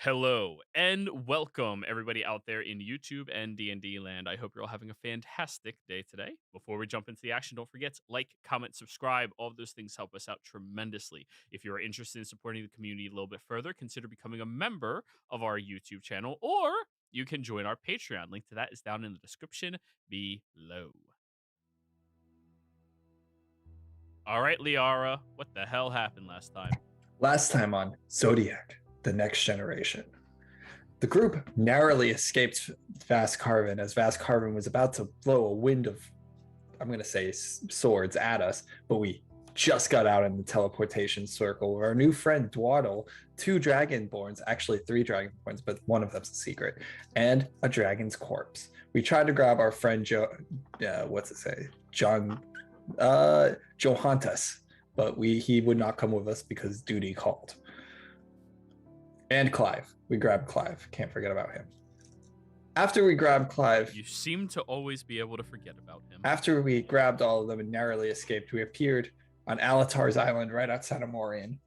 Hello and welcome everybody out there in YouTube and D&D land. I hope you're all having a fantastic day today. Before we jump into the action, don't forget to like, comment, subscribe. All of those things help us out tremendously. If you are interested in supporting the community a little bit further, consider becoming a member of our YouTube channel, or you can join our Patreon. Link to that is down in the description below. All right, Liara, what the hell happened last time? Last time on ZODIAC, the next generation. The group narrowly escaped Vast Carvin as Vast Carvin was about to blow a wind of, I'm going to say, swords at us, but we just got out in the teleportation circle where our new friend Dwaddle, two Dragonborns, actually three Dragonborns, but one of them's a secret, and a dragon's corpse. We tried to grab our friend Johantas, but he would not come with us because duty called. And Clive. We grabbed Clive. Can't forget about him. After we grabbed Clive... You seem to always be able to forget about him. After we grabbed all of them and narrowly escaped, we appeared on Alatar's island right outside of Morian.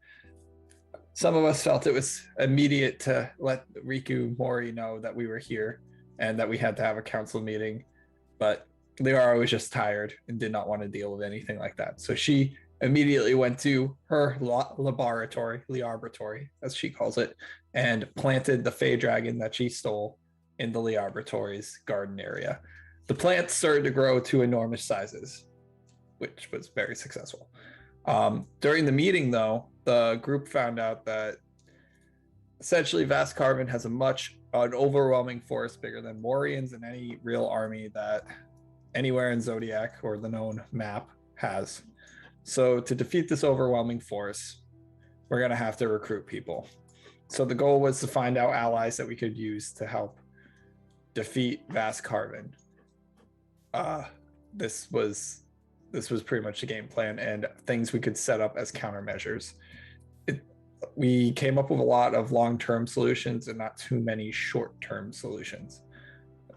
Some of us felt it was immediate to let Riku Mori know that we were here and that we had to have a council meeting, but Liara was just tired and did not want to deal with anything like that. So she immediately went to her laboratory, as she calls it, and planted the Fey Dragon that she stole in the laboratory's garden area. The plant started to grow to enormous sizes, which was very successful. During the meeting, though, the group found out that essentially Vast Carvin has an overwhelming force bigger than Morians and any real army that anywhere in Zodiac or the known map has. So to defeat this overwhelming force, we're going to have to recruit people. So the goal was to find out allies that we could use to help defeat Vast Carvin. This was pretty much the game plan and things we could set up as countermeasures. We came up with a lot of long-term solutions and not too many short-term solutions,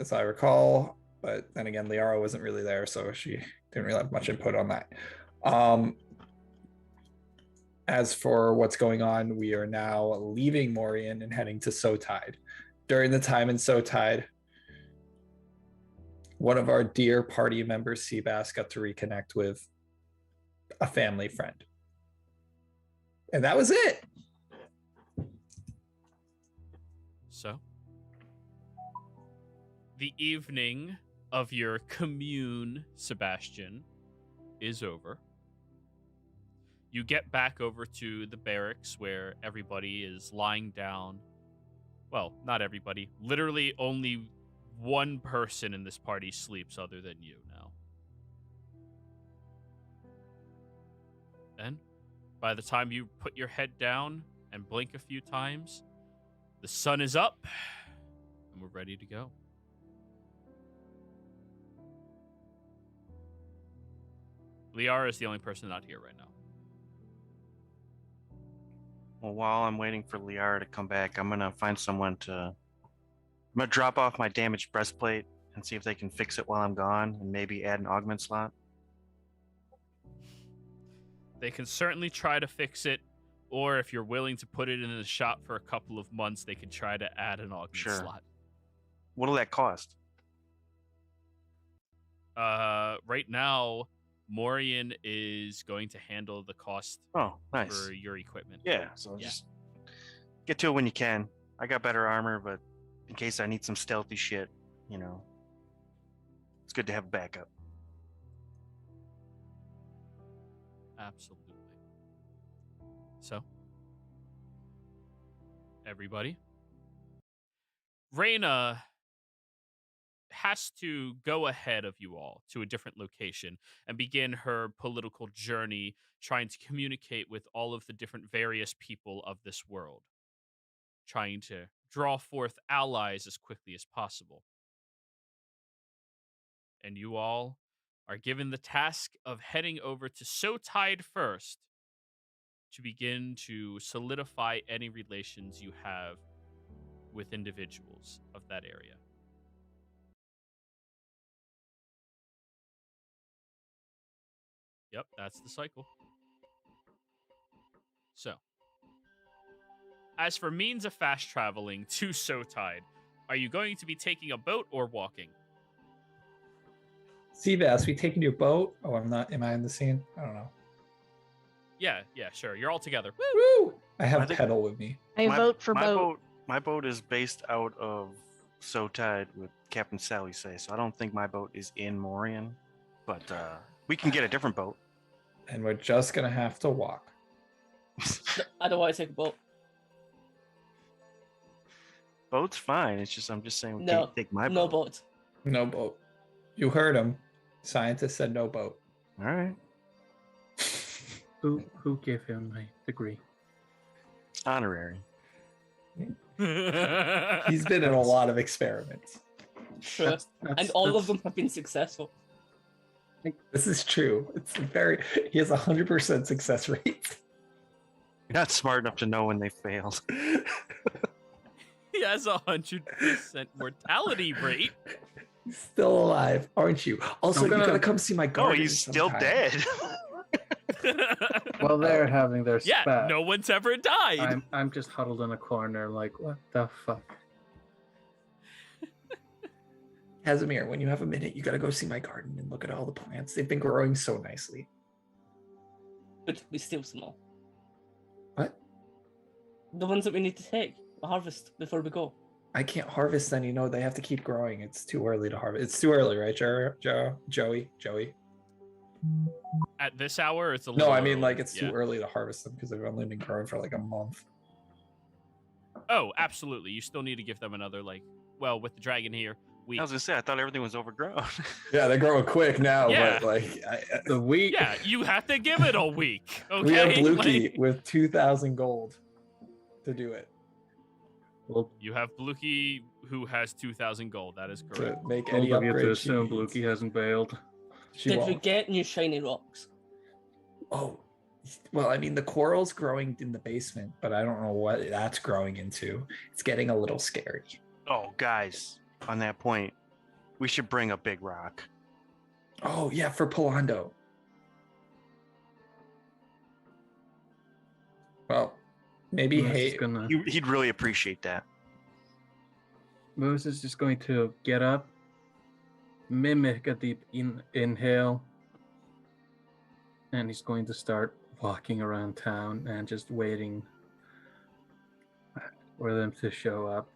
as I recall. But then again, Liara wasn't really there, so she didn't really have much input on that. As for what's going on, we are now leaving Morian and heading to Sotide. During the time in Sotide, one of our dear party members, Seabass, got to reconnect with a family friend. And that was it. So, the evening of your commune, Sebastian, is over. You get back over to the barracks where everybody is lying down. Well, not everybody. Literally only one person in this party sleeps other than you now. And by the time you put your head down and blink a few times, the sun is up and we're ready to go. Liara is the only person not here right now. Well, while I'm waiting for Liara to come back, I'm gonna find someone I'm gonna drop off my damaged breastplate and see if they can fix it while I'm gone and maybe add an augment slot. They can certainly try to fix it, or if you're willing to put it in the shop for a couple of months, they can try to add an augment slot. What'll that cost? Right now, Morian is going to handle the cost for your equipment. Yeah, so just get to it when you can. I got better armor, but in case I need some stealthy shit, it's good to have a backup. Absolutely. So, everybody, Reyna has to go ahead of you all to a different location and begin her political journey, trying to communicate with all of the different various people of this world, trying to draw forth allies as quickly as possible. And you all are given the task of heading over to Sotide first to begin to solidify any relations you have with individuals of that area. Yep, that's the cycle. So, As for means of fast traveling to Sotide, are you going to be taking a boat or walking? Seabass, we taking your boat? Oh, I'm not. Am I in the scene? I don't know. Yeah, sure. You're all together. Woo! I have I think- pedal with me. I vote for boat. My boat is based out of Sotide with Captain Sally say, so I don't think my boat is in Morian, but we can get a different boat. And we're just gonna have to walk. I don't want to take a boat. Boat's fine. It's just I'm just saying we No, can't take my No boat. boat. No boat. You heard him. Scientist said no boat. All right. Who gave him my degree? Honorary. He's been in a lot of experiments. Sure. And all of them have been successful. This is true. He has 100% success rate. You're not smart enough to know when they failed. He has 100% mortality rate. He's still alive, aren't you? Also, you gotta come see my Oh, garden. he's still sometime. dead. While they're having their Yeah, spat, no one's ever died. I'm just huddled in a corner, like, what the fuck? Casimir, when you have a minute, you gotta go see my garden and look at all the plants. They've been growing so nicely. But we still small. What? The ones that we need to take, harvest before we go. I can't harvest them, they have to keep growing. It's too early to harvest. It's too early, right, Joey? At this hour, it's a little No, I mean, early. like, it's Yeah. too early to harvest them because they've only been growing for like a month. Oh, absolutely. You still need to give them another, with the dragon here, week. I was gonna say I thought everything was overgrown. Yeah, they're growing quick now, Yeah. but like, The week. Yeah, you have to give it a week. Okay. we have Blukey Like, with 2,000 gold to do it. We'll, you have Blukey who has 2,000 gold. That is To correct. make we'll any give you to upgrade. she assume needs. Blukey hasn't bailed. She Did we won't. get new shiny rocks? Oh, well, I mean, the coral's growing in the basement, but I don't know what that's growing into. It's getting a little scary. Oh, guys, on that point, we should bring a big rock. Oh, yeah, for Polando. Well, maybe He'd really appreciate that. Moose is just going to get up, mimic a deep inhale, and he's going to start walking around town and just waiting for them to show up.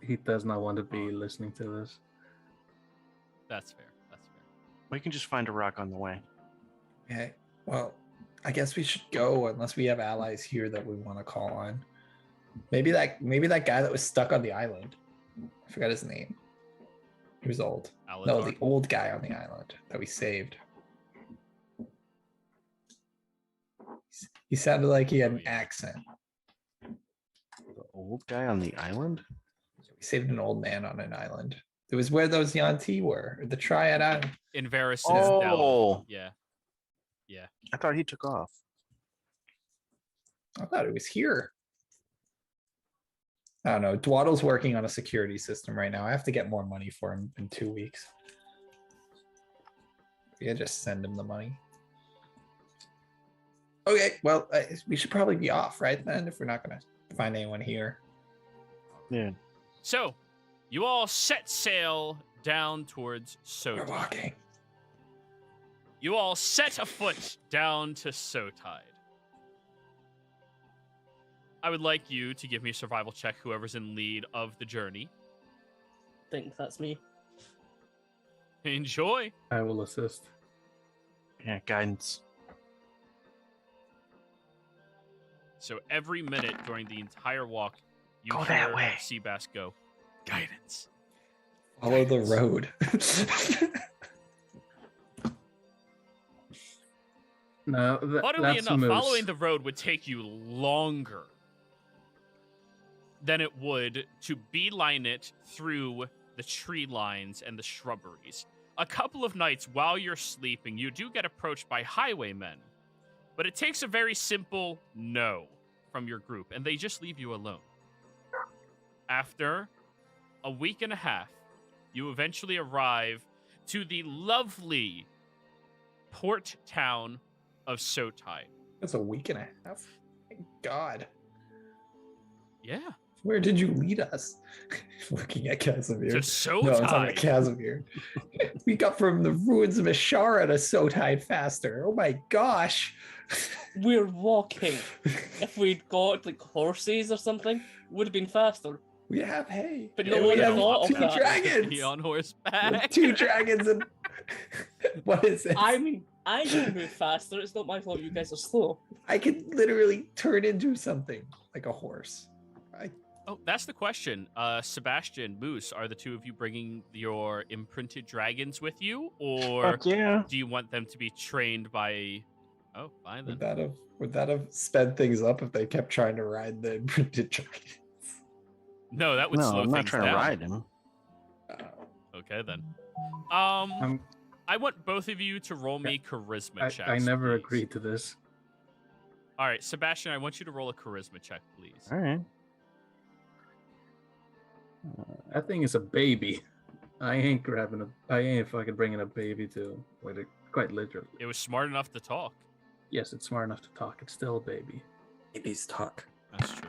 He does not want to be listening to this. That's fair. That's fair. We can just find a rock on the way. Okay, well, I guess we should go unless we have allies here that we want to call on. Maybe that guy that was stuck on the island. I forgot his name. He was old. No, Aladar. the old guy on the island that we saved. He sounded like he had an accent. The old guy on the island? We saved an old man on an island. It was where those Yanti were, the Triad Island. In Varys' Oh. Delve. Yeah. I thought he took off. I thought it was here. I don't know. Dwaddle's working on a security system right now. I have to get more money for him in 2 weeks. Yeah, just send him the money. Okay, well, we should probably be off, right, then, if we're not going to find anyone here. Yeah. So, you all set sail down towards We're Sotide. walking. You all set afoot down to Sotide. I would like you to give me a survival check, whoever's in lead of the journey. I think that's me. Enjoy. I will assist. Yeah, guidance. So every minute during the entire walk, you Go hear that way. Seabass go, guidance. Follow the road. No, Funnily that's enough, Moose. following the road would take you longer than it would to beeline it through the tree lines and the shrubberies. A couple of nights while you're sleeping, you do get approached by highwaymen, but it takes a very simple no from your group, and they just leave you alone. After a week and a half, you eventually arrive to the lovely port town of Sotide. That's a week and a half. Thank God. Yeah. Where did you lead us? Looking at Casimir. To Sotide. No, it's not Casimir. We got from the ruins of Ashara to Sotide faster. Oh my gosh. We're walking. If we'd got like horses or something, would have been faster. We have hay. But And no we one have thought of two that. dragons. Be on With horseback. 2 dragons and what is it? I mean, I can move faster. It's not my fault you guys are slow. I could literally turn into something like a horse. Oh, that's the question. Sebastian, Moose, are the two of you bringing your imprinted dragons with you, or Fuck yeah. do you want them to be trained by? Oh, fine then. Would that have sped things up if they kept trying to ride the imprinted dragons? No, that would No, slow I'm not things trying down. to ride him. Okay then. I'm, I want both of you to roll me charisma checks. I never please. agreed to this. All right, Sebastian, I want you to roll a charisma check, please. All right. That thing is a baby. I ain't fucking bringing a baby to, quite literally. It was smart enough to talk. Yes, it's smart enough to talk. It's still a baby. Babies talk. That's true.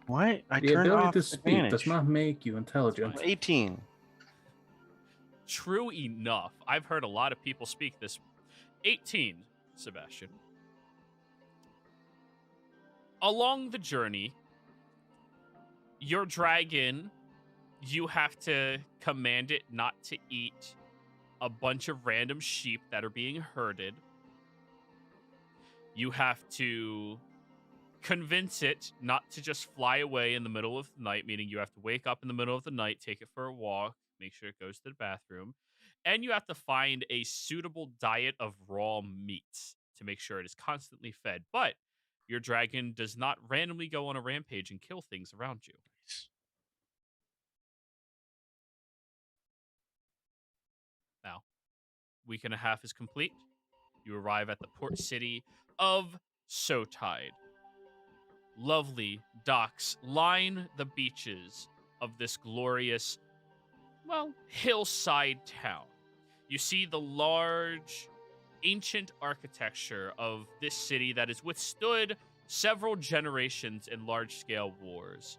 What? I The turned ability off to speak advantage. does not make you intelligent. 18. True enough. I've heard a lot of people speak this. 18, Sebastian. Along the journey, your dragon, you have to command it not to eat a bunch of random sheep that are being herded. You have to convince it not to just fly away in the middle of the night, meaning you have to wake up in the middle of the night, take it for a walk, make sure it goes to the bathroom, and you have to find a suitable diet of raw meat to make sure it is constantly fed. But your dragon does not randomly go on a rampage and kill things around you. Now, week and a half is complete. You arrive at the port city of Sotide. Lovely docks line the beaches of this glorious, hillside town. You see the large, ancient architecture of this city that has withstood several generations in large-scale wars,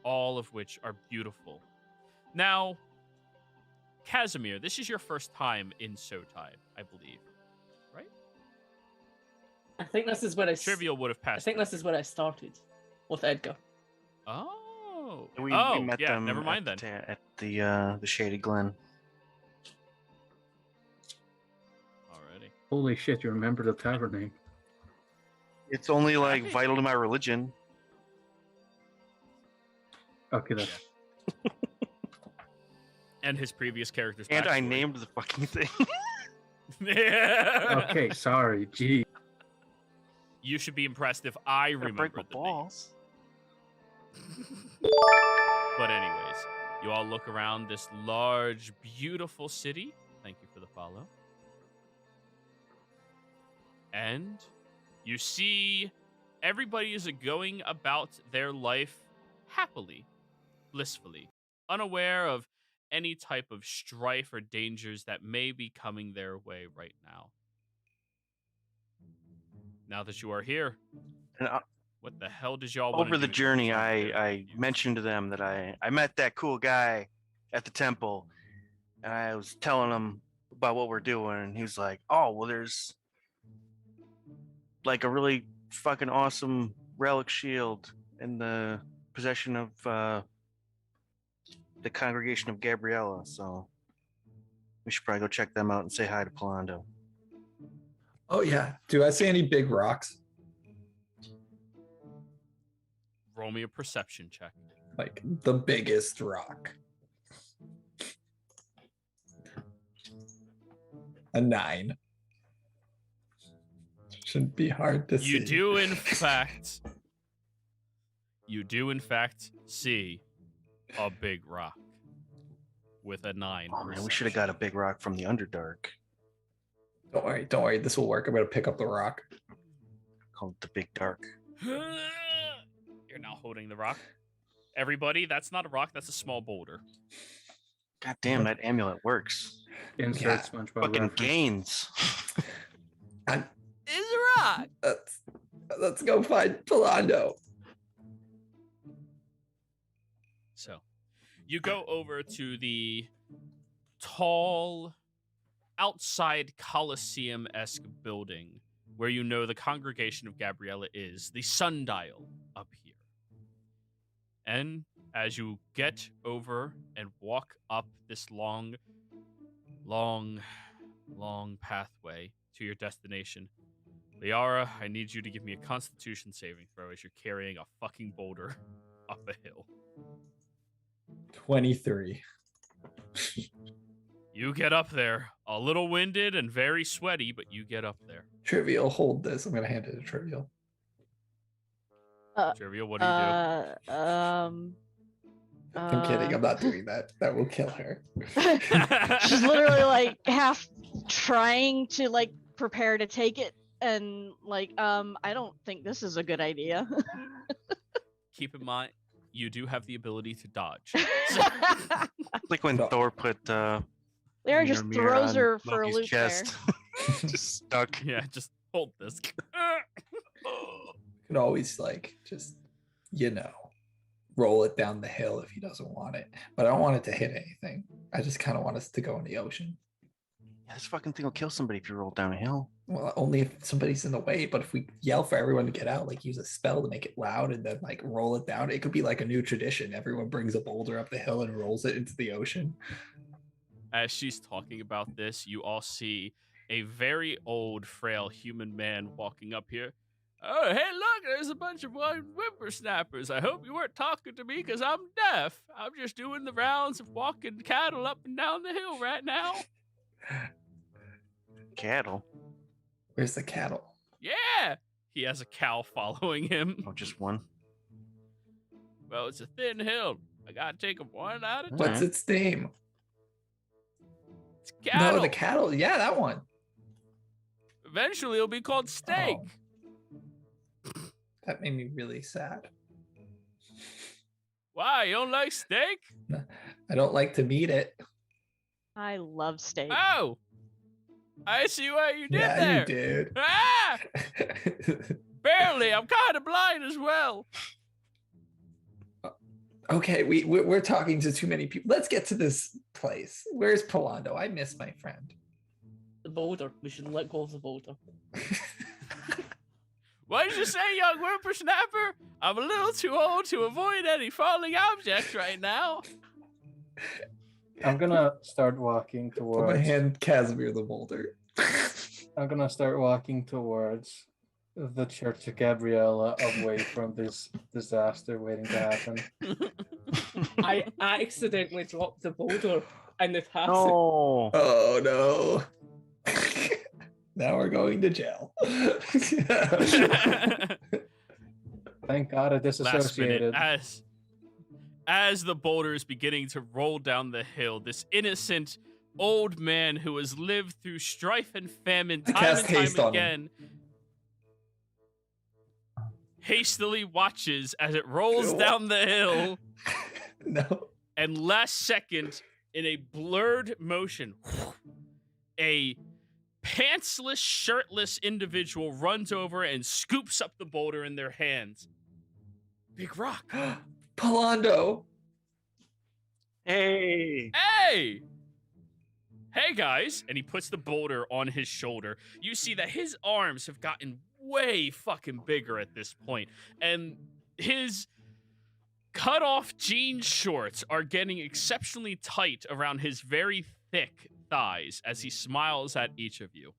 all of which are beautiful. Now, Casimir, this is your first time in Sotide, I believe, right? I think this is where Trivial would have I passed. think this is where I started with Edgar. Oh. We met yeah, them never mind then. at the Shady Glen. Alrighty. Holy shit, you remember the tavern name. It's only like vital to my religion. Okay, that's And his previous character's And I backstory. named the fucking thing. Yeah. okay. Sorry, gee. You should be impressed if I Gotta remember break my the balls. names. But anyways, you all look around this large, beautiful city. Thank you for the follow. And you see everybody is going about their life happily, blissfully, unaware of any type of strife or dangers that may be coming their way right now. Now that you are here, And what the hell did y'all want over to the do? journey, I mentioned to them that I met that cool guy at the temple, and I was telling him about what we're doing, and he was like, "Oh, well, there's like a really fucking awesome relic shield in the possession of the congregation of Gabriella, so we should probably go check them out and say hi to Palando." Oh yeah. Do I see any big rocks? Roll me a perception check. Like the biggest rock. A 9. Shouldn't be hard to see. You do in fact see a big rock with a 9. Oh man, we should have got a big rock from the Underdark. Don't worry. This will work. I'm gonna pick up the rock. Called the Big Dark. You're now holding the rock. Everybody, that's not a rock, that's a small boulder. God damn, that amulet works. insert Yeah. SpongeBob Fucking reference. gains. It's a rock. Let's go find Palando. You go over to the tall, outside Colosseum-esque building where you know the congregation of Gabriella is, the sundial up here. And as you get over and walk up this long pathway to your destination, Liara, I need you to give me a Constitution saving throw as you're carrying a fucking boulder up a hill. 23. You get up there, a little winded and very sweaty, but you get up there. Trivial, hold this. I'm gonna hand it to Trivial. Trivial, what do you do? I'm kidding. I'm not doing that. That will kill her. She's literally like half trying to like prepare to take it, and like, I don't think this is a good idea. Keep in mind, you do have the ability to dodge. Like when No. Thor put Lara just Mjolnir throws on her for a Loki's loop chest. Just stuck. Yeah, just hold this. Could always like just, roll it down the hill if he doesn't want it. But I don't want it to hit anything. I just kind of want us to go in the ocean. Yeah, this fucking thing will kill somebody if you roll down a hill. Well, only if somebody's in the way. But if we yell for everyone to get out, like use a spell to make it loud and then like roll it down, it could be like a new tradition. Everyone brings a boulder up the hill and rolls it into the ocean. As she's talking about this, you all see a very old, frail human man walking up here. Oh, hey, look, there's a bunch of whippersnappers. I hope you weren't talking to me because I'm deaf. I'm just doing the rounds of walking cattle up and down the hill right now. Cattle. Where's the cattle? Yeah! He has a cow following him. Oh, just one. Well, it's a thin hill. I gotta take them one at a time. What's its name? It's cattle. No, the cattle. Yeah, that one. Eventually, it'll be called steak. Oh. That made me really sad. Why? You don't like steak? I don't like to meet it. I love steak. Oh! I see what you did Yeah, there. you did. Ah! Barely. I'm kind of blind as well. Okay, we're talking to too many people. Let's get to this place. Where's Polando? I miss my friend. The boulder. We should let go of the boulder. What did you say, young whippersnapper? I'm a little too old to avoid any falling objects right now. I'm gonna start walking I'm gonna towards. hand Casimir the boulder. I'm gonna start walking towards the Church of Gabriella, away from this disaster waiting to happen. I accidentally dropped the boulder in the passage. No. Oh no. Now we're going to jail. Thank God I Last minute, disassociated. as the boulder is beginning to roll down the hill, this innocent old man who has lived through strife and famine I time cast and time haste on him. again hastily watches as it rolls Ew. down the hill, No. and last second, in a blurred motion, a pantsless, shirtless individual runs over and scoops up the boulder in their hands. Big Rock. Polando. Hey. Hey! Hey, guys. And he puts the boulder on his shoulder. You see that his arms have gotten way fucking bigger at this point, and his cut-off jean shorts are getting exceptionally tight around his very thick thighs as he smiles at each of you.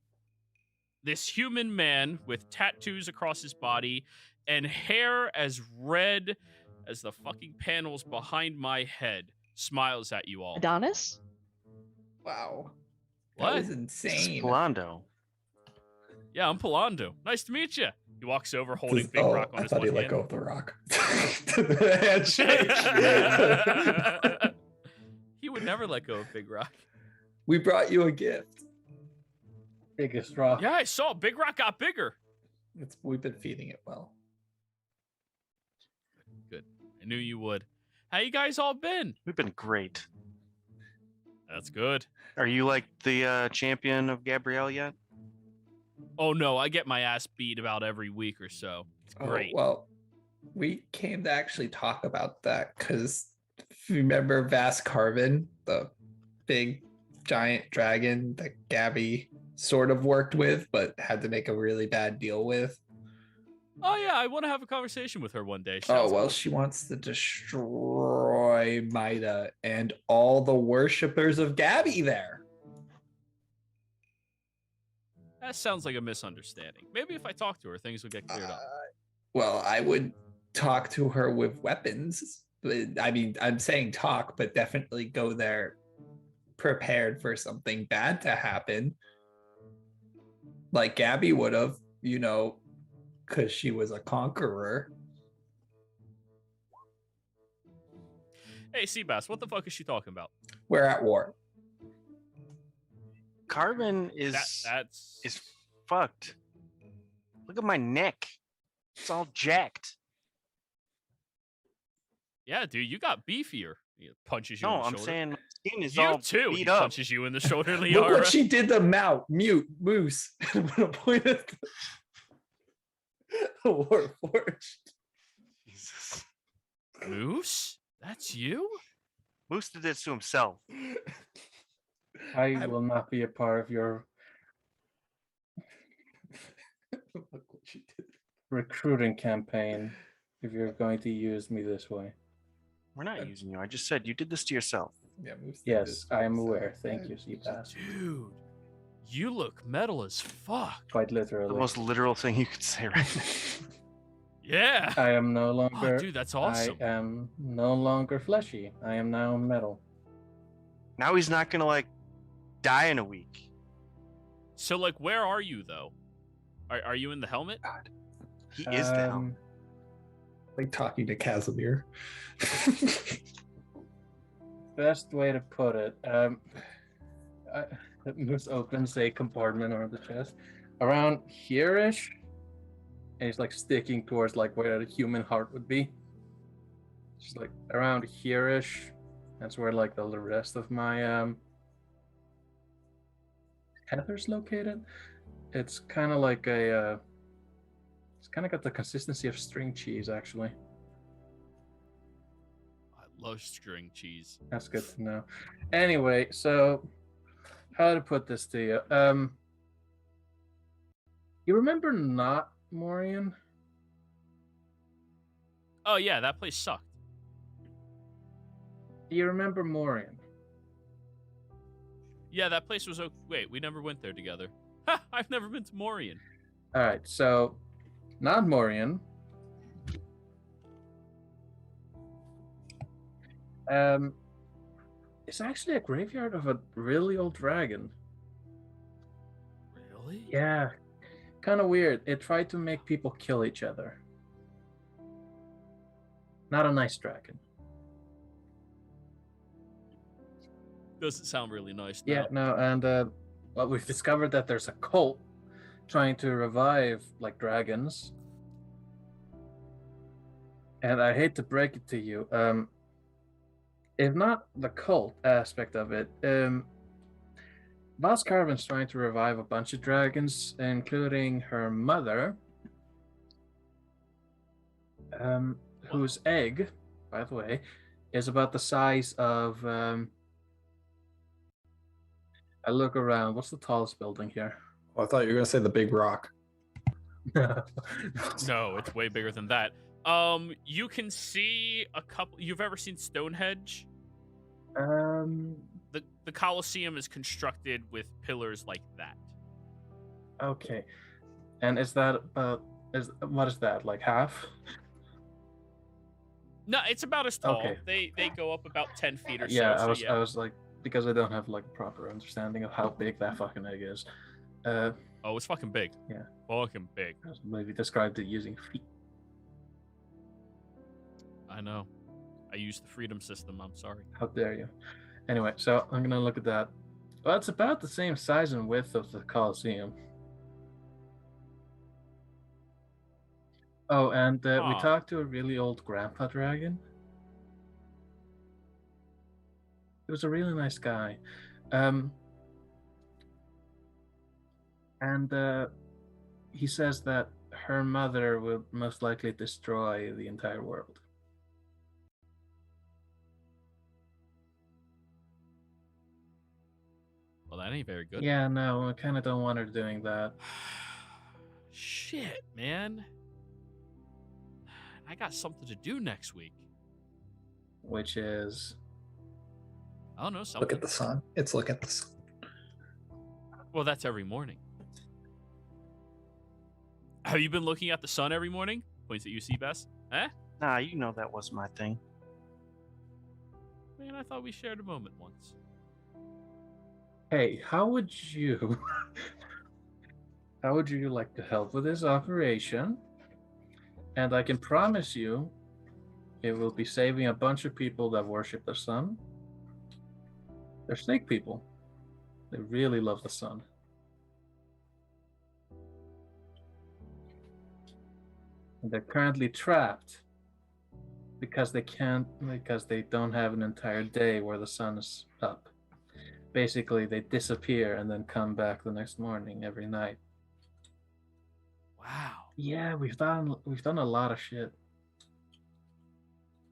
This human man with tattoos across his body and hair as red as the fucking panels behind my head smiles at you all. Adonis? Wow. What? That was This is insane. Polando. Yeah, I'm Polando. Nice to meet you. He walks over holding Does- Big oh, Rock on I his thought he one let hand. go of the rock. The handshake. He would never let go of Big Rock. We brought you a gift. Biggest rock. Yeah, I saw Big Rock got bigger. We've been feeding it well. Good. I knew you would. How you guys all been? We've been great. That's good. Are you like the champion of Gabrielle yet? Oh no, I get my ass beat about every week or so. It's great. Oh, well, we came to actually talk about that because If you remember Vast Carven, the big giant dragon that Gabby sort of worked with, but had to make a really bad deal with. Oh yeah, I want to have a conversation with her one day. Oh, Sounds well, cool. she wants to destroy Mida and all the worshippers of Gabby there. That sounds like a misunderstanding. Maybe if I talk to her, things will get cleared up. Well, I would talk to her with weapons. I mean, I'm saying talk, but definitely go there prepared for something bad to happen. Like Gabby would have, because she was a conqueror. Hey, Seabass, what the fuck is she talking about? We're at war. Carvin is That's fucked. Look at my neck. It's all jacked. Yeah, dude, you got beefier. He punches you No, in the I'm shoulder. saying my skin is You all too. beat He up. punches you in the shoulder, Look Liara. what she did to Moose. I'm gonna point at the Warforged. Jesus. Moose? That's you? Moose did this to himself. I will not be a part of your Look what she did. recruiting campaign if you're going to use me this way. We're not using you. I just said you did this to yourself. Yeah, Moose did Yes, this I am himself. aware. Thank you, Seabass. Dude, you look metal as fuck. Quite The literally. most literal thing you could say right now. Yeah. I am no Oh, longer. dude, that's awesome. I am no longer fleshy. I am now metal. Now he's not gonna die in a week. So, like, where are you, though? Are you in the helmet? God. He is the helmet. Like talking to Casimir. Best way to put it. Moose opens a compartment on the chest. Around here-ish. And he's like sticking towards like where a human heart would be. Just like around here-ish. That's where like the rest of my tether's located. It's kind of like a it's kind of got the consistency of string cheese, actually. I love string cheese. That's good to know. Anyway, so how to put this to you? You remember not Morian? Oh, yeah, that place sucked. Do you remember Morian? Yeah, that place was okay. Wait, we never went there together. Ha! I've never been to Morian. All right, so not Morian. It's actually a graveyard of a really old dragon. Really? Yeah, kind of weird. It tried to make people kill each other. Not a nice dragon. Doesn't sound really nice. Now. Yeah, no, and well, we've discovered that there's a cult trying to revive like dragons. And I hate to break it to you, if not the cult aspect of it, Boss Carvin's trying to revive a bunch of dragons, including her mother, whose egg, by the way, is about the size of. I look around. What's the tallest building here? Well, I thought you were gonna say the big rock. No, it's way bigger than that. You can see a couple. You've ever seen Stonehenge? The Colosseum is constructed with pillars like that. Okay, and is that about? What is that? Like half? No, it's about as tall. Okay. They go up about 10 feet or Yeah, so. I was like, because I don't have like a proper understanding of how big that fucking egg is. Oh, it's fucking big. Yeah. Fucking big. Maybe described it using feet. I know. I use the freedom system. I'm sorry. How dare you? Anyway, so I'm gonna look at that. Well, it's about the same size and width of the Colosseum. Oh, and we Aw. talked to a really old grandpa dragon. He was a really nice guy. And he says that her mother will most likely destroy the entire world. Well, that ain't very good. Yeah, no, I kind of don't want her doing that. Shit, man. I got something to do next week. Which is I don't know, Look something. at the sun. It's look at the sun. Well, that's every morning. Have you been looking at the sun every morning? Points at you, Seabass. Eh? Nah, you know that was my thing. Man, I thought we shared a moment once. hey, how would you like to help with this operation? And I can promise you it will be saving a bunch of people that worship the sun. They're snake people. They really love the sun. And they're currently trapped because they don't have an entire day where the sun is up. Basically, they disappear and then come back the next morning every night. Wow. Yeah, we've done a lot of shit.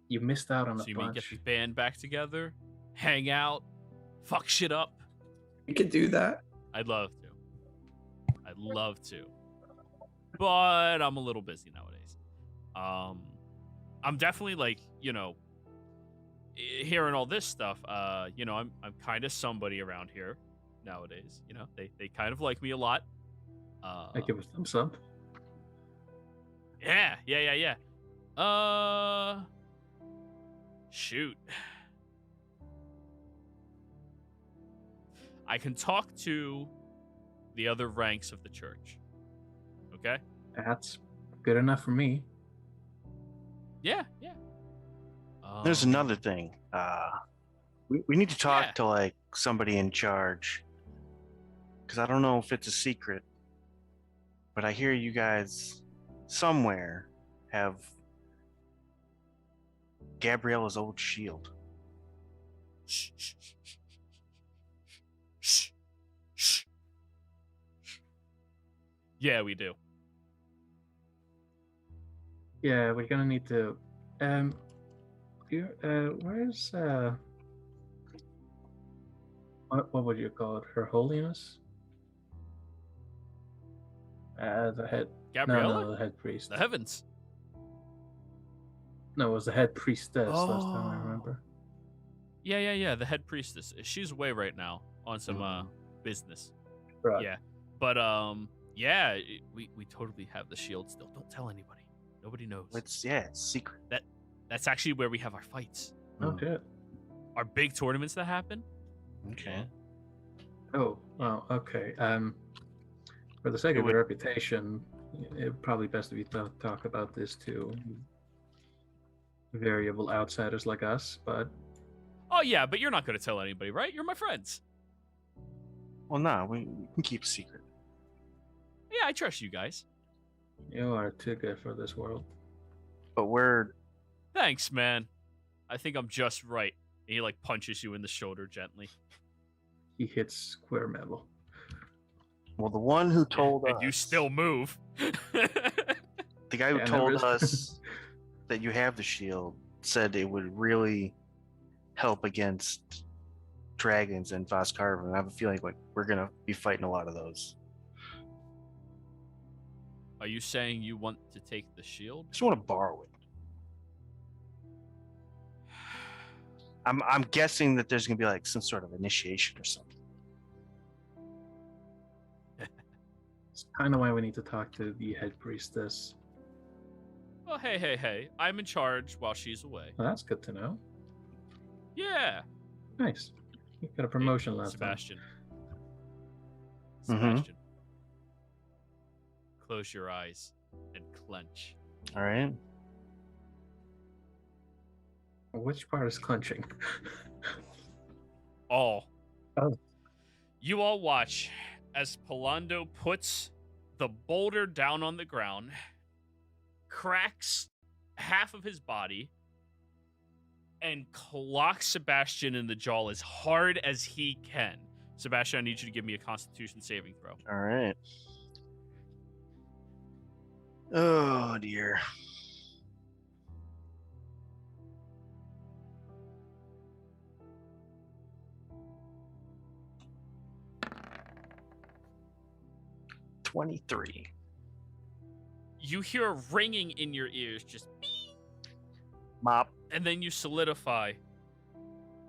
You missed out on So a you mean get bunch. the band back together, hang out, fuck shit up? We could do that. I'd love to. I'd love to. But I'm a little busy nowadays. I'm definitely like, hearing all this stuff, I'm kind of somebody around here nowadays. They kind of like me a lot. I give a thumbs up. Yeah. Shoot. I can talk to the other ranks of the church. Okay? That's good enough for me. Yeah. There's another thing. We need to talk Yeah. to like somebody in charge, because I don't know if it's a secret, but I hear you guys somewhere have Gabriella's old shield. Shh. Shh. Yeah, we do. Yeah, we're gonna need to. Where's what would you call it? Her Holiness? The head. Gabriella? No, the head priest. The heavens. No, it was the head priestess last time I Oh. remember. Yeah. The head priestess. She's away right now on some business. Right. Yeah. But yeah, we totally have the shield still. Don't tell anybody. Nobody knows. It's secret. That's actually where we have our fights. Oh, good. Our big tournaments that happen. Okay. Oh, well, okay. For the sake It of would- your reputation, it probably best if you talk about this to variable outsiders like us. But Oh yeah, but you're not gonna tell anybody, right? You're my friends. Well, no, we can keep a secret. Yeah, I trust you guys. you are too good for this world. But we're Thanks, man. I think I'm just right. And he like punches you in the shoulder gently. He hits square metal. well, the one who told us. And you still move. The guy who Yeah, told never is. us that you have the shield said it would really help against dragons and Voskarva, and I have a feeling like we're gonna be fighting a lot of those. Are you saying you want to take the shield? I just want to borrow it. I'm guessing that there's gonna be like some sort of initiation or something. It's kind of why we need to talk to the head priestess. Well, hey. I'm in charge while she's away. Well, that's good to know. Yeah. Nice. You got a promotion Hey, last Sebastian. Mhm. Sebastian. Close your eyes and clench. All right. time. Which part is clenching? All. Oh. You all watch as Polando puts the boulder down on the ground, cracks half of his body, and clocks Sebastian in the jaw as hard as he can. Sebastian, I need you to give me a Constitution saving throw. All right. Oh dear. 23. You hear a ringing in your ears, just beep, Mop. and then you solidify.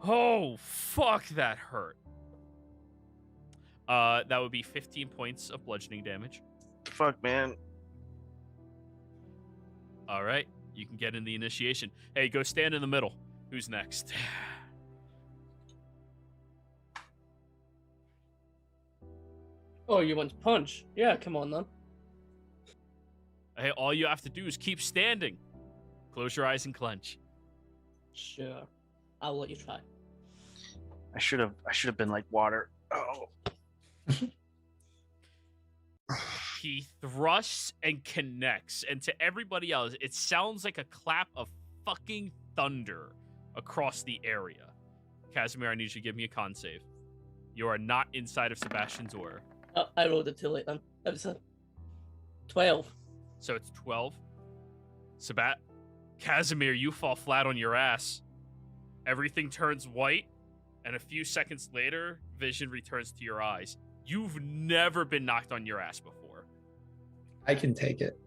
Oh, fuck, that hurt. That would be 15 points of bludgeoning damage. Fuck, man. All right, you can get in the initiation. Hey, go stand in the middle. Who's next? Oh, you want to punch? Yeah, come on then. Hey, all you have to do is keep standing. Close your eyes and clench. Sure. I'll let you try. I should have been like water. Oh. He thrusts and connects, and to everybody else, it sounds like a clap of fucking thunder across the area. Casimir, I need you to give me a con save. You are not inside of Sebastian's aura. Oh, I rolled it too late then. It was a 12. So it's 12. Casimir, you fall flat on your ass. Everything turns white, and a few seconds later, vision returns to your eyes. You've never been knocked on your ass before. I can take it.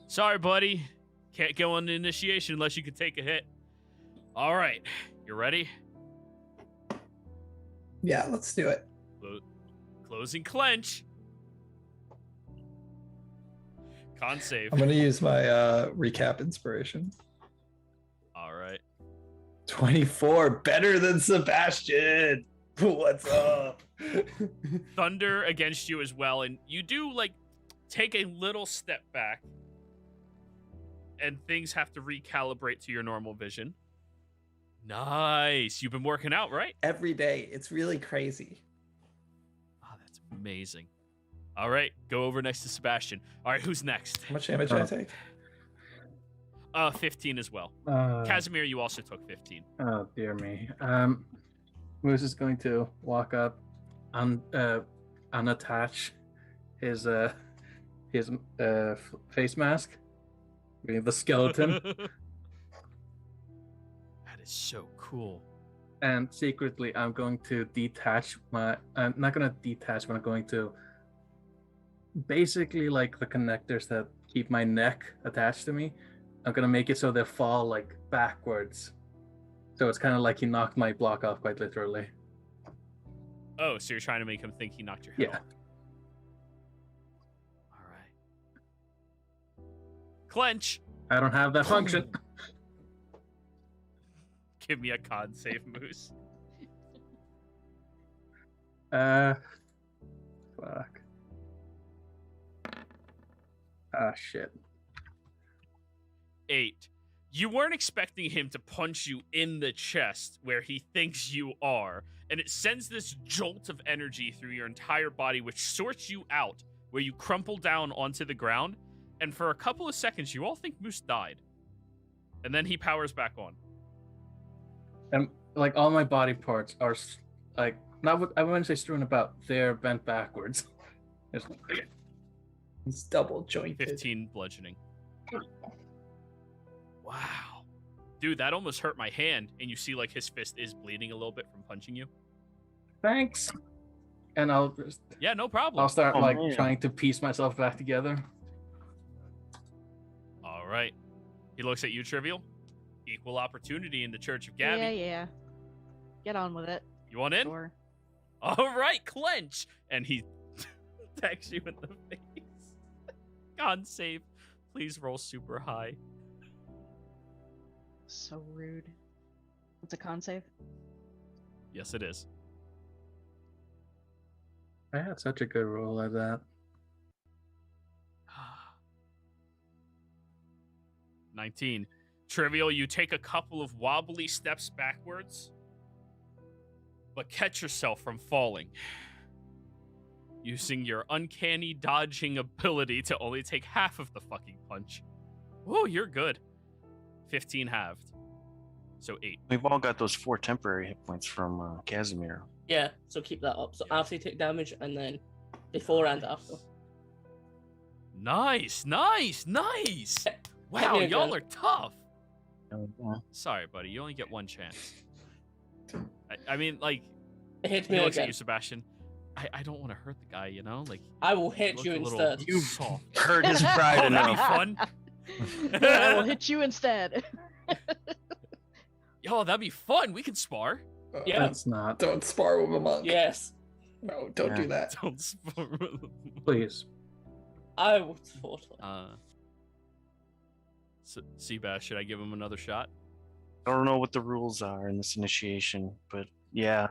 Sorry, buddy. Can't go on the initiation unless you can take a hit. All right. You ready? Yeah, let's do it. Close and clench. Con save. I'm going to use my recap inspiration. All right. 24, better than Sebastian. What's up? Thunder against you as well, and you do like take a little step back, and things have to recalibrate to your normal vision. Nice. You've been working out, right? Every day. It's really crazy. Oh, that's amazing. All right, go over next to Sebastian. All right, who's next? How much damage did I take? 15 as well. Uh, Casimir, you also took 15. Oh dear me. Moose is going to walk up and unattach his face mask, meaning the skeleton, That is so cool. and secretly I'm going to detach my. I'm not going to detach, but I'm going to basically like the connectors that keep my neck attached to me. I'm going to make it so they fall like backwards. So it's kind of like he knocked my block off, quite literally. Oh, so you're trying to make him think he knocked your head Yeah. off. All right. Clench. I don't have that function. Give me a con save, Moose. Fuck. Ah, shit. 8. You weren't expecting him to punch you in the chest where he thinks you are, and it sends this jolt of energy through your entire body, which sorts you out, where you crumple down onto the ground, and for a couple of seconds, you all think Moose died. And then he powers back on. And like all my body parts are like not. I wouldn't say strewn about. They're bent backwards. It's like, He's double jointed. 15 bludgeoning. Wow. Dude, that almost hurt my hand, and you see like his fist is bleeding a little bit from punching you. thanks. And I'll Yeah, no problem. start Oh, like man. trying to piece myself back together. All right. He looks at you, Trivial. Equal opportunity in the Church of Gabby. Yeah. Get on with it. You want in? Sure. All right, clench. And he attacks you in the face. Con save. Please roll super high. So rude. What's a con save? Yes, it is. I had such a good roll at that. 19. Trivial, you take a couple of wobbly steps backwards, but catch yourself from falling. Using your uncanny dodging ability to only take half of the fucking punch. Whoa, you're good. 15 halved. So 8. We've all got those 4 temporary hit points from Casimir. Yeah, so keep that up. So after you take damage, and then before and after. Nice. Wow, me again. y'all are tough. Yeah. Sorry, buddy. You only get one chance. I mean, like, It hits he me looks at again. you, Sebastian. I don't want to hurt the guy, you know? Like I will he hit looked you a little instead. You soft. hurt his pride Oh, that'd be enough. fun. Yeah, I will hit you instead. Yo, that'd be fun. We could spar. Yeah. That's not. Don't spar with a monk. Yes, No, don't do Yeah. that. Don't spar. Please. I will totally. Seabass, should I give him another shot? I don't know what the rules are in this initiation, but yeah.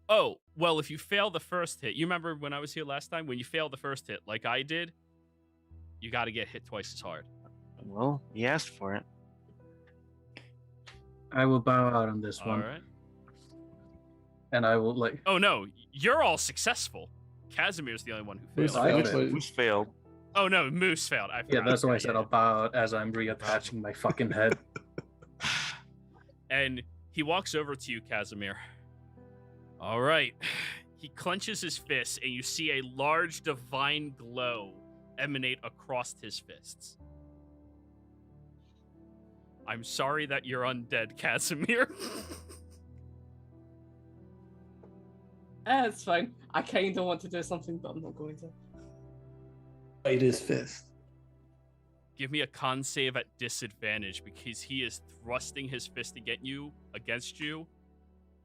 Oh, well, if you fail the first hit, you remember when I was here last time? When you fail the first hit, like I did, you got to get hit twice as hard. Well, he asked for it. I will bow out on this All one. right. And I will, like. Oh, no, you're all successful. Casimir's the only one who Who's failed. I failed? did. What- Who's failed? Oh, no, Moose failed. I Yeah, forgot. that's why I Yeah, said yeah. I'll bow out as I'm reattaching my fucking head. And he walks over to you, Casimir. All right. He clenches his fist, and you see a large divine glow emanate across his fists. I'm sorry that you're undead, Casimir. It's fine. I kind of want to do something, but I'm not going to. Bite his fist. Give me a con save at disadvantage because he is thrusting his fist against you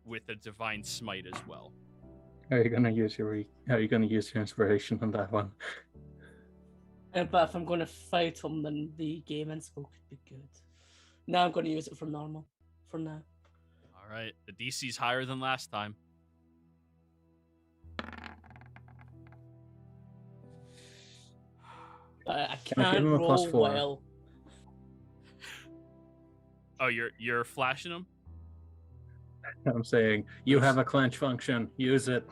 with a divine smite as well. How are you gonna use your inspiration on that one? But if I'm going to fight him, then the game inspo could be good. Now I'm going to use it for normal. For now. All right. The DC's higher than last time. I Can I give can't him a roll +4? well. Oh, you're flashing him? I'm saying you have a clench function. Use it.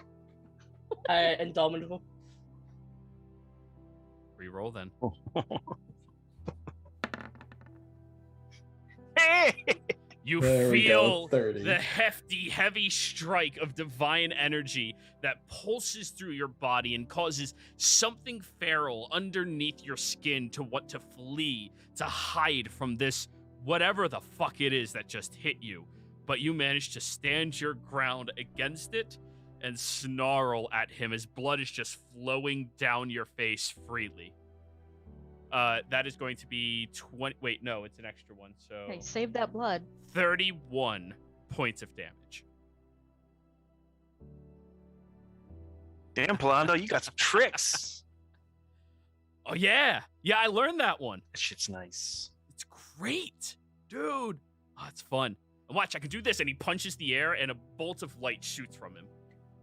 Indomitable. Reroll then. You There we feel go, 30. the hefty, heavy strike of divine energy that pulses through your body and causes something feral underneath your skin to want to flee, to hide from this whatever the fuck it is that just hit you. But you manage to stand your ground against it and snarl at him as blood is just flowing down your face freely. That is going to be 20. Wait, no, it's an extra one. So Hey, save that blood. 31 points of damage. Damn, Palando, you got some tricks. Oh, yeah. Yeah, I learned that one. That shit's nice. It's great. Dude. Oh, it's fun. And watch, I can do this. And he punches the air and a bolt of light shoots from him.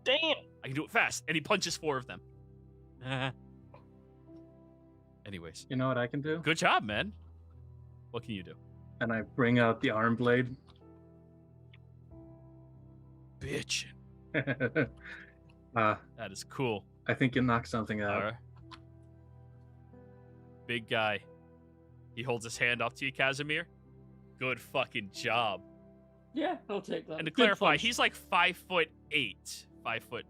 Damn. I can do it fast. And he punches 4 of them. Anyways. You know what I can do? Good job, man. What can you do? And I bring out the arm blade. Bitchin'. uh, That is cool. I think you knocked something out. All right. Big guy. He holds his hand up to you, Casimir. Good fucking job. Yeah, I'll take that. And to Good clarify, punch. he's like 5'8", 5'9".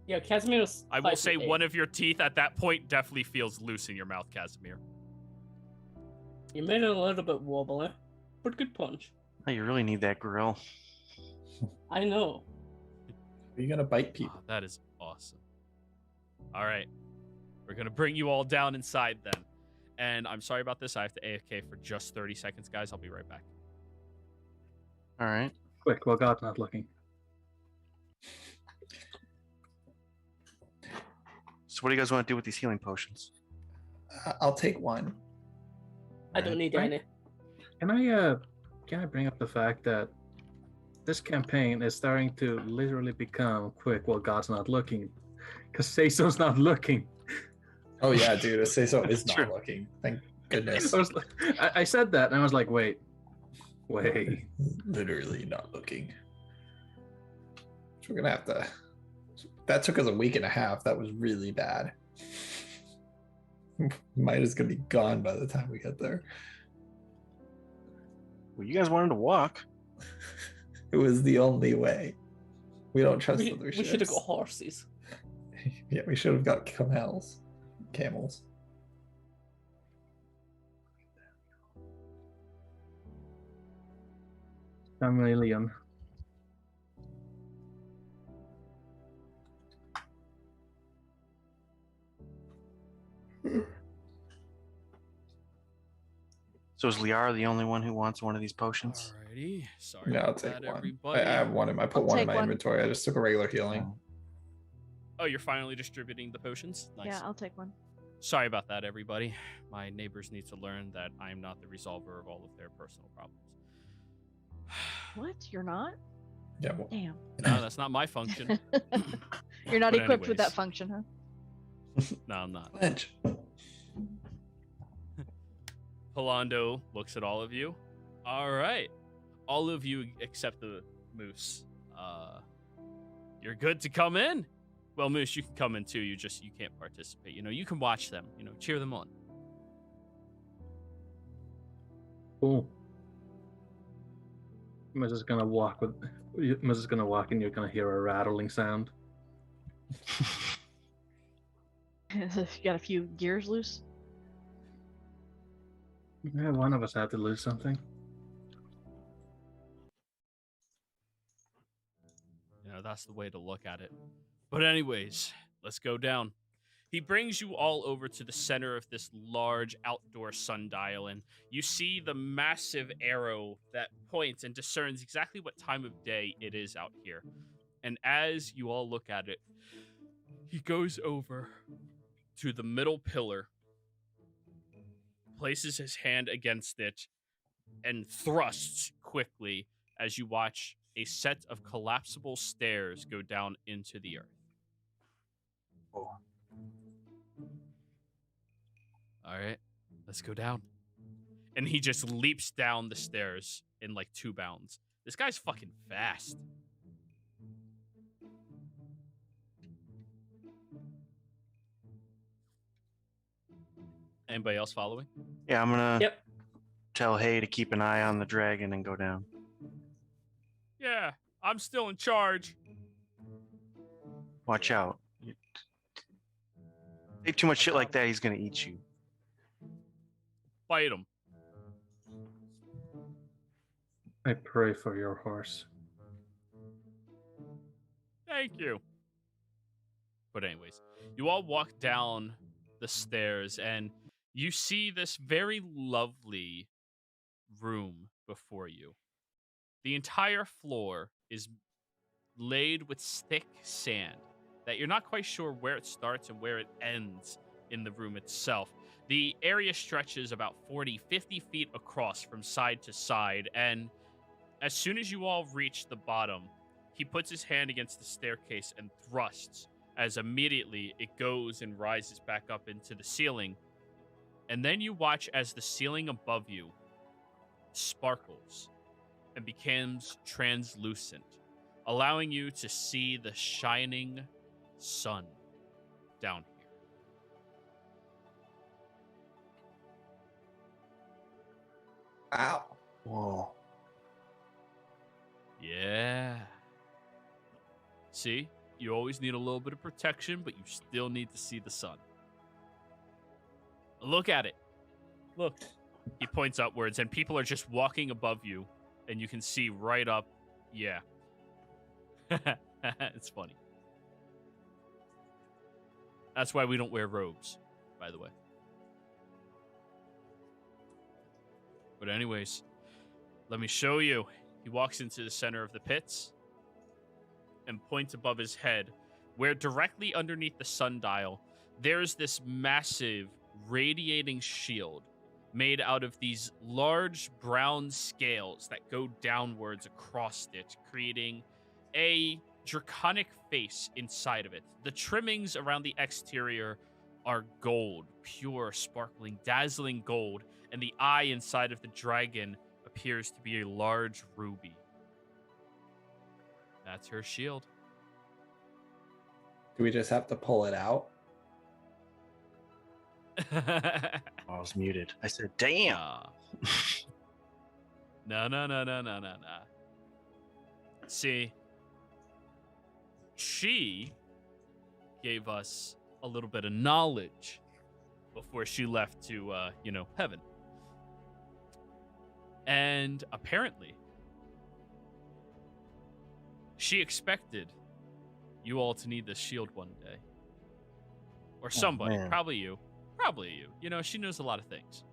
Yeah, Casimir's. I will 5'8". say one of your teeth at that point definitely feels loose in your mouth, Casimir. You made it a little bit wobbly, but good punch. Oh, you really need that grill. I know. Are you gonna bite people? Oh, that is awesome. All right. We're going to bring you all down inside then. And I'm sorry about this. I have to AFK for just 30 seconds, guys. I'll be right back. All right. Quick, while God's not looking. So what do you guys want to do with these healing potions? I'll take one. I don't need Right. any. Can I bring up the fact that this campaign is starting to literally become quick while God's not looking? Because Seiso's not looking. Oh yeah, dude. Seiso is not True. looking. Thank goodness. I said that and I was like, wait. Literally not looking. So we're gonna have to. That took us a week and a half. That was really bad. Midas gonna be gone by the time we get there. Well, you guys wanted to walk. It was the only way. We don't trust We other should have ships. got horses. Yeah, we should have got camels. Camels. Chameleon. So is Liara the only one who wants one of these potions? Alrighty. Sorry Yeah, I'll about take that, one. I everybody. have one in my put I'll one in take my one. inventory. I just took a regular healing. Oh. Oh, you're finally distributing the potions? Nice. Yeah, I'll take one. Sorry about that, everybody. My neighbors need to learn that I'm not the resolver of all of their personal problems. What? You're not? Yeah. Well, Damn. No, that's not my function. You're not But equipped with that anyways. function, huh? No, I'm not. Lynch. Polando looks at all of you. All right. All of you except the Moose. You're good to come in. Well, Moose, you can come in too. You can't participate. You can watch them. Cheer them on. Cool. I'm just gonna walk and you're gonna hear a rattling sound. You got a few gears loose? Yeah, one of us had to lose something. That's the way to look at it. But anyways, let's go down. He brings you all over to the center of this large outdoor sundial, and you see the massive arrow that points and discerns exactly what time of day it is out here. And as you all look at it, he goes over to the middle pillar, places his hand against it, and thrusts quickly as you watch a set of collapsible stairs go down into the earth. Oh. All right, let's go down. And he just leaps down the stairs in like 2 bounds. This guy's fucking fast. Anybody else following? Yeah, I'm gonna Yep. tell Hay to keep an eye on the dragon and go down. Yeah, I'm still in charge. Watch out. Say too much shit like that, he's gonna eat you. Fight him. I pray for your horse. Thank you. But anyways, you all walk down the stairs and you see this very lovely room before you. The entire floor is laid with thick sand that you're not quite sure where it starts and where it ends in the room itself. The area stretches about 40, 50 feet across from side to side, and as soon as you all reach the bottom, he puts his hand against the staircase and thrusts, as immediately it goes and rises back up into the ceiling. And then you watch as the ceiling above you sparkles and becomes translucent, allowing you to see the shining sun down here. Wow. Whoa. Yeah. See, you always need a little bit of protection, but you still need to see the sun. Look at it. Look. He points upwards, and people are just walking above you, and you can see right up. Yeah. It's funny. That's why we don't wear robes, by the way. But anyways, let me show you. He walks into the center of the pits and points above his head, where directly underneath the sundial, there's this massive radiating shield made out of these large brown scales that go downwards across it, creating a draconic face inside of it. The trimmings around the exterior are gold, pure, sparkling, dazzling gold, and the eye inside of the dragon appears to be a large ruby. That's her shield. Do we just have to pull it out? I was muted. I said, damn. No. See, she gave us a little bit of knowledge before she left to, heaven. And apparently, she expected you all to need this shield one day. Or somebody, man. probably you. Probably you. She knows a lot of things.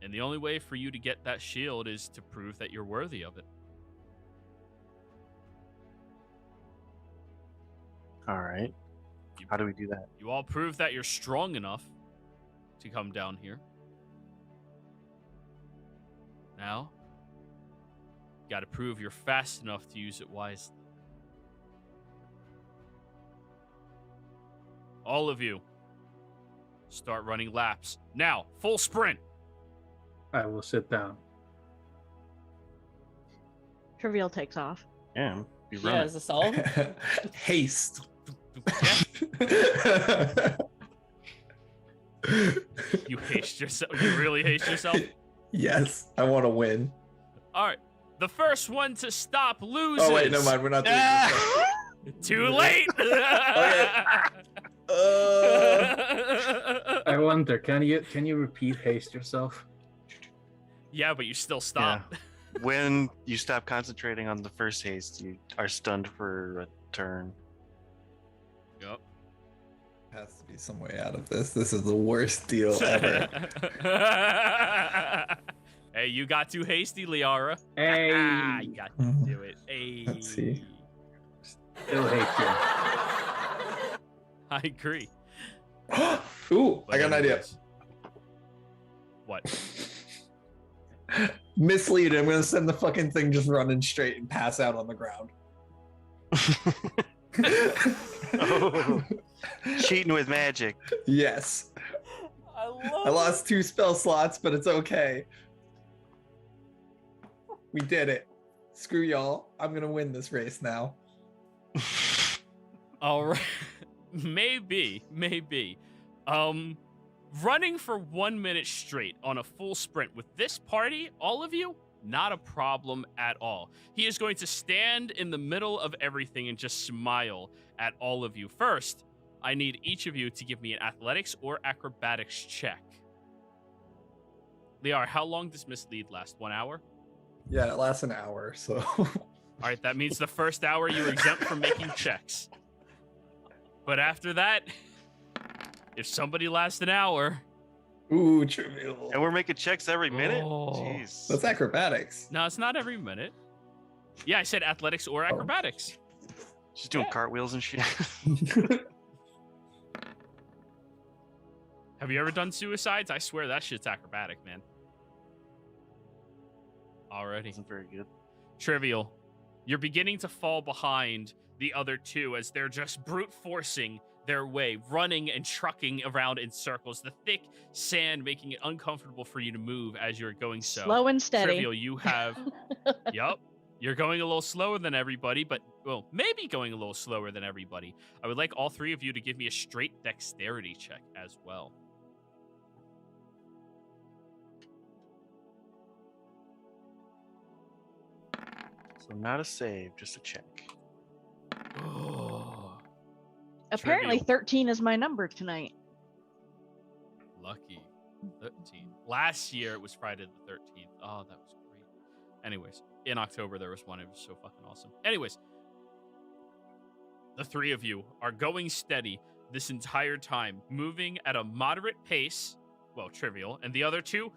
And the only way for you to get that shield is to prove that you're worthy of it. All right. How do we do that? You all prove that you're strong enough to come down here. Now, you got to prove you're fast enough to use it wisely. All of you, start running laps. Now, full sprint. I will sit down. Trivial takes off. Yeah, be Yeah, running. is this all? Haste. You haste yourself. You really haste yourself? Yes, I want to win. All right. The first one to stop loses. Oh wait, never mind. We're not doing this. Too late. I wonder, can you repeat haste yourself? Yeah, but you still stop. When you stop concentrating on the first haste, you are stunned for a turn. Yep. Has to be some way out of this. This is the worst deal ever. Hey, you got too hasty, Liara. Hey, You got to do it. Hey. Let's see. still hate you. I agree. Ooh, But I got an idea. anyways. What? Mislead. I'm gonna send the fucking thing just running straight and pass out on the ground. Oh, cheating with magic. Yes. I lost 2 spell slots, but it's okay. We did it. Screw y'all. I'm gonna win this race now. All right. Maybe. Running for 1 minute straight on a full sprint with this party, all of you, not a problem at all. He is going to stand in the middle of everything and just smile at all of you. First, I need each of you to give me an athletics or acrobatics check. Liar, how long does Mislead last? 1 hour? Yeah, it lasts an hour, so. All right, that means the first hour you're exempt from making checks. But after that, if somebody lasts an hour... Ooh, trivial. And we're making checks every minute? Oh. Jeez. That's acrobatics. No, it's not every minute. Yeah, I said athletics or acrobatics. She's doing cartwheels and shit. Have you ever done suicides? I swear that shit's acrobatic, man. Alrighty. Isn't very good. Trivial. You're beginning to fall behind the other two as they're just brute forcing their way, running and trucking around in circles. The thick sand making it uncomfortable for you to move as you're going so. Slow and steady. Trivial, you have... Yup. You're going a little slower than everybody, but, well, maybe going a little slower than everybody. I would like all three of you to give me a straight dexterity check as well. So not a save, just a check. Oh, Apparently, Trivial. 13 is my number tonight. Lucky. 13. Last year it was Friday the 13th. Oh, that was great. Anyways, in October there was one. It was so fucking awesome. Anyways, the three of you are going steady this entire time, moving at a moderate pace. Well, Trivial. And the other two,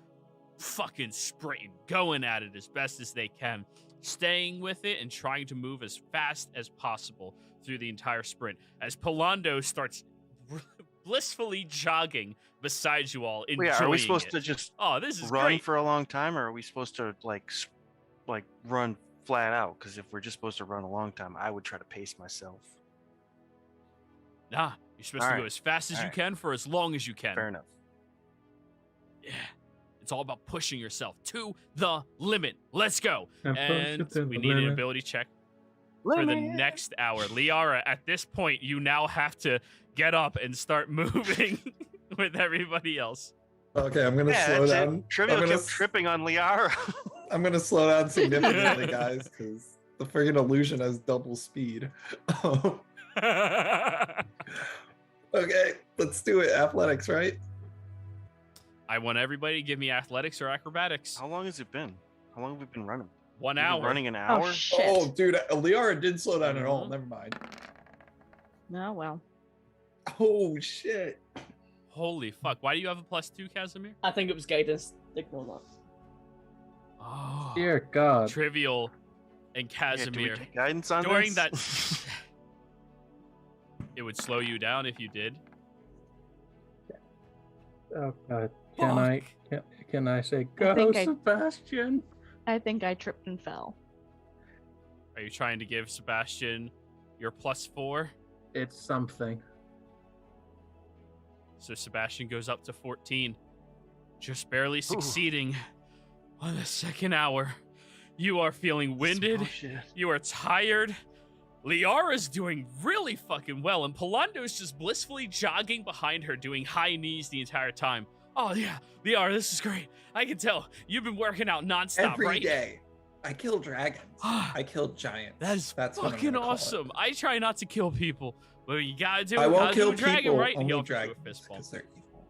fucking sprinting, going at it as best as they can, staying with it and trying to move as fast as possible through the entire sprint. As Polando starts blissfully jogging beside you all, enjoying Wait, are we supposed it. to just Oh, this is run great. for a long time, or are we supposed to like run flat out? Because if we're just supposed to run a long time, I would try to pace myself. Nah, you're supposed to go Alright. as fast as you Alright. can for as long as you can. Fair enough. Yeah. It's all about pushing yourself to the limit. Let's go. And push And it to we the need an limit. ability check for the next hour. Liara, at this point, you now have to get up and start moving with everybody else. Okay, I'm gonna Yeah, slow that's down. it. Trivial I'm gonna, kept tripping on Liara. I'm gonna slow down significantly, guys, because the friggin' illusion has double speed. Okay, let's do it. Athletics, right? I want everybody to give me athletics or acrobatics. How long has it been? How long have we been running? 1 We've been hour. running an Oh, hour? shit. Oh, dude, Liara did slow down at all. Mhm. Never mind. Oh, well. Oh shit. Holy fuck. Why do you have a +2, Casimir? I think it was guidance. Ignore that. Oh, Dear God. Trivial and Yeah, do we Casimir. get guidance on During this? that, it would slow you down if you did. Oh God. Fuck. Can I say I go, think I- Sebastian? I think I tripped and fell. Are you trying to give Sebastian your +4? It's something. So Sebastian goes up to 14. Just barely succeeding on the second hour. You are feeling winded. Bullshit. You are tired. Liara's doing really fucking well, and Polando's just blissfully jogging behind her, doing high knees the entire time. Oh yeah, Liara, this is great. I can tell you've been working out nonstop, Every right? day. I kill dragons. I kill giants. That's what I'm fucking gonna call it. awesome. I try not to kill people, but you gotta do it. I won't Gotta kill do a dragon, people, right? And only go up to a dragons, fist bump. because they're evil.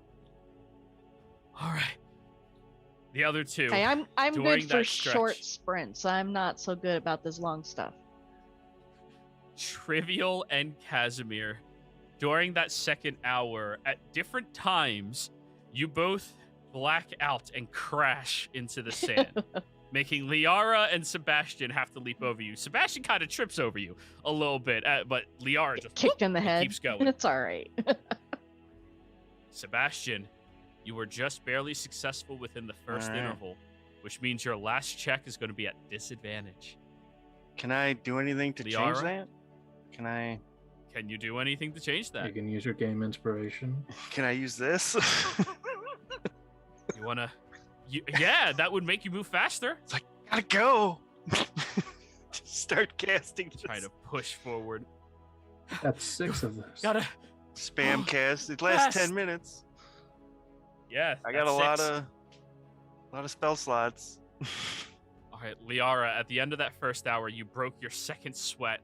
All right. The other two. Hey, I'm during good for that stretch. short sprints. I'm not so good about this long stuff. Trivial and Casimir, during that second hour, at different times, you both black out and crash into the sand, making Liara and Sebastian have to leap over you. Sebastian kind of trips over you a little bit, but Liara just Kicked in the and head. keeps going. It's all right. Sebastian, you were just barely successful within the first All right. interval, which means your last check is going to be at disadvantage. Can I do anything to change Liara? that? Can I Can you do anything to change that? You can use your game inspiration. use this? You wanna? Yeah, that would make you move faster. Gotta go. Start casting. Try to push forward. That's 6 of those. Gotta. Spam cast. It lasts Fast. 10 minutes. Yeah, I got that's a six. lot of spell slots. All right, Liara. At the end of that first hour, you broke your second sweat.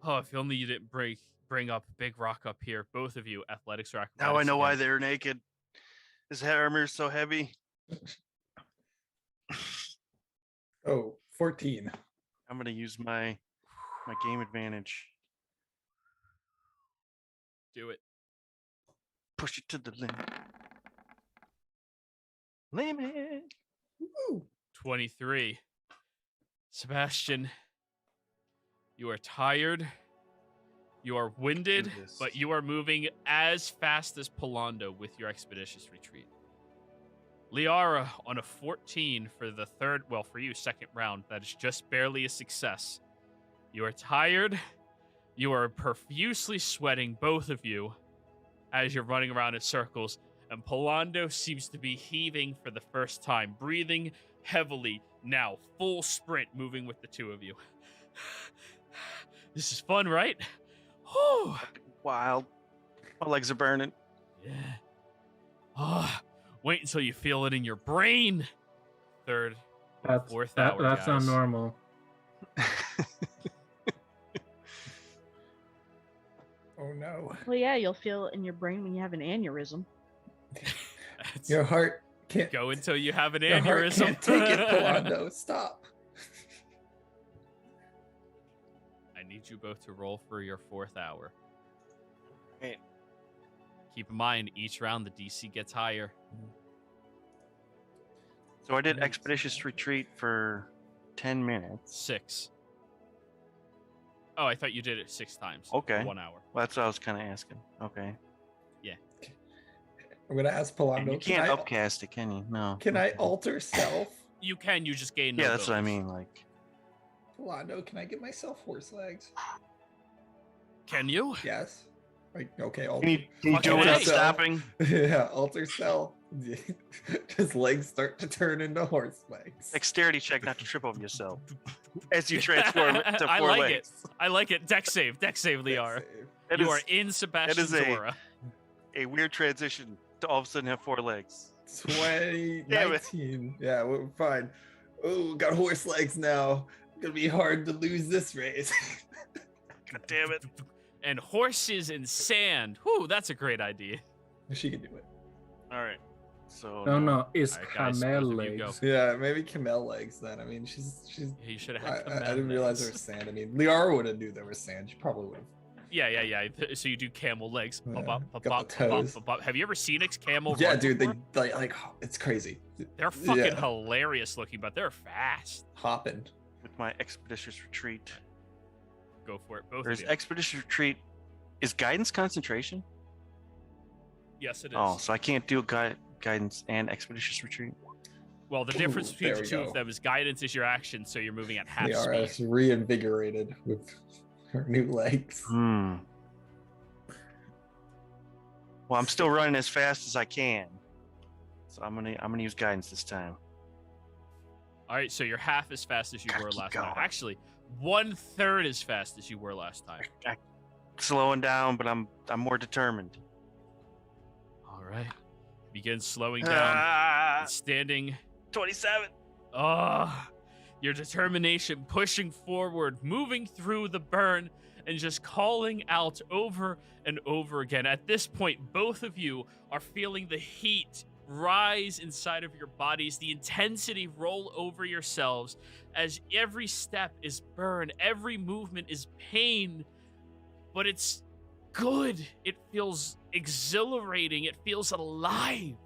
Oh, if only you didn't bring up Big Rock up here. Both of you, athletics or acrobatics. Now I know why again. they're naked. This armor is so heavy. Oh, 14. I'm gonna use my game advantage. Do it. Push it to the limit. Limit. Woo! 23. Sebastian, you are tired. You are winded, this. but you are moving as fast as Polando with your expeditious retreat. Liara on a 14 for the third, well, for you, second round. That is just barely a success. You are tired. You are profusely sweating, both of you, as you're running around in circles. And Polando seems to be heaving for the first time, breathing heavily now, full sprint, moving with the two of you. This is fun, right? Whew. Wild. My legs are burning. Yeah. Wait until you feel it in your brain. Third, fourth hour, That's not guys. normal. Oh no. Well, yeah, you'll feel it in your brain when you have an aneurysm. That's- Your heart can't Go until you have an your heart aneurysm. can't take it, Polando. Stop. I need you both to roll for your fourth hour. Right. Keep in mind, each round the DC gets higher. So I did expeditious retreat for 10 minutes. 6. Oh, I thought you did it 6 times. Okay. 1 hour. Well, that's what I was kind of asking. Okay. I'm gonna ask And Polando. you can't upcast it, can you? No. Can I Okay. alter self? You can, you just gain no Yeah, that's what I bonus. mean. Like, Polando, can I get myself horse legs? Can you? Yes. Like, okay, alter. can you Fucking do it without A. stopping? Yeah, alter self. His legs start to turn into horse legs. Dexterity check not to trip over yourself as you transform it to I 4 like legs. I like it. Deck save, Liara. That You is are in Sebastian's is a- aura. a weird transition to all of a sudden have 4 legs. 20, Damn it. 19. Yeah, we're fine. Oh, got horse legs now. Gonna be hard to lose this race. God damn it. And horses and sand. Whew, that's a great idea. She can do it. All right. So No, it's Alright, guys, camel both of you go. legs. Yeah, maybe camel legs then. I mean, she's. You should have I, had I didn't realize there was sand. I mean, Liara would have knew there was sand. She probably would have. Yeah. So you do camel legs. Bop, bop, bop, got bop, the bop, toes. bop, bop. Have you ever seen camel Yeah, run dude, before? they like it's crazy. They're fucking Yeah. hilarious looking, but they're fast. Hopping. With my expeditious retreat. Go for it, both There's of you. expeditious retreat. Is guidance concentration? Yes, it is. Oh, so I can't do guidance and expeditious retreat. Well, the difference between there the we two go. of them is guidance is your action, so you're moving at half Liara speed. is reinvigorated with her new legs. Well, I'm still running as fast as I can, so I'm gonna use guidance this time. All right, so you're half as fast as you Gotta were keep last time. going. Actually, 1/3 as fast as you were last time. Slowing down, but I'm more determined. All right. Begin slowing down. And standing. 27. Your determination pushing forward, moving through the burn, and just calling out over and over again. At this point, both of you are feeling the heat rise inside of your bodies, the intensity roll over yourselves as every step is burn, every movement is pain, but it's good. It feels exhilarating. It feels alive.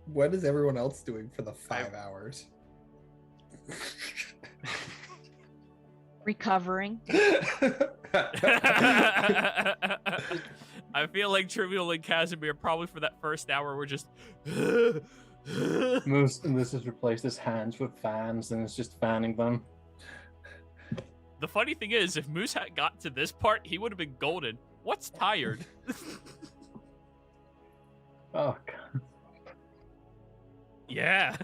What is everyone else doing for the 5 hours? Recovering. I feel like Trivial and Casimir probably for that first hour were just Moose, and this has replaced his hands with fans, and it's just fanning them. The funny thing is, if Moose had got to this part, he would have been golden. What's tired? Oh, God. Yeah.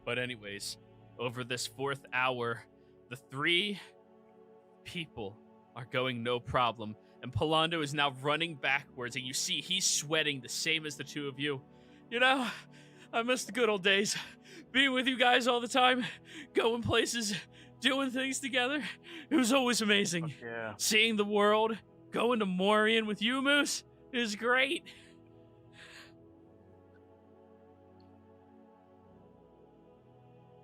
But anyways, over this 4th hour, the 3 people are going no problem. And Palando is now running backwards, and you see he's sweating the same as the two of you. You know, I miss the good old days. Being with you guys all the time, going places, doing things together. It was always amazing. Yeah. Seeing the world, going to Morian with you, Moose, is great.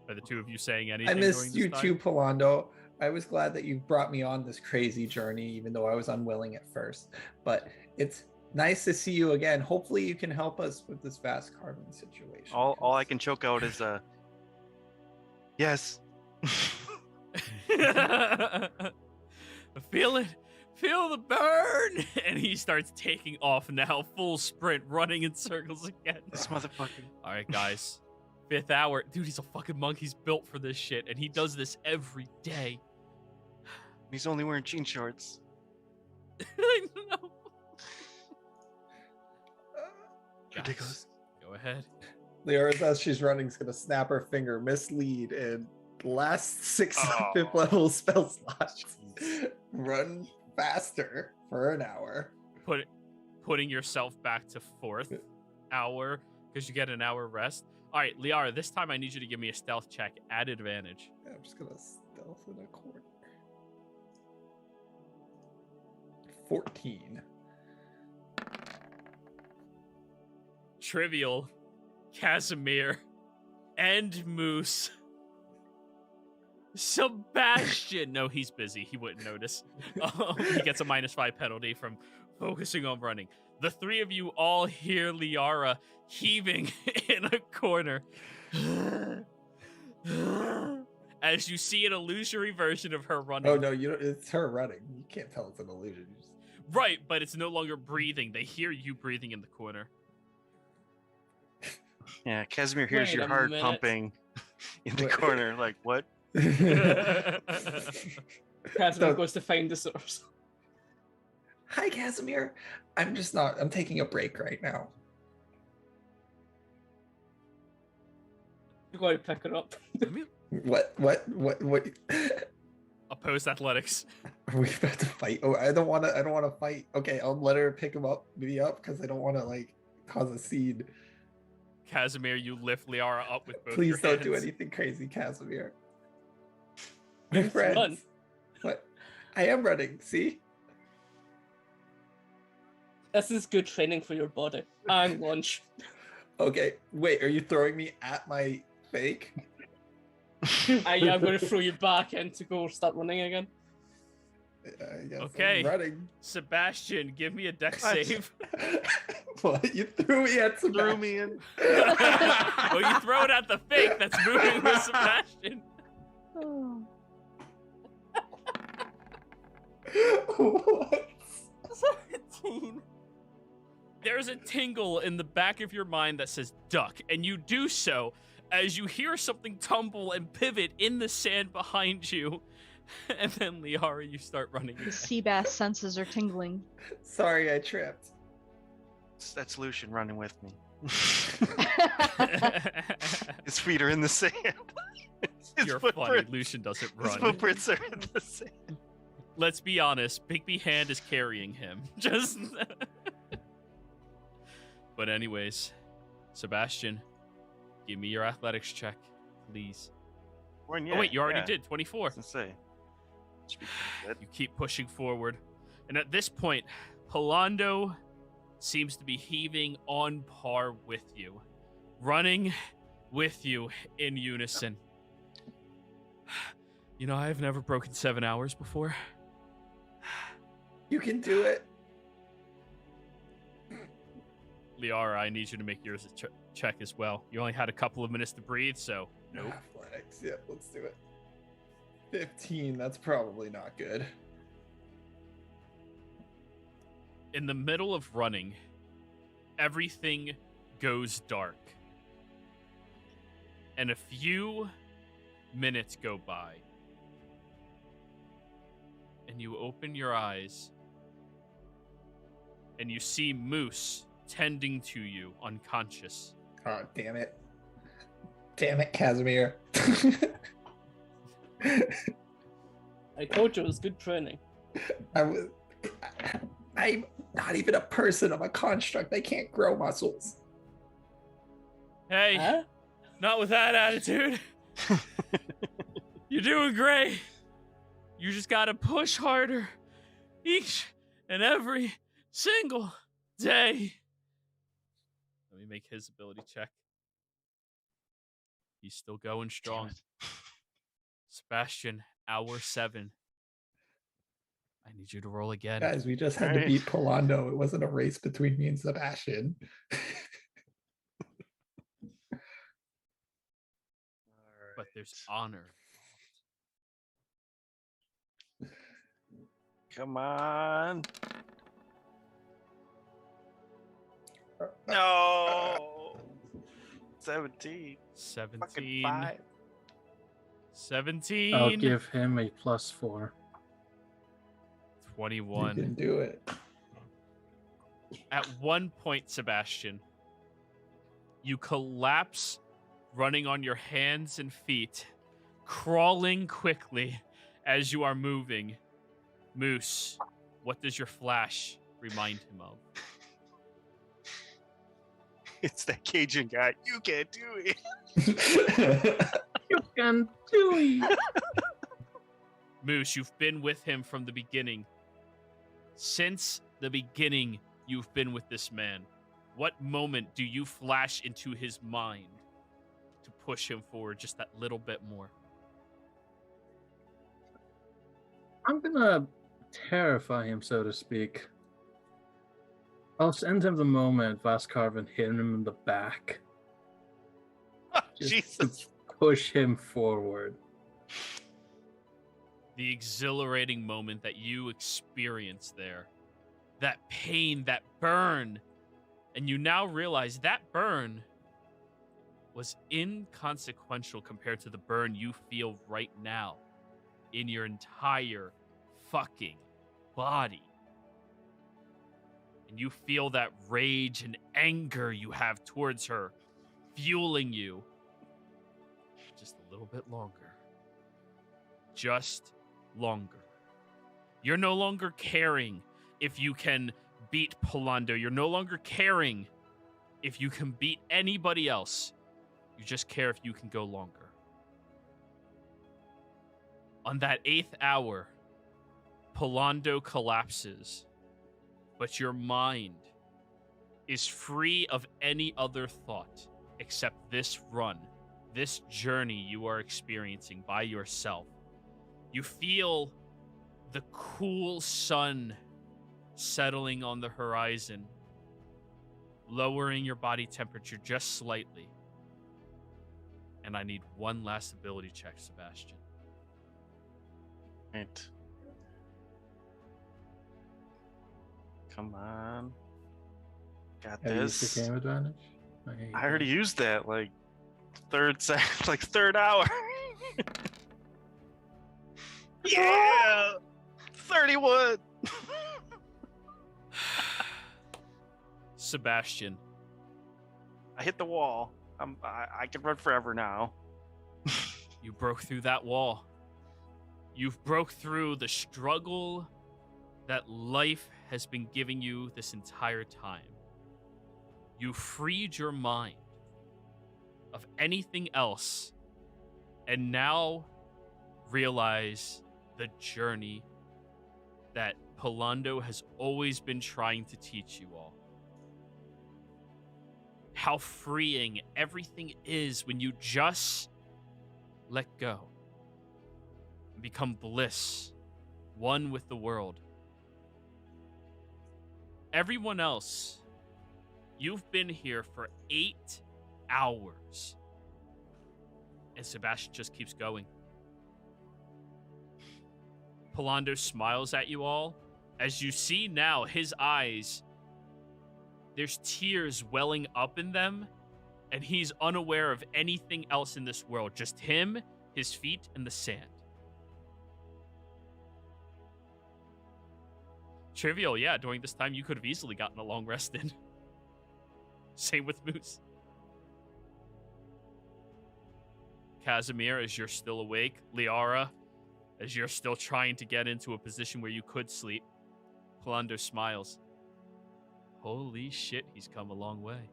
Are the two of you saying anything? I during missed this you time? too, Polando. I was glad that you brought me on this crazy journey, even though I was unwilling at first. But it's nice to see you again. Hopefully you can help us with this vast carbon situation. All I can choke out is yes. Feel it. Feel the burn. And he starts taking off now, full sprint, running in circles again. This motherfucker. All right, guys. 5th hour. Dude, he's a fucking monk. He's built for this shit, and he does this every day. He's only wearing jean shorts. I know. Ridiculous. Go ahead. Liara, as she's running, is going to snap her finger, mislead, and last 6 Oh. 5th level spell slots. Run faster for an hour. Putting yourself back to 4th hour because you get an hour rest. All right, Liara, this time I need you to give me a stealth check at advantage. I'm just going to stealth in a corner. 14. Trivial, Casimir, and Moose. Sebastian. No, he's busy. He wouldn't notice. He gets a -5 penalty from focusing on running. The 3 of you all hear Liara heaving in a corner. As you see an illusory version of her running. Oh no, it's her running. You can't tell it's an illusion. You just... Right, but it's no longer breathing. They hear you breathing in the corner. Yeah, Casimir hears Wait your a heart minute. pumping in the Wait. corner. Like, what? Casimir So- goes to find the source. Hi, Casimir. I'm taking a break right now. You gotta pick her up. What? Opposed athletics. Are we about to fight? Oh, I don't want to fight. Okay, I'll let her pick me up because I don't want to like cause a scene. Casimir, you lift Liara up with both Please your don't do hands. anything crazy, Casimir. My friends. Run. What? I am running. See? This is good training for your body. And lunch. Okay. Wait, are you throwing me at my fake? I'm going to throw you back in to go start running again. I guess Okay. I'm running. Sebastian, give me a deck What? save. What? You threw me at Threw Sebastian. me in. Well, you throw it at the fake that's moving with Sebastian. Oh. What? 17. There's a tingle in the back of your mind that says duck, and you do so as you hear something tumble and pivot in the sand behind you. And then, Liara, you start running. The sea bass senses are tingling. Sorry, I tripped. That's Lucian running with me. His feet are in the sand. His You're funny. footprints- Lucian doesn't His run. footprints are in the sand. Let's be honest. Bigby Hand is carrying him. Just. But anyways, Sebastian, give me your athletics check, please. Oh wait, you already did. 24. I was gonna say. Should be good. You keep pushing forward. And at this point, Polando seems to be heaving on par with you, running with you in unison. You know, I've never broken 7 hours before. You can do it. Liara, I need you to make yours a check as well. You only had a couple of minutes to breathe, so nope. Athletics. Yeah, let's do it. 15. That's probably not good. In the middle of running, everything goes dark. And a few minutes go by. And you open your eyes. And you see Moose tending to you, unconscious. Oh, damn it. Damn it, Casimir. I told you it was good training. I'm not even a person. I'm a construct. I can't grow muscles. Hey, Huh? not with that attitude. You're doing great. You just gotta push harder each and every single day. Let me make his ability check. He's still going strong. Sebastian, hour 7. I need you to roll again. Guys, we just had to Alright. beat Polando. It wasn't a race between me and Sebastian. But there's honor. Come on. No. 17. 17. Fucking 5. 17. I'll give him a +4. 21. You can do it. At one point, Sebastian, you collapse running on your hands and feet, crawling quickly as you are moving. Moose, what does your flash remind him of? It's that Cajun guy. You can't do it. You can do it. Moose, you've been with him from the beginning. Since the beginning, you've been with this man. What moment do you flash into his mind to push him forward just that little bit more? I'm gonna terrify him, so to speak. I'll send him the moment Vascarvin hit him in the back. Just to Jesus. push him forward. The exhilarating moment that you experienced there. That pain, that burn. And you now realize that burn was inconsequential compared to the burn you feel right now in your entire fucking body. And you feel that rage and anger you have towards her fueling you just a little bit longer. Just longer. You're no longer caring if you can beat Polando. You're no longer caring if you can beat anybody else. You just care if you can go longer. On that 8th hour, Polando collapses, but your mind is free of any other thought except this run, this journey you are experiencing by yourself. You feel the cool sun settling on the horizon, lowering your body temperature just slightly. And I need one last ability check, Sebastian. Right. Come on. Got Have you used this. your game advantage? I already used that like third hour. Yeah, 31. Sebastian, I hit the wall. I can run forever now. you broke through that wall. You've broke through the struggle that life has been giving you this entire time. You freed your mind of anything else and now realize the journey that Palando has always been trying to teach you all. How freeing everything is when you just let go and become bliss, one with the world. Everyone else, you've been here for 8 hours. And Sebastian just keeps going. Palando smiles at you all. As you see now, his eyes, there's tears welling up in them, and he's unaware of anything else in this world. Just him, his feet, and the sand. Trivial, yeah, during this time you could have easily gotten a long rest in. Same with Moose. Casimir, as you're still awake. Liara, as you're still trying to get into a position where you could sleep. Palando smiles. Holy shit, he's come a long way.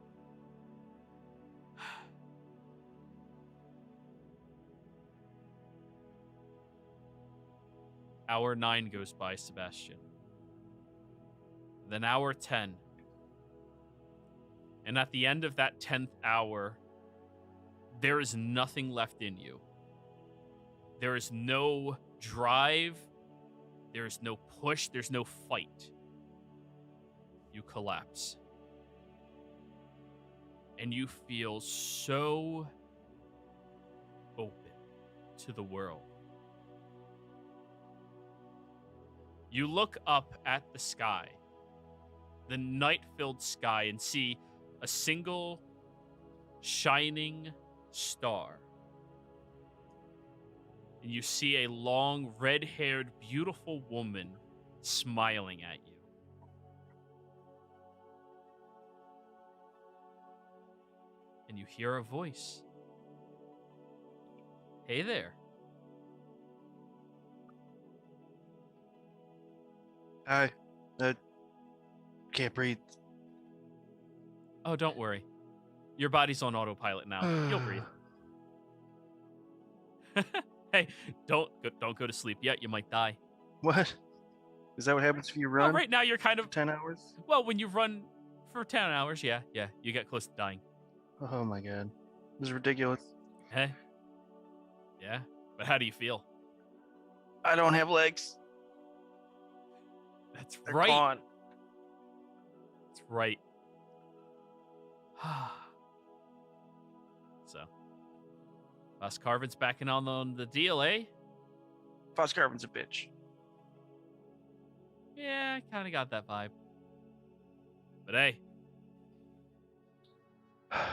Hour 9 goes by, Sebastian. Then hour 10. And at the end of that 10th hour, there is nothing left in you. There is no drive. There is no push. There's no fight. You collapse. And you feel so open to the world. You look up at the sky, the night-filled sky, and see a single shining star. And you see a long, red-haired, beautiful woman smiling at you. And you hear a voice. Hey there. I can't breathe. Oh, don't worry. Your body's on autopilot now. You'll breathe. Hey, don't go to sleep yet. You might die. What? Is that what happens if you run? Well, right now you're kind for of 10 hours? Well, when you run for 10 hours, yeah, you get close to dying. Oh my god. This is ridiculous. Hey. Yeah, but how do you feel? I don't have legs. That's They're right. gone. That's right. So, Boss Carvin's backing on the deal, eh? Foss Carbon's a bitch. Yeah, I kind of got that vibe. But hey, I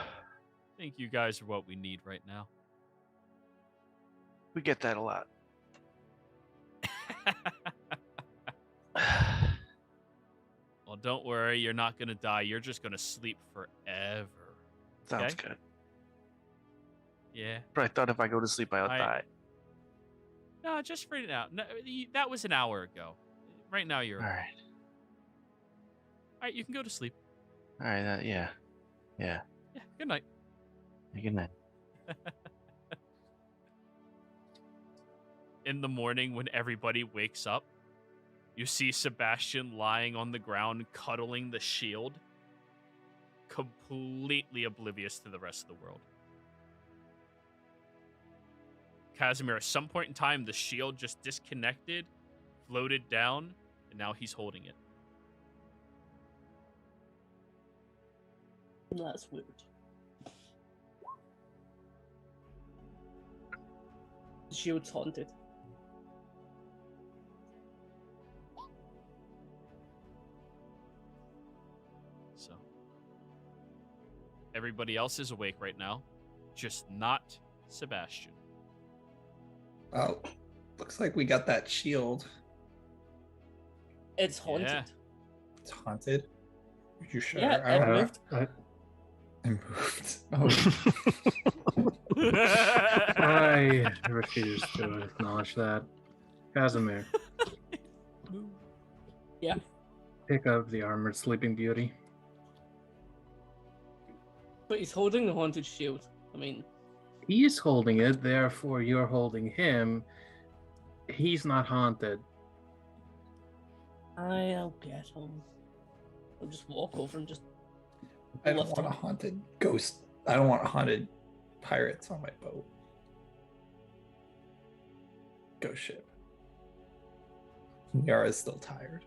think you guys are what we need right now. We get that a lot. Well, don't worry. You're not going to die. You're just going to sleep forever. Sounds Okay? good. Yeah. But I thought if I go to sleep, I'll die. No, just for now. No, that was an hour ago. Right now, you're All okay. right. All right, you can go to sleep. All right. Yeah. Yeah, good night. Good night. In the morning, when everybody wakes up, you see Sebastian lying on the ground, cuddling the shield, completely oblivious to the rest of the world. Casimir, at some point in time, the shield just disconnected floated down, and now he's holding it. That's weird. The shield's haunted. So everybody else is awake right now, just not Sebastian. Oh, looks like we got that shield. It's haunted. Yeah. It's haunted. Are you sure? Yeah, I don't it know. moved. I moved. Oh, I refuse to acknowledge that. Casimir, Yeah. pick up the armored sleeping beauty. But he's holding the haunted shield. I mean, He's holding it, therefore you're holding him. He's not haunted. I'll get him. I'll just walk over and just. I don't lift want a him. haunted ghost. I don't want haunted pirates on my boat. Ghost ship. Yara's still tired.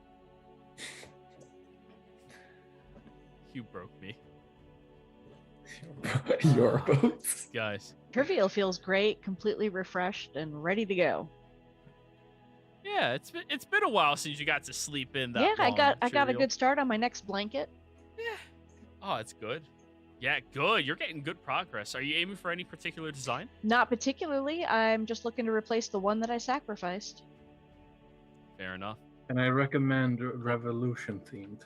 You broke me. Your boats. Guys. Trivial feels great, completely refreshed and ready to go. Yeah, it's been a while since you got to sleep in that Yeah, I long, got a Trivial. good start on my next blanket. Yeah. Oh, it's good. Yeah, good. You're getting good progress. Are you aiming for any particular design? Not particularly. I'm just looking to replace the one that I sacrificed. Fair enough. And I recommend revolution themed.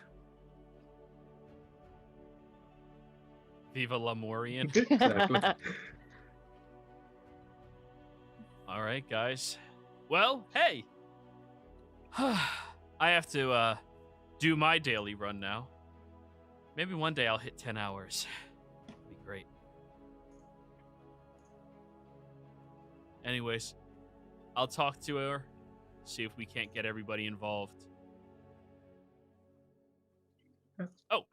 Viva Lemurian. Exactly. All right, guys. Well, hey. I have to do my daily run now. Maybe one day I'll hit 10 hours. It'd be great. Anyways, I'll talk to her, see if we can't get everybody involved. Oh,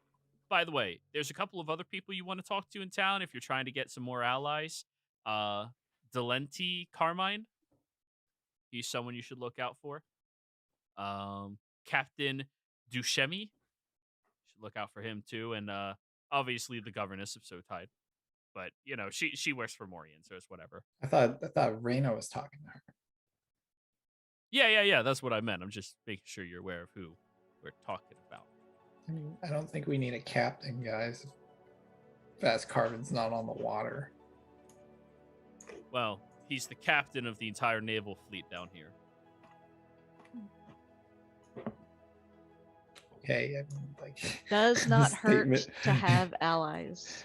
by the way, there's a couple of other people you want to talk to in town if you're trying to get some more allies. Delenti Carmine. He's someone you should look out for. Captain Dushemi. Should look out for him too. And obviously the governess of Sotide. But, you know, she works for Morian, so it's whatever. I thought Reyna was talking to her. Yeah. That's what I meant. I'm just making sure you're aware of who we're talking about. I mean, I don't think we need a captain, guys. Fast Carvin's not on the water. Well, he's the captain of the entire naval fleet down here. Okay, I mean, like Does not hurt statement. to have allies.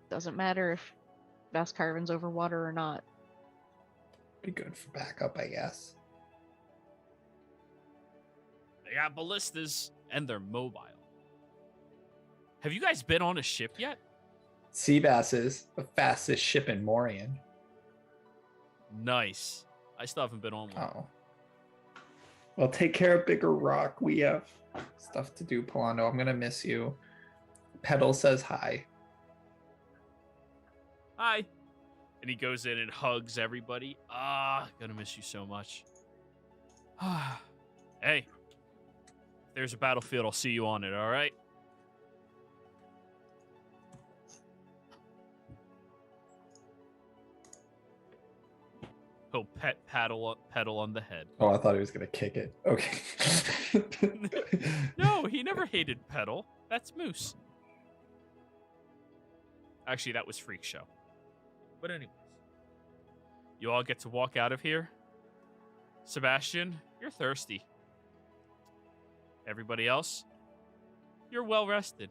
Doesn't matter if Vascarvin's over water or not. Be good for backup, I guess. They got ballistas, and they're mobile. Have you guys been on a ship yet? Seabass is the fastest ship in Morian. Nice. I still haven't been on one. Oh. Well, take care of Bigger Rock. We have stuff to do, Polando. I'm gonna miss you. Pedal says hi. Hi. And he goes in and hugs everybody. Gonna miss you so much. Hey. If there's a battlefield, I'll see you on it, all right? He'll pedal on the head. Oh, I thought he was gonna kick it. Okay. No, he never hated Pedal. That's Moose. Actually, that was Freak Show. But anyways, you all get to walk out of here. Sebastian, you're thirsty. Everybody else, you're well rested.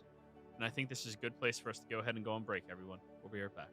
And I think this is a good place for us to go ahead and go on break, everyone. We'll be right back.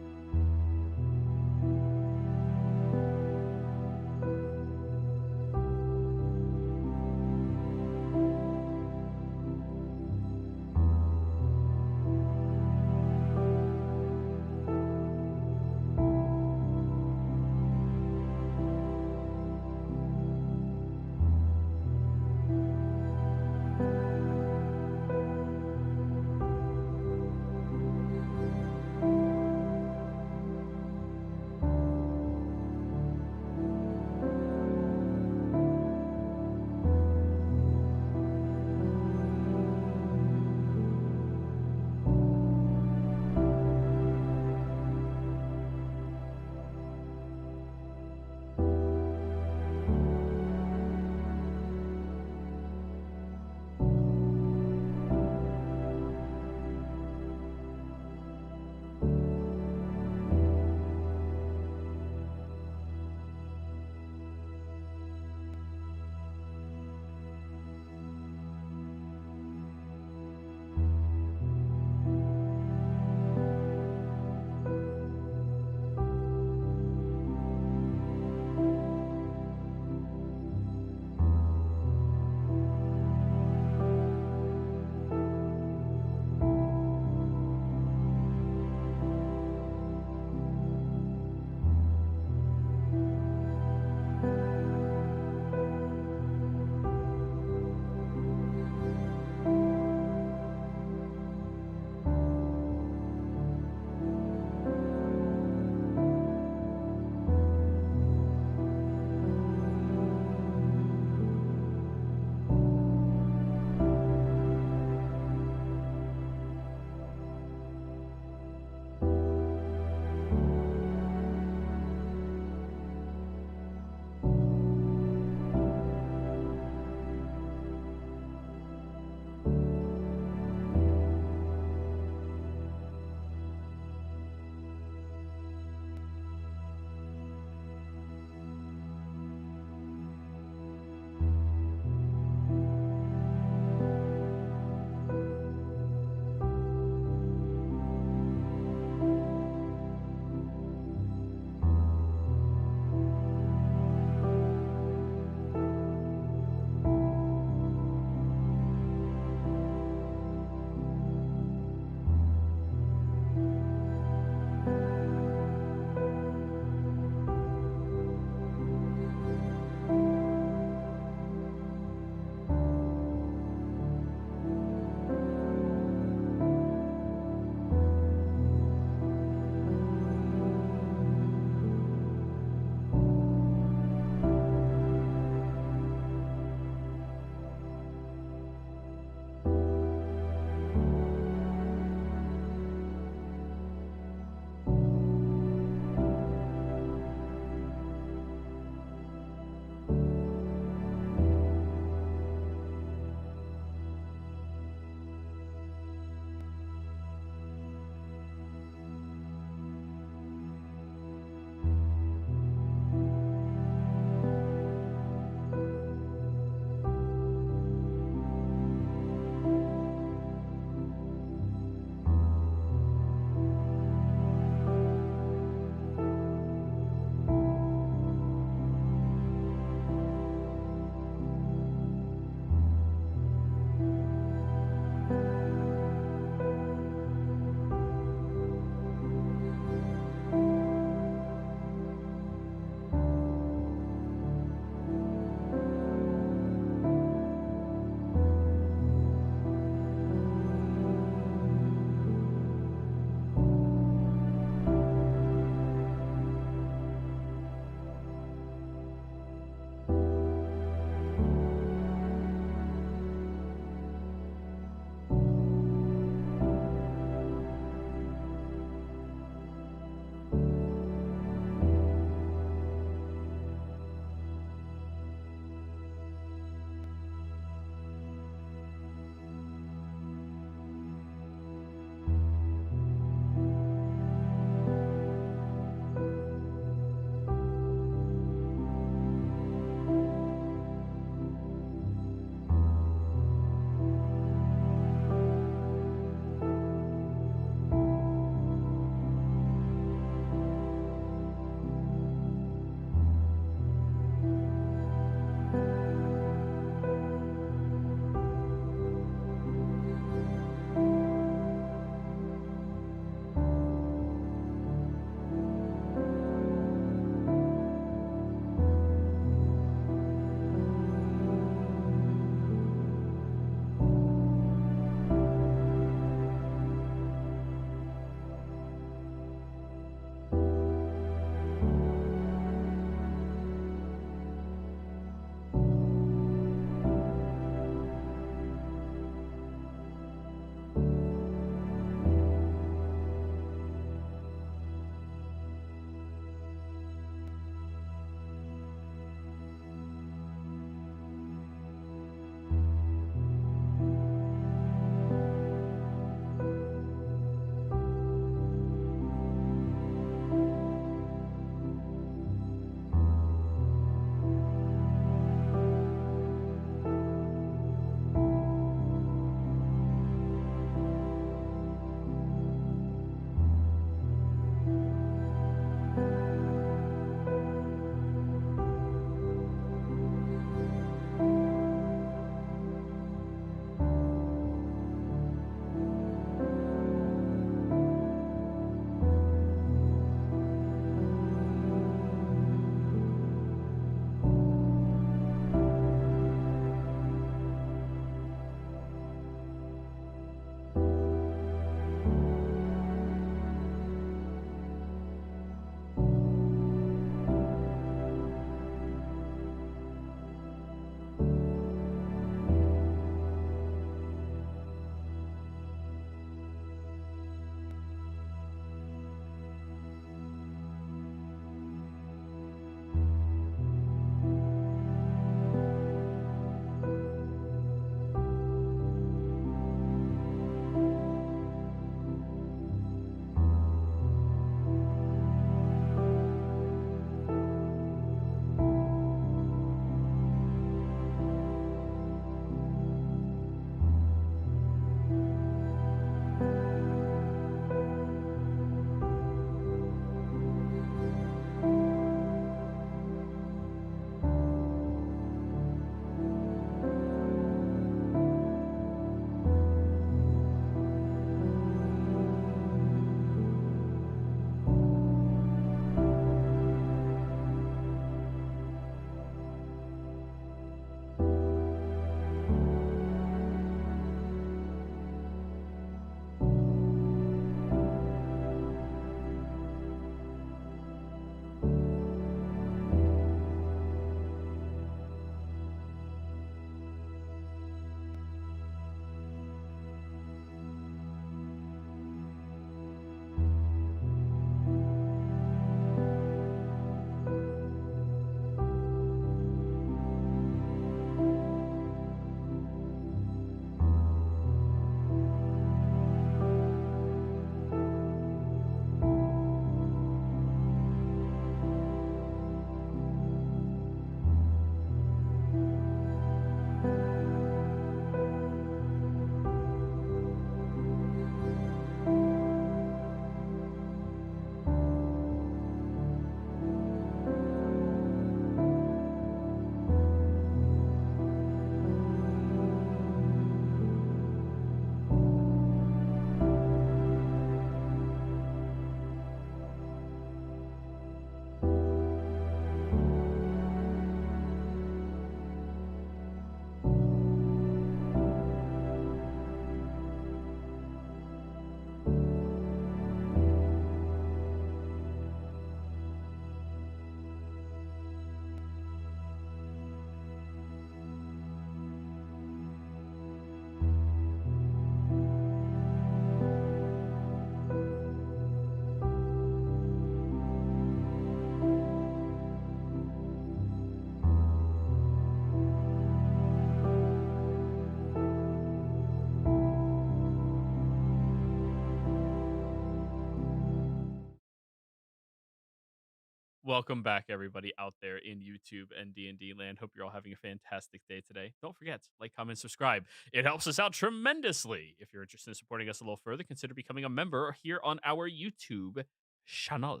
Welcome back, everybody out there in YouTube and D&D land. Hope you're all having a fantastic day today. Don't forget, like, comment, subscribe. It helps us out tremendously. If you're interested in supporting us a little further, consider becoming a member here on our YouTube channel.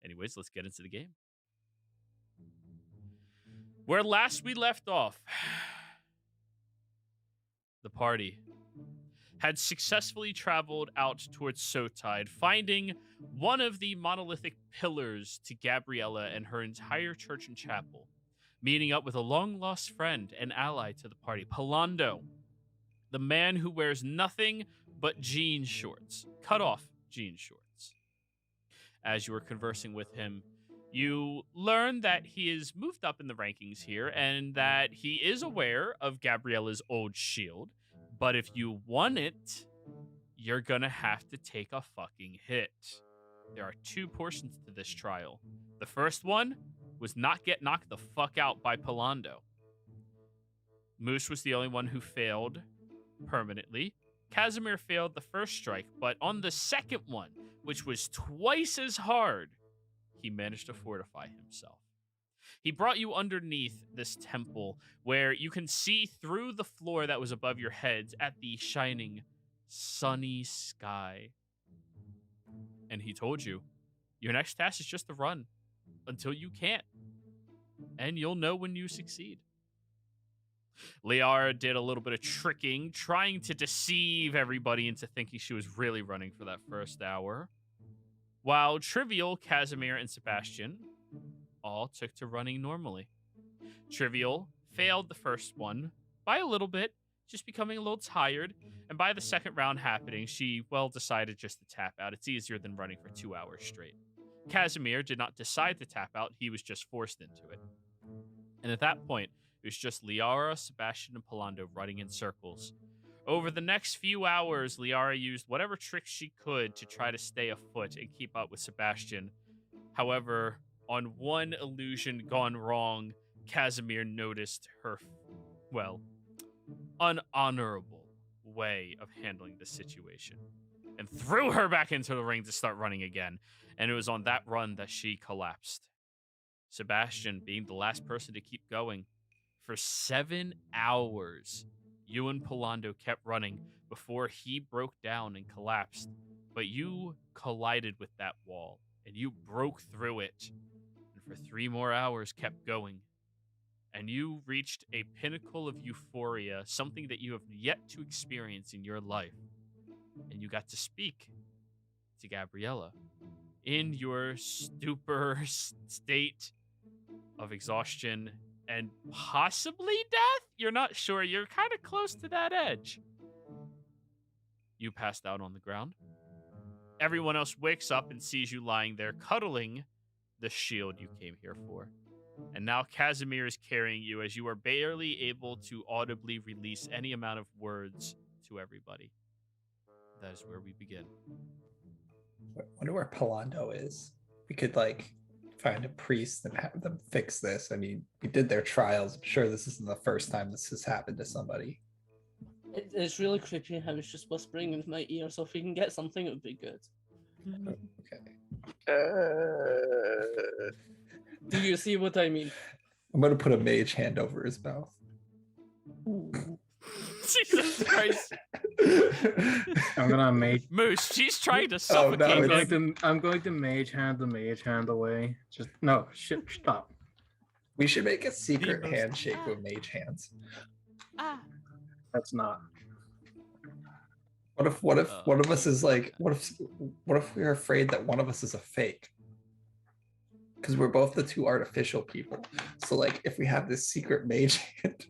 Anyways, let's get into the game. Where last we left off, the party had successfully traveled out towards Sotide, finding one of the monolithic pillars to Gabriella and her entire church and chapel, meeting up with a long-lost friend and ally to the party, Palando, the man who wears nothing but jean shorts, cut-off jean shorts. As you were conversing with him, you learn that he is moved up in the rankings here and that he is aware of Gabriella's old shield, but if you want it, you're gonna have to take a fucking hit. There are two portions to this trial. The first one was not get knocked the fuck out by Palando. Moose was the only one who failed permanently. Casimir failed the first strike, but on the second one, which was twice as hard, he managed to fortify himself. He brought you underneath this temple where you can see through the floor that was above your heads at the shining, sunny sky. And he told you, your next task is just to run until you can't. And you'll know when you succeed. Liara did a little bit of tricking, trying to deceive everybody into thinking she was really running for that first hour. While Trivial, Casimir, and Sebastian all took to running normally. Trivial failed the first one by a little bit, just becoming a little tired, and by the second round happening, she, decided just to tap out. It's easier than running for 2 hours straight. Casimir did not decide to tap out, he was just forced into it. And at that point, it was just Liara, Sebastian, and Palando running in circles. Over the next few hours, Liara used whatever tricks she could to try to stay afoot and keep up with Sebastian. However, on one illusion gone wrong, Casimir noticed her, unhonorable way of handling the situation and threw her back into the ring to start running again. And it was on that run that she collapsed. Sebastian, being the last person to keep going, for 7 hours, you and Palando kept running before he broke down and collapsed. But you collided with that wall, and you broke through it. And for 3 more hours kept going. And you reached a pinnacle of euphoria, something that you have yet to experience in your life. And you got to speak to Gabriella in your stupor state of exhaustion and possibly death? You're not sure. You're kind of close to that edge. You passed out on the ground. Everyone else wakes up and sees you lying there, cuddling the shield you came here for. And now Casimir is carrying you as you are barely able to audibly release any amount of words to everybody. That is where we begin. I wonder where Palando is. We could, find a priest and have them fix this. I mean, we did their trials. I'm sure this isn't the first time this has happened to somebody. It's really creepy how it's just whispering into my ear, so if we can get something, it would be good. Okay. Do you see what I mean? I'm going to put a mage hand over his mouth. Jesus Christ. I'm gonna mage. Moose, she's trying to suffocate I'm going to mage hand the mage hand away. Just no shit. Stop. We should make a secret handshake with mage hands. That's not. What if one of us is what if we're afraid that one of us is a fake? Because we're both the two artificial people. So if we have this secret mage hand.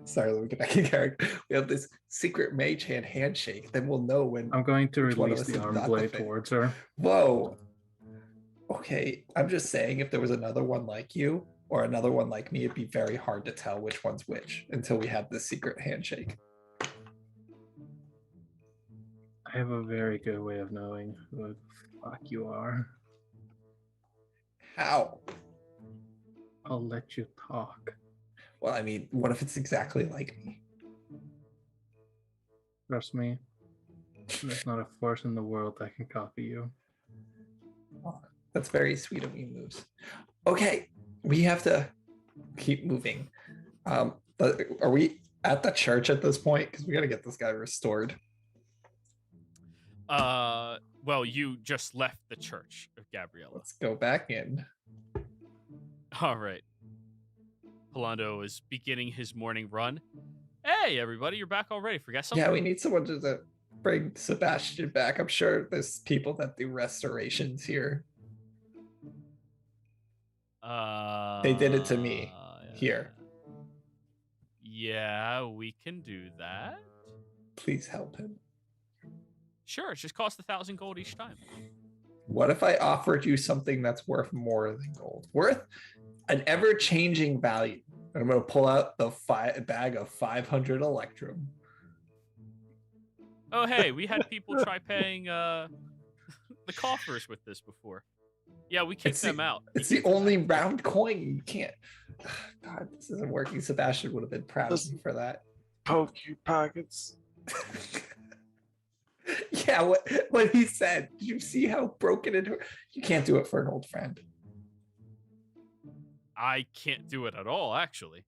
Sorry, let me get back in character. We have this secret mage hand handshake, then we'll know when. I'm going to release the arm blade towards her. Whoa. Okay, I'm just saying if there was another one like you or another one like me, it'd be very hard to tell which one's which until we have this secret handshake. I have a very good way of knowing who the fuck you are. How? I'll let you talk. Well, I mean, what if it's exactly like me? Trust me, there's not a force in the world that can copy you. That's very sweet of you, Moose. Okay, we have to keep moving. But are we at the church at this point? Because we got to get this guy restored. Well, you just left the church of Gabriella. Let's go back in. All right. Palando is beginning his morning run. Hey, everybody, you're back already. Forget something? Yeah, we need someone to bring Sebastian back. I'm sure there's people that do restorations here. They did it to me here. Yeah, we can do that. Please help him. Sure, it just costs 1,000 gold each time. What if I offered you something that's worth more than gold? Worth an ever-changing value. I'm going to pull out the bag of 500 Electrum. Oh, hey, we had people try paying the coffers with this before. Yeah, we kicked them out. It's the only round coin. You can't. God, this isn't working. Sebastian would have been proud of me for that. Poke your pockets. Yeah, what he said. Did you see how broken it? You can't do it for an old friend. I can't do it at all, actually.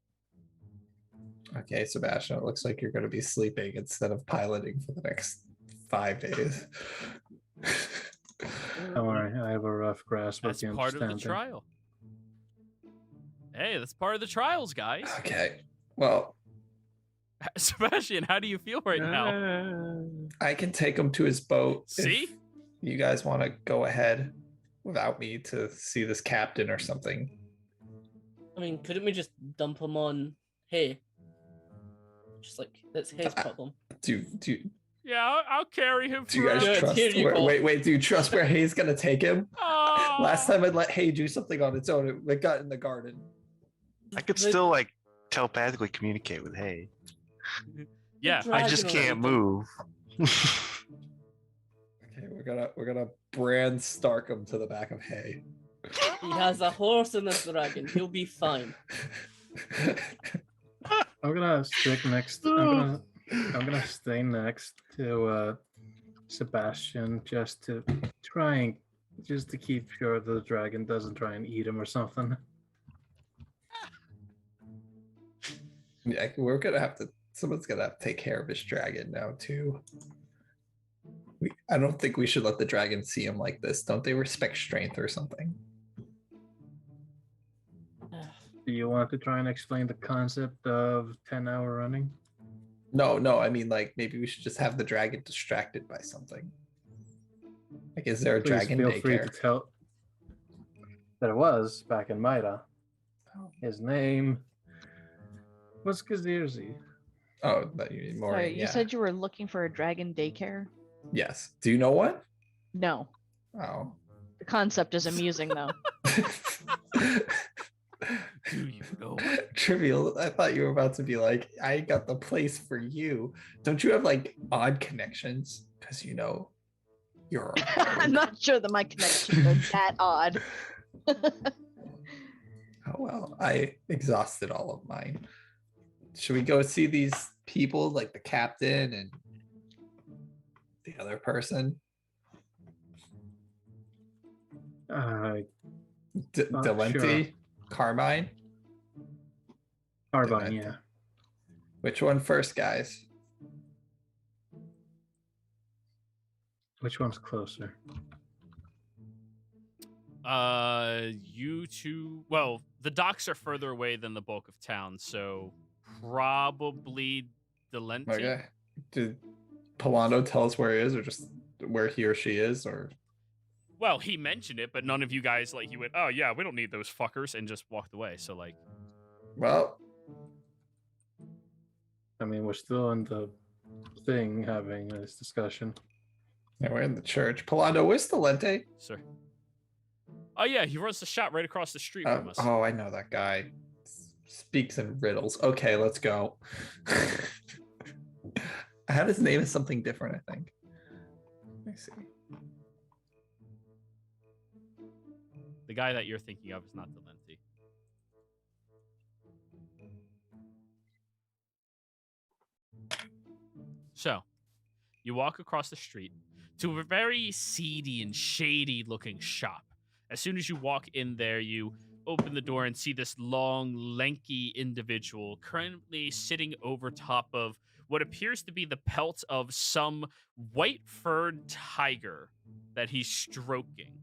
Okay, Sebastian, it looks like you're going to be sleeping instead of piloting for the next 5 days. Don't worry, I have a rough grasp of That's the part of the understanding. trial. Hey, that's part of the trials, guys. Okay, well, Sebastian, how do you feel right now? I can take him to his boat. See? If you guys want to go ahead without me to see this captain or something. I mean, couldn't we just dump him on Hay? Just like, that's his problem. Do Yeah, I'll carry him. you guys Good, trust? here you go. Wait. Do you trust where Hay's gonna take him? Oh. Last time I let Hay do something on its own, it got in the garden. I could still like telepathically communicate with Hay. Yeah, I just can't move. Okay, we're gonna brand Stark him to the back of Hay. He has a horse and a dragon. He'll be fine. I'm gonna stick next. I'm gonna stay next to Sebastian just to keep sure the dragon doesn't try and eat him or something. Yeah, we're gonna have to. Someone's gonna have to take care of his dragon now too. I don't think we should let the dragon see him like this. Don't they respect strength or something? Do you want to try and explain the concept of 10-hour running? No. I mean, like maybe we should just have the dragon distracted by something. Like, is there a Please dragon feel free daycare? to tell. There was back in Maida. Oh. His name was Kazirzi. Oh, but you need more. Sorry, you yeah. said you were looking for a dragon daycare? Yes. Do you know what? No. Oh. The concept is amusing, though. do you know? Trivial. I thought you were about to be like, I got the place for you. Don't you have like odd connections? Because you're. I'm not sure that my connections are that odd. Oh well, I exhausted all of mine. Should we go see these people, like the captain and the other person? Delente? Sure. Carmine? Carbine, Delente. yeah. Which one first, guys? Which one's closer? You two. Well, the docks are further away than the bulk of town, so probably Delente. Okay. Did Polano tell us where he is, or just where he or she is, or? Well, he mentioned it, but none of you guys he went, "Oh yeah, we don't need those fuckers," and just walked away. So Well, I mean, we're still in the thing having this discussion. yeah, we're in the church. Polano, where's Delente? sir. Oh yeah, he runs the shop right across the street from us. Oh, I know that guy. Speaks in riddles. Okay, let's go. I had his name as something different, I think. Let me see. The guy that you're thinking of is not Delente. So, you walk across the street to a very seedy and shady looking shop. As soon as you walk in there, you open the door and see this long, lanky individual currently sitting over top of what appears to be the pelt of some white-furred tiger that he's stroking.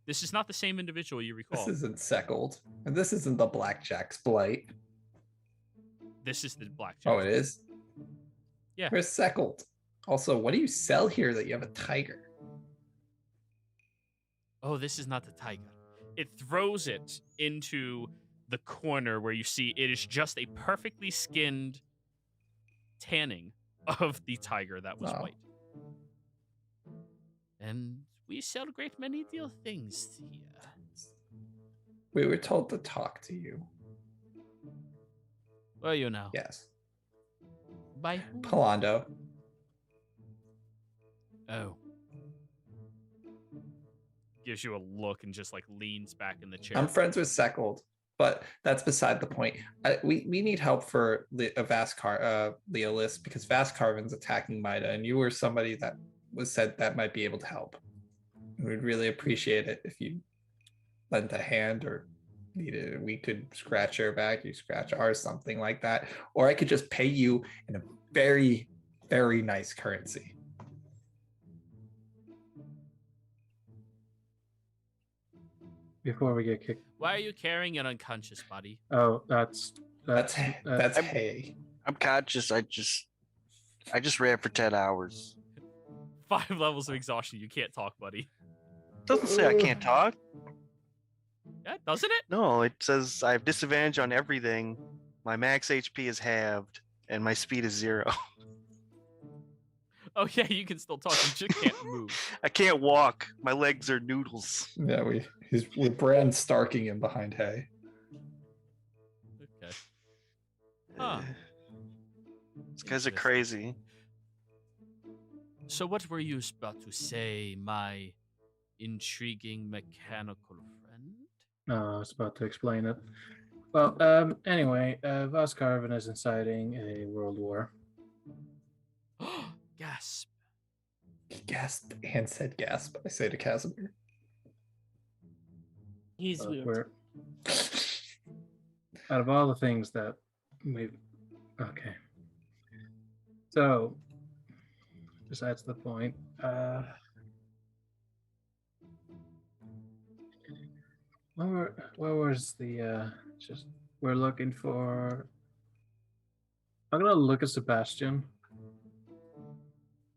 This is not the same individual you recall. This isn't Seckled. And this isn't the Blackjack's Blight. This is the blackjack. Oh, it is? Yeah. Where's Seckled? Also, what do you sell here that you have a tiger? Oh, this is not the tiger. It throws it into the corner where you see it is just a perfectly skinned tanning of the tiger that was Wow. white. And we sell a great many deal things here. We were told to talk to you. Well, you know. Yes. By who? Palando. Oh. Gives you a look and just like leans back in the chair. I'm friends with Seckled, but that's beside the point. We need help for Leolis because Vascarvin's attacking Mida, and you were somebody that was said that might be able to help. We'd really appreciate it if you lent a hand or needed. We could scratch your back, you scratch ours, something like that, or I could just pay you in a very, very nice currency. Before we get kicked. Why are you carrying an unconscious body? Oh, that's Hay. I'm conscious. I just ran for 10 hours. 5 levels of exhaustion. You can't talk, buddy. Doesn't say I can't talk. Yeah, doesn't it? No, it says I have disadvantage on everything. My max HP is halved, and my speed is 0. Oh yeah, you can still talk. You just can't move. I can't walk. My legs are noodles. Yeah, we're brand Starking him behind Hay. Okay. Huh. These guys are Interesting. crazy. So what were you about to say, my intriguing mechanical friend? No, I was about to explain it. Well, anyway, Vascarvin is inciting a world war. Gasp. He gasped and said gasp. I say to Casimir. He's weird. We're, out of all the things that we've... Okay. So, besides the point, where was the, just, we're looking for... I'm gonna look at Sebastian.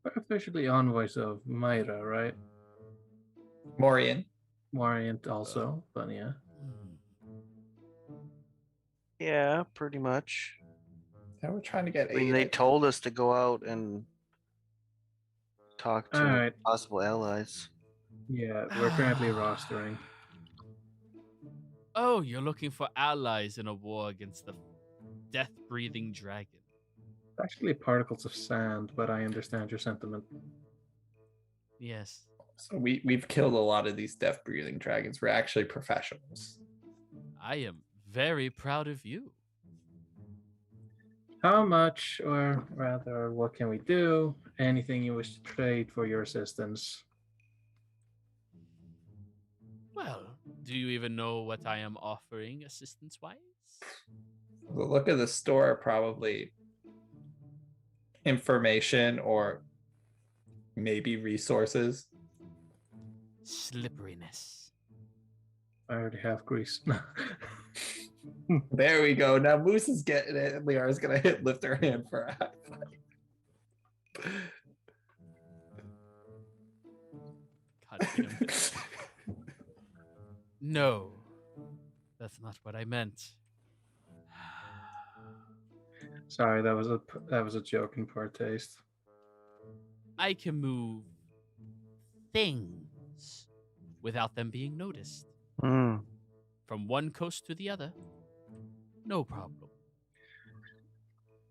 We're officially envoys of Myra, right? Morian. Warrant also, but yeah. Yeah, pretty much. Yeah, we're trying to get I mean, aid. they told us to go out and talk to Alright. possible allies. Yeah, we're currently rostering. Oh, you're looking for allies in a war against the death-breathing dragon. Actually, particles of sand, but I understand your sentiment. Yes. So we've killed a lot of these death-breathing dragons. We're actually professionals. I am very proud of you. How much, or rather, what can we do? Anything you wish to trade for your assistance? Well, do you even know what I am offering assistance-wise? The look of the store, probably information or maybe resources. Slipperiness. I already have grease. There we go. Now Moose is getting it, and Liara's gonna lift her hand for a high five. God damn. No, that's not what I meant. Sorry, that was a joke in poor taste. I can move things without them being noticed. Hmm. From one coast to the other. No problem.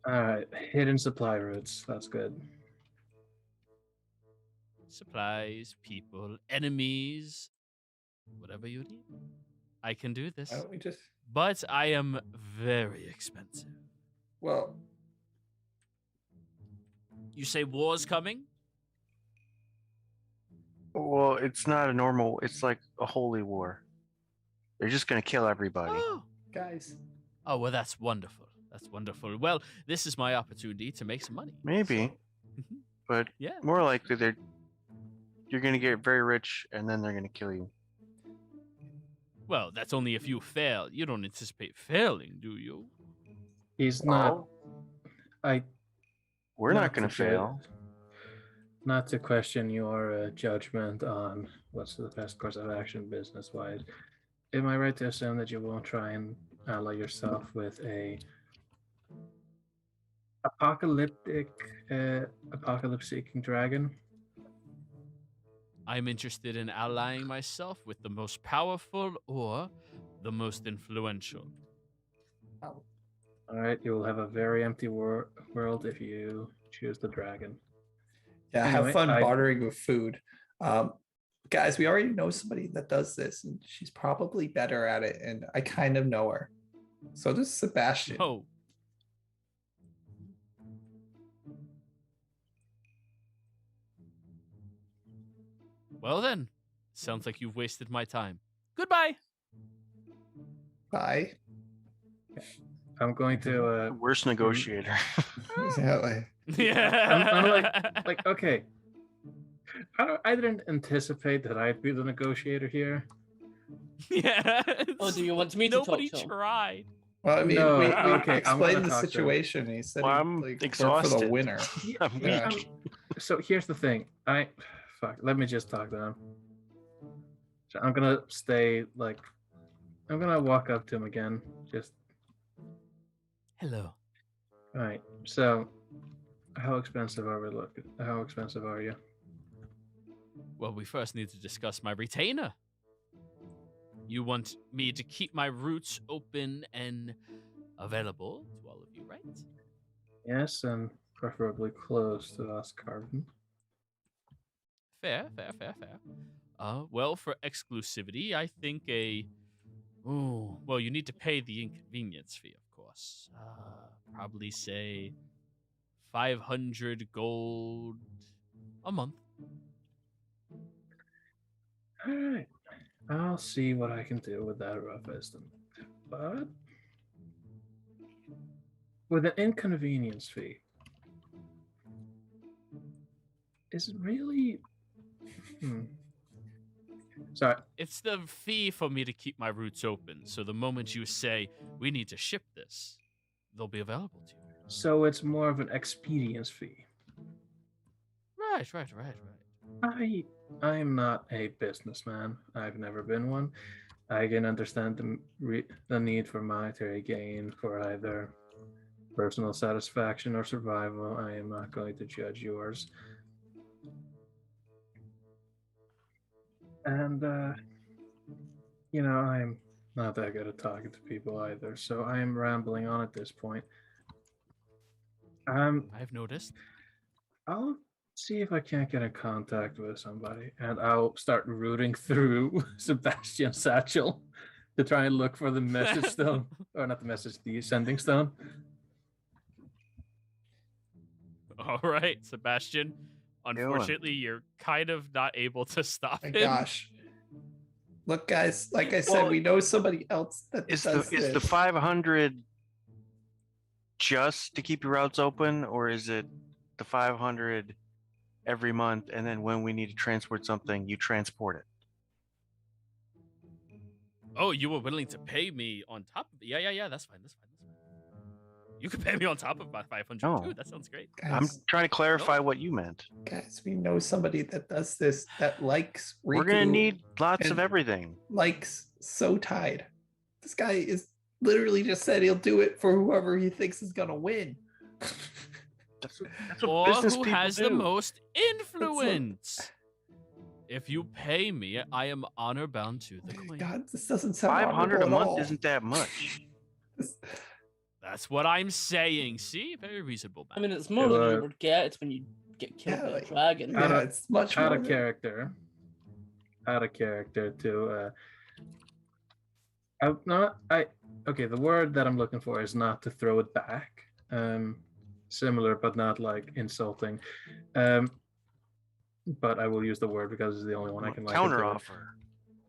Alright, hidden supply routes. That's good. Supplies, people, enemies, whatever you need. I can do this. Why don't we just? But I am very expensive. Well, You say war's coming? Well, it's not a normal. It's like a holy war. They're just gonna kill everybody. Oh. Guys. Oh, well, that's wonderful. That's wonderful. Well, this is my opportunity to make some money. Maybe, So, but yeah. more likely you're gonna get very rich and then they're gonna kill you. Well, that's only if you fail. You don't anticipate failing, do you? He's not. I. We're not to gonna fail. Not to question your judgment on what's the best course of action business-wise. Am I right to assume that you won't try and ally yourself with a apocalypse-seeking dragon? I'm interested in allying myself with the most powerful or the most influential. All right, you will have a very empty world if you choose the dragon. Yeah, Anyway, have fun bartering with food. Guys, we already know somebody that does this, and she's probably better at it, and I kind of know her. So does Sebastian. Oh. Well then, sounds like you've wasted my time. Goodbye. Bye. I'm going to. Worst negotiator. Exactly. Yeah. I'm like, okay. I didn't anticipate that I'd be the negotiator here. Yeah. Oh, do you want me to talk Nobody to him? tried. Well, I mean, No, we okay, I'm gonna explained the talk to him. situation. He said Well, he I'm worked for the exhausted. winner. Yeah. So here's the thing. Let me just talk to him. So I'm gonna stay like. I'm gonna walk up to him again. Just. Hello. All right. So, how expensive are we looking? How expensive are you? Well, we first need to discuss my retainer. You want me to keep my roots open and available to all of you, right? Yes, and preferably close to us, Carvin. Fair. Well, for exclusivity, I think well, you need to pay the inconvenience fee, of course. Probably say 500 gold a month. All right. I'll see what I can do with that rough estimate. But with an inconvenience fee, is it really? Sorry. It's the fee for me to keep my roots open. So the moment you say, we need to ship this, they'll be available to you. So it's more of an expedience fee. Right. I am not a businessman. I've never been one. I can understand the need for monetary gain for either personal satisfaction or survival. I am not going to judge yours. And, I'm not that good at talking to people either, so I am rambling on at this point. I've noticed. I'll see if I can't get in contact with somebody, and I'll start rooting through Sebastian's satchel to try and look for the message stone, or not the message, the sending stone. All right, Sebastian. Unfortunately, you're kind of not able to stop My him. gosh. Look, guys, like I said, we know somebody else that Is does the 500 just to keep your routes open, or is it the 500 every month, and then when we need to transport something, you transport it? Oh, you were willing to pay me on top of it? Yeah, that's fine. You can pay me on top of my 500 too. That sounds great. Guys, I'm trying to clarify what you meant. Guys, we know somebody that does this, that likes Riku. We're gonna need lots of and everything. Likes So Tide. This guy is literally just said he'll do it for whoever he thinks is gonna win. That's what Or business who people has do. the most influence? If you pay me, I am honor bound to the queen. God, this doesn't sound 500 a honorable at month all. isn't that much. That's what I'm saying. See, very reasonable. I mean, it's more than you would get when you get killed Yeah, by like- a dragon. Yeah, it's much more Out of than- character. Out of character to okay, the word that I'm looking for is not to throw it back. Similar but not like insulting. but I will use the word because it's the only one I can Counter to it. offer.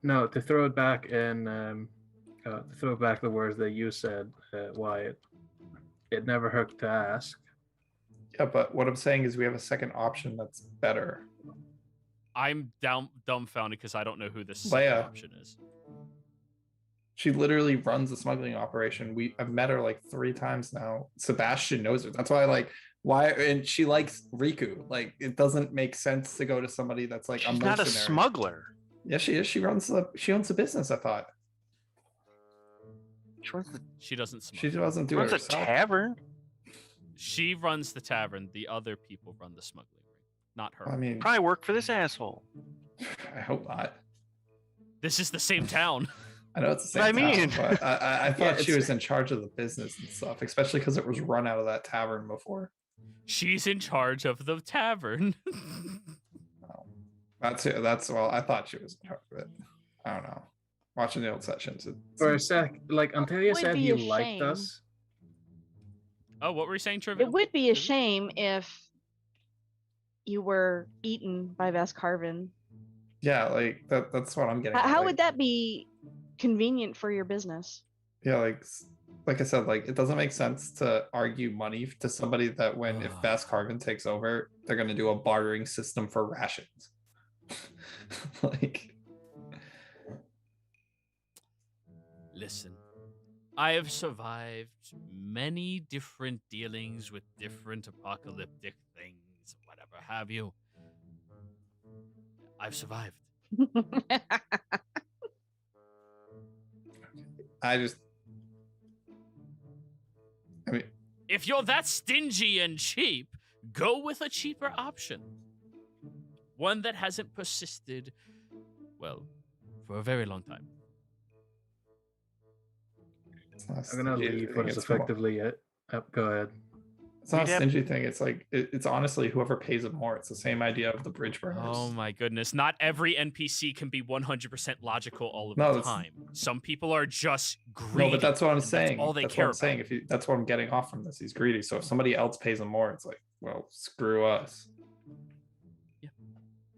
No, to throw it back and to throw back the words that you said, Wyatt. It never hurt to ask. Yeah, but what I'm saying is we have a second option that's better. I'm dumbfounded because I don't know who this Leia. second option is. She literally runs a smuggling operation. I've met her like 3 times now. Sebastian knows her. That's why and she likes Riku. Like, it doesn't make sense to go to somebody that's like She's a not mercenary. a smuggler. Yeah, she is. She owns the business, I thought. She doesn't smoke. She doesn't do it Runs a herself. tavern. She runs the tavern. The other people run the smuggling ring, not her. I mean, Probably work for this asshole. I hope not. This is the same town. I know it's the same What I mean. town, but I thought she it's- was in charge of the business and stuff, especially because it was run out of that tavern before. She's in charge of the tavern. That's well, I thought she was in charge of it. I don't know. Watching the old sessions. For a sec, like until you Would said be you a liked shame. us, Oh, what were you saying, Trivia? It would be a shame if you were eaten by Vascarvin. Yeah, like that's what I'm getting at. How Like, would that be convenient for your business? Yeah, like I said, like it doesn't make sense to argue money to somebody that when if Vascarvin takes over, they're gonna do a bartering system for rations. Like, Listen, I have survived many different dealings with different apocalyptic things, whatever have you. I've survived. I mean, If you're that stingy and cheap, go with a cheaper option. One that hasn't persisted, well, for a very long time. it's not a I'm gonna stingy leave thing, what is it's more- effectively it. Go ahead. It's not a Yep. stingy thing. It's like it's honestly whoever pays it more. It's the same idea of the bridge burners. Oh my goodness. Not every NPC can be 100% logical all of No, the that's- time. Some people are just greedy. No, but that's what I'm and saying. That's all they That's care what I'm about. saying. That's what I'm getting off from this. He's greedy. So if somebody else pays him more, it's like, well, screw us.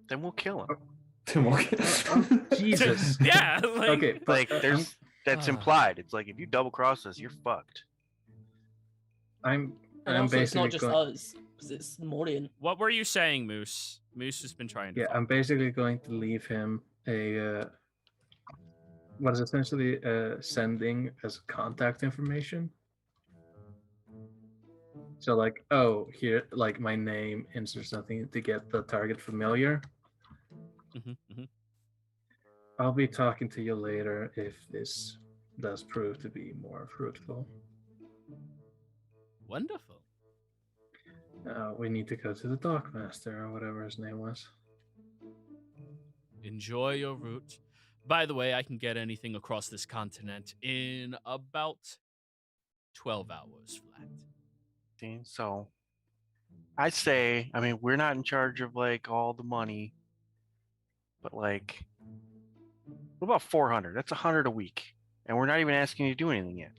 Then we'll kill him. Tim Morgan. Jesus. Yeah. Like, Okay, but, Like there's that's Ah. implied. It's like if you double cross us, you're fucked. I'm And I'm also, it's not basically just going. us, because it's Morian. What were you saying, Moose? Moose has been trying to. Yeah, follow. I'm basically going to leave him a what is essentially sending as contact information. So like, oh, here, like my name, insert something to get the target familiar. Mhm, mhm. I'll be talking to you later if this does prove to be more fruitful. Wonderful. We need to go to the dockmaster or whatever his name was. Enjoy your route. By the way, I can get anything across this continent in about 12 hours flat. See? So I say, I mean, we're not in charge of like all the money, but like, what about 400? That's 100 a week, and we're not even asking you to do anything yet.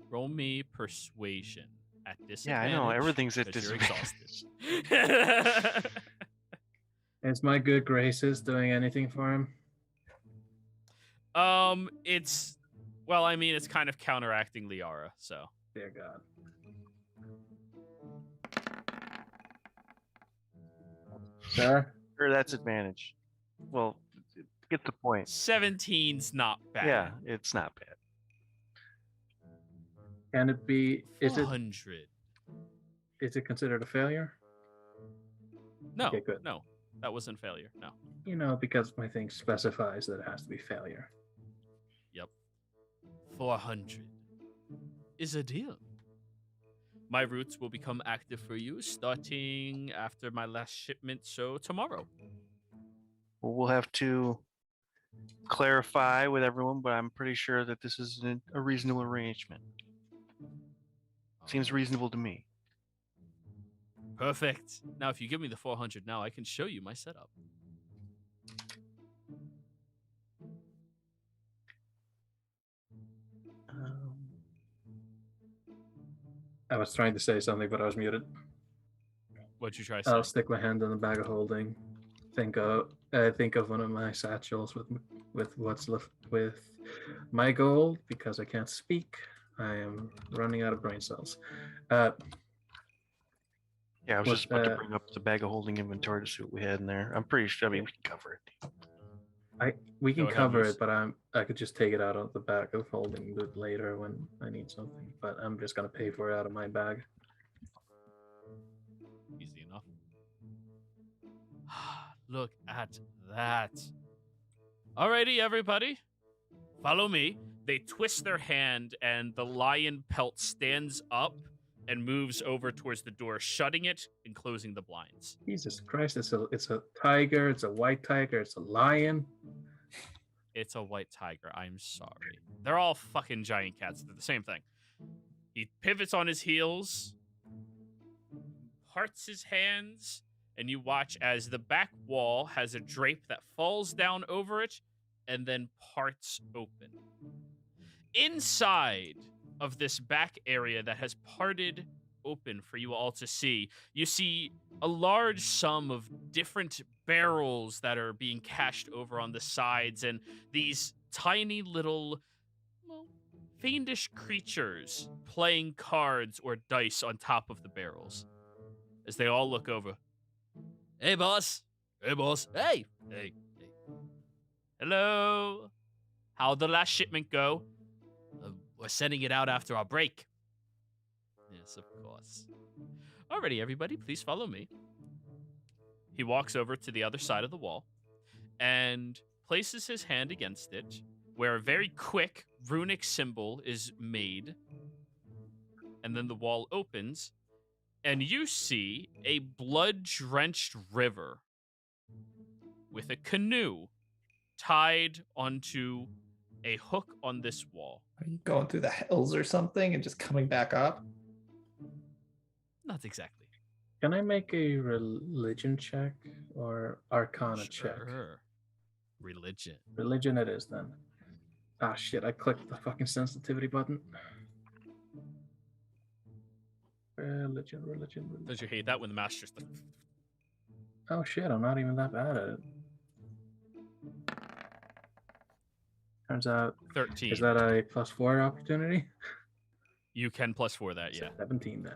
Roll me persuasion at Yeah, disadvantage. I know, everything's at 'cause you're disadvantage. exhausted. Is my good graces doing anything for him? It's well, I mean, it's kind of counteracting Liara, so Dear God. Sir? Or that's advantage. Well, get the point. 17's not bad. Yeah, it's not bad. Can it be? Is it 400. considered a failure? No, Okay, good. no, that wasn't failure. No. You know, because my thing specifies that it has to be failure. Yep. 400 is a deal. My routes will become active for you starting after my last shipment, so tomorrow. Well, we'll have to clarify with everyone, but I'm pretty sure that this is a reasonable arrangement. Seems reasonable to me. Perfect. Now, if you give me the 400 now, I can show you my setup. I was trying to say something, but I was muted. What'd you try to say? I'll stick my hand in the bag of holding. Think of one of my satchels with what's left with my gold because I can't speak. I am running out of brain cells. Yeah, I was What, just about to bring up the bag of holding inventory to see what we had in there. I'm pretty sure. I mean, we can cover it. we can Go ahead, cover Moose. it, but I could just take it out of the bag of holding later when I need something. But I'm just gonna pay for it out of my bag. Easy enough. Look at that. Alrighty, everybody. Follow me. They twist their hand, and the lion pelt stands up and moves over towards the door, shutting it and closing the blinds. Jesus Christ! It's a tiger. It's a white tiger. It's a lion. It's a white tiger. I'm sorry. They're all fucking giant cats. They're the same thing. He pivots on his heels, parts his hands, and you watch as the back wall has a drape that falls down over it and then parts open. Inside of this back area that has parted open for you all to see, you see a large sum of different barrels that are being cached over on the sides, and these tiny little, well, fiendish creatures playing cards or dice on top of the barrels. As they all look over. Hey, boss. Hey, boss. Hey. Hey. Hey. Hello. How'd the last shipment go? We're sending it out after our break. Yes, of course. Alrighty, everybody, please follow me. He walks over to the other side of the wall and places his hand against it, where a very quick runic symbol is made. And then the wall opens, and you see a blood-drenched river with a canoe tied onto a hook on this wall. Are you going through the hills or something and just coming back up? Not exactly. Can I make a religion check or arcana check? Sure. Religion. Religion it is then. Ah shit, I clicked the fucking sensitivity button. Religion. Don't you hate that when the master's like... Oh shit, I'm not even that bad at it. Turns out, 13. is that a +4 opportunity? You can +4 that, yeah. 17 then.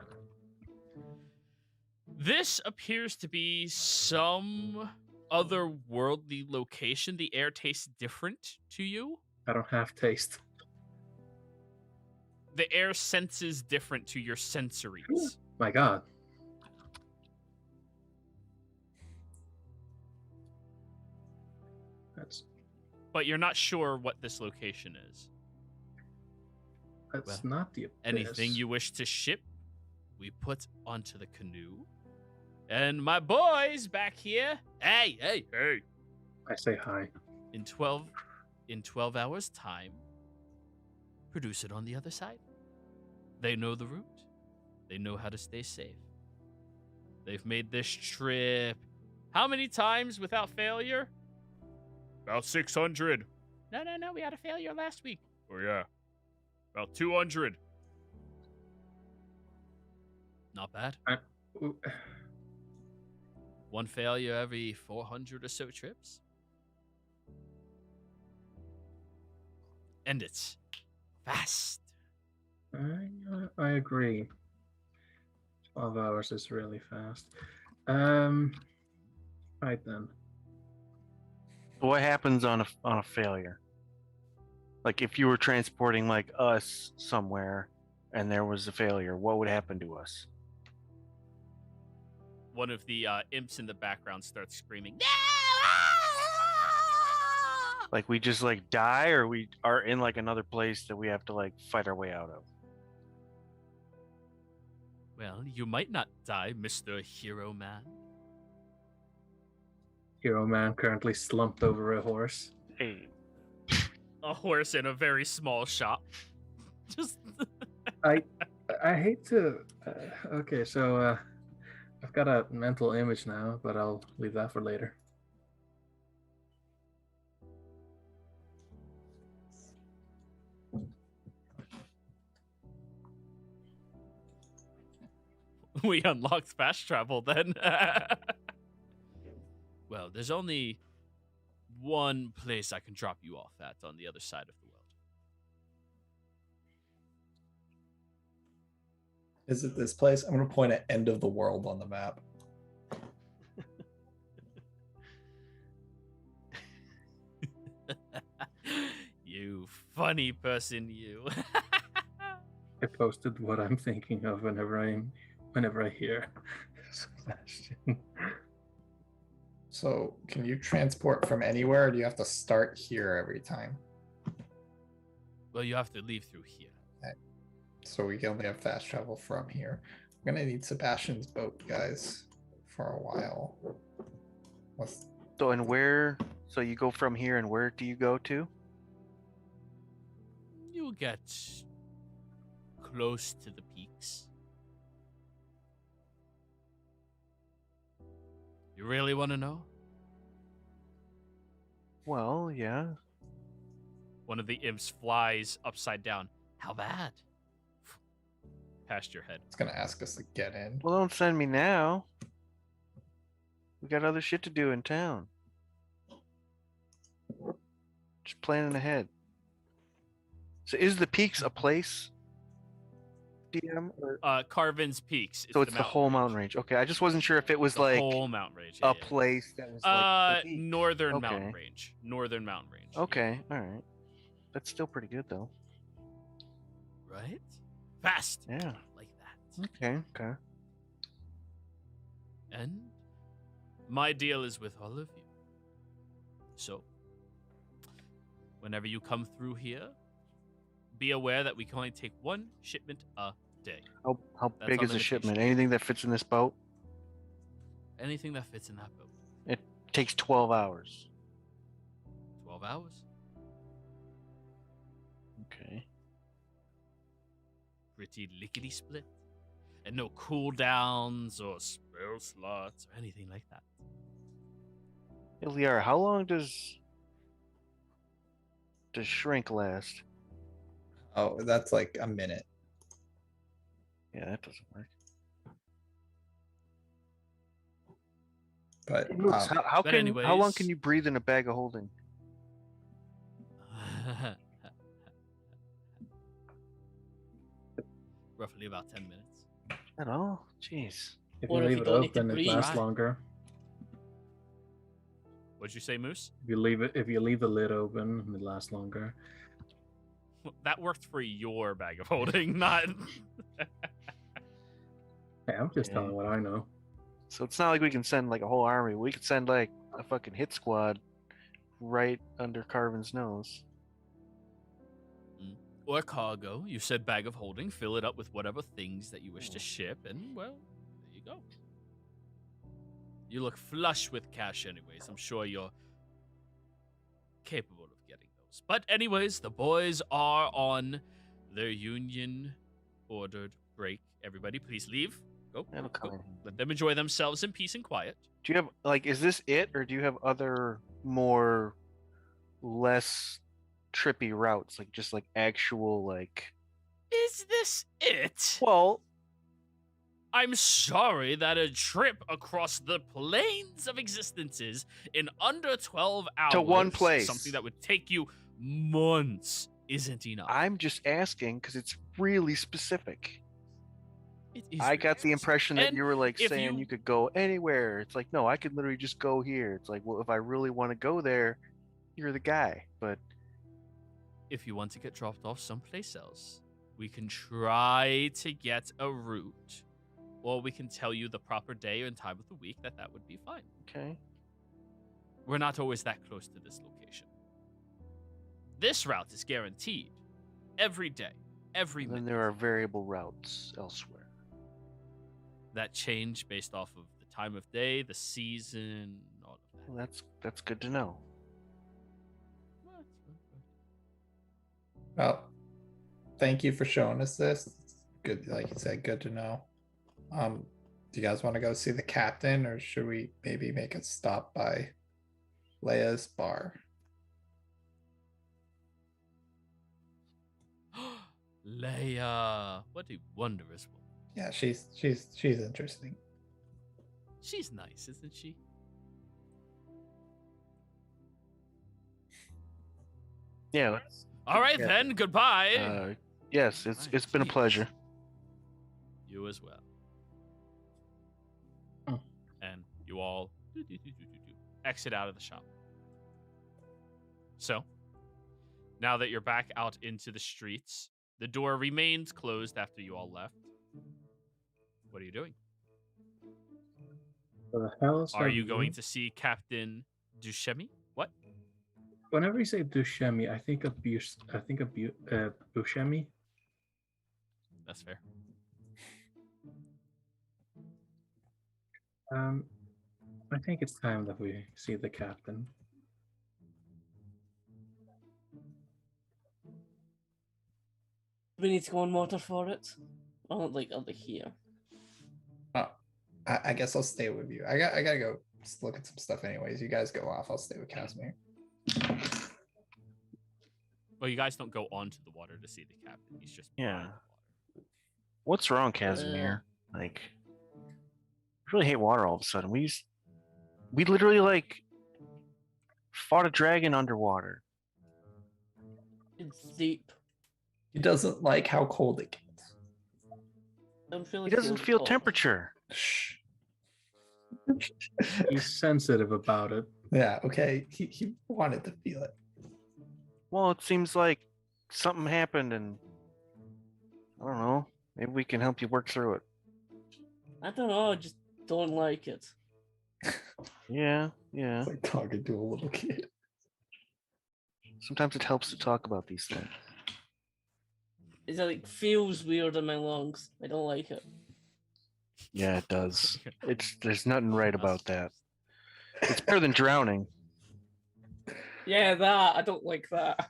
This appears to be some otherworldly location. The air tastes different to you. I don't have taste. The air senses different to your sensories. My god. That's But you're not sure what this location is. Well, not the abyss. Anything you wish to ship, we put onto the canoe. And my boys back here, hey. I say hi. In 12 hours time, produce it on the other side. They know the route. They know how to stay safe. They've made this trip how many times without failure? About 600. No, we had a failure last week. Oh, yeah. About 200. Not bad. One failure every 400 or so trips. And it's fast. I agree. 12 hours is really fast. Right then. What happens on a failure? Like if you were transporting like us somewhere and there was a failure, what would happen to us? One of the imps in the background starts screaming, "No!" Like we just like die, or we are in like another place that we have to like fight our way out of? Well, you might not die, Mr. Hero Man. Hero Man currently slumped over a horse. Hey, A horse in a very small shop. Just I hate to. Okay, so I've got a mental image now, but I'll leave that for later. we unlocked fast travel then. Well, there's only one place I can drop you off at on the other side of the world. Is it this place? I'm going to point at end of the world on the map. You funny person, you. I posted what I'm thinking of whenever I hear Sebastian. So, can you transport from anywhere, or do you have to start here every time? Well, you have to leave through here. So we can only have fast travel from here. We're gonna need Sebastian's boat, guys, for a while. So and where? So you go from here, and where do you go to? You get close to the peaks. You really want to know? Well, yeah. One of the imps flies upside down. How bad? Past your head. It's gonna ask us to get in. Well, don't send me now. We got other shit to do in town. Just planning ahead. So is the peaks a place? DM? Or... Carvin's Peaks. So it's the whole mountain range. Okay, I just wasn't sure if it was the like whole mountain range. a place that was like the peak. Northern mountain Okay. range. Northern mountain range. Okay, all right. That's still pretty good though. Right? Fast. Yeah. Like that. Okay. Okay. And my deal is with all of you. So, whenever you come through here, be aware that we can only take one shipment a day. How That's big our is a limitation. shipment? Anything that fits in this boat? Anything that fits in that boat. It takes 12 hours. 12 hours. Okay. Pretty lickety split. And no cooldowns or spell slots or anything like that. Iliar, how long does shrink last? Oh, that's like a minute. Yeah, that doesn't work. But Moose, how but long anyways- can you breathe in a bag of holding? Roughly about 10 minutes. At all? Jeez. If Or you if leave you it don't need to open, it breathe. lasts Right. longer. What'd you say, Moose? If you leave the lid open, it lasts longer. That worked for your bag of holding, not. Hey, I'm just Yeah. telling what I know. So it's not like we can send like a whole army. We could send like a fucking hit squad right under Carvin's nose. Or cargo. You said bag of holding. Fill it up with whatever things that you wish to ship, and well, there you go. You look flush with cash, anyways. I'm sure you're capable of getting those. But anyways, the boys are on their union-ordered break. Everybody, please leave. Go. That'll come Go. in. Let them enjoy themselves in peace and quiet. Do you have like is this it or do you have other more less trippy routes? Like just like actual like Is this it? well, I'm sorry that a trip across the plains of existences in under 12 hours To one place. something that would take you months, isn't enough. I'm just asking because it's really specific. It is I got the really impression that And you were like if saying you- you could go anywhere. It's like, no, I could literally just go here. It's like, well, if I really want to go there, you're the guy. But if you want to get dropped off someplace else, we can try to get a route, or we can tell you the proper day and time of the week that would be fine. okay. We're not always that close to this location. This route is guaranteed every day, every And then minute. there are variable routes elsewhere. That change based off of the time of day, the season, all of that. Well, that's good to know. well, thank you for showing us this. It's good, like you said, good to know. Do you guys want to go see the captain, or should we maybe make a stop by Leia's bar? Leia, what a wondrous woman. Yeah, she's interesting. She's nice, isn't she? Yeah. All right, Yeah. then. Goodbye. Yes, it's been a Jeez. pleasure. You as well. Oh. And you all exit out of the shop. So, now that you're back out into the streets, the door remains closed after you all left. What are you doing? What the hell is Are that you going mean? to see Captain Duchemi? What? Whenever you say Dushemi, I think of Buscemi. That's fair. I think it's time that we see the captain. We need to go on water for it. Or like over here. I guess I'll stay with you. I gotta go look at some stuff anyways. You guys go off. I'll stay with Casimir. Well, you guys don't go onto the water to see the captain. He's just Yeah. behind the water. What's wrong, Casimir? Like, I really hate water all of a sudden. We literally like fought a dragon underwater. It's deep. He doesn't like how cold it gets. I'm feeling He doesn't feel cold. temperature. Shh. He's sensitive about it. Yeah, okay. He wanted to feel it. Well, it seems like something happened, and I don't know. Maybe we can help you work through it. I don't know, I just don't like it. Yeah. It's like talking to a little kid. Sometimes it helps to talk about these things. It like feels weird in my lungs. I don't like it. Yeah, it does. There's nothing right about that. It's better than drowning. Yeah, that I don't like that.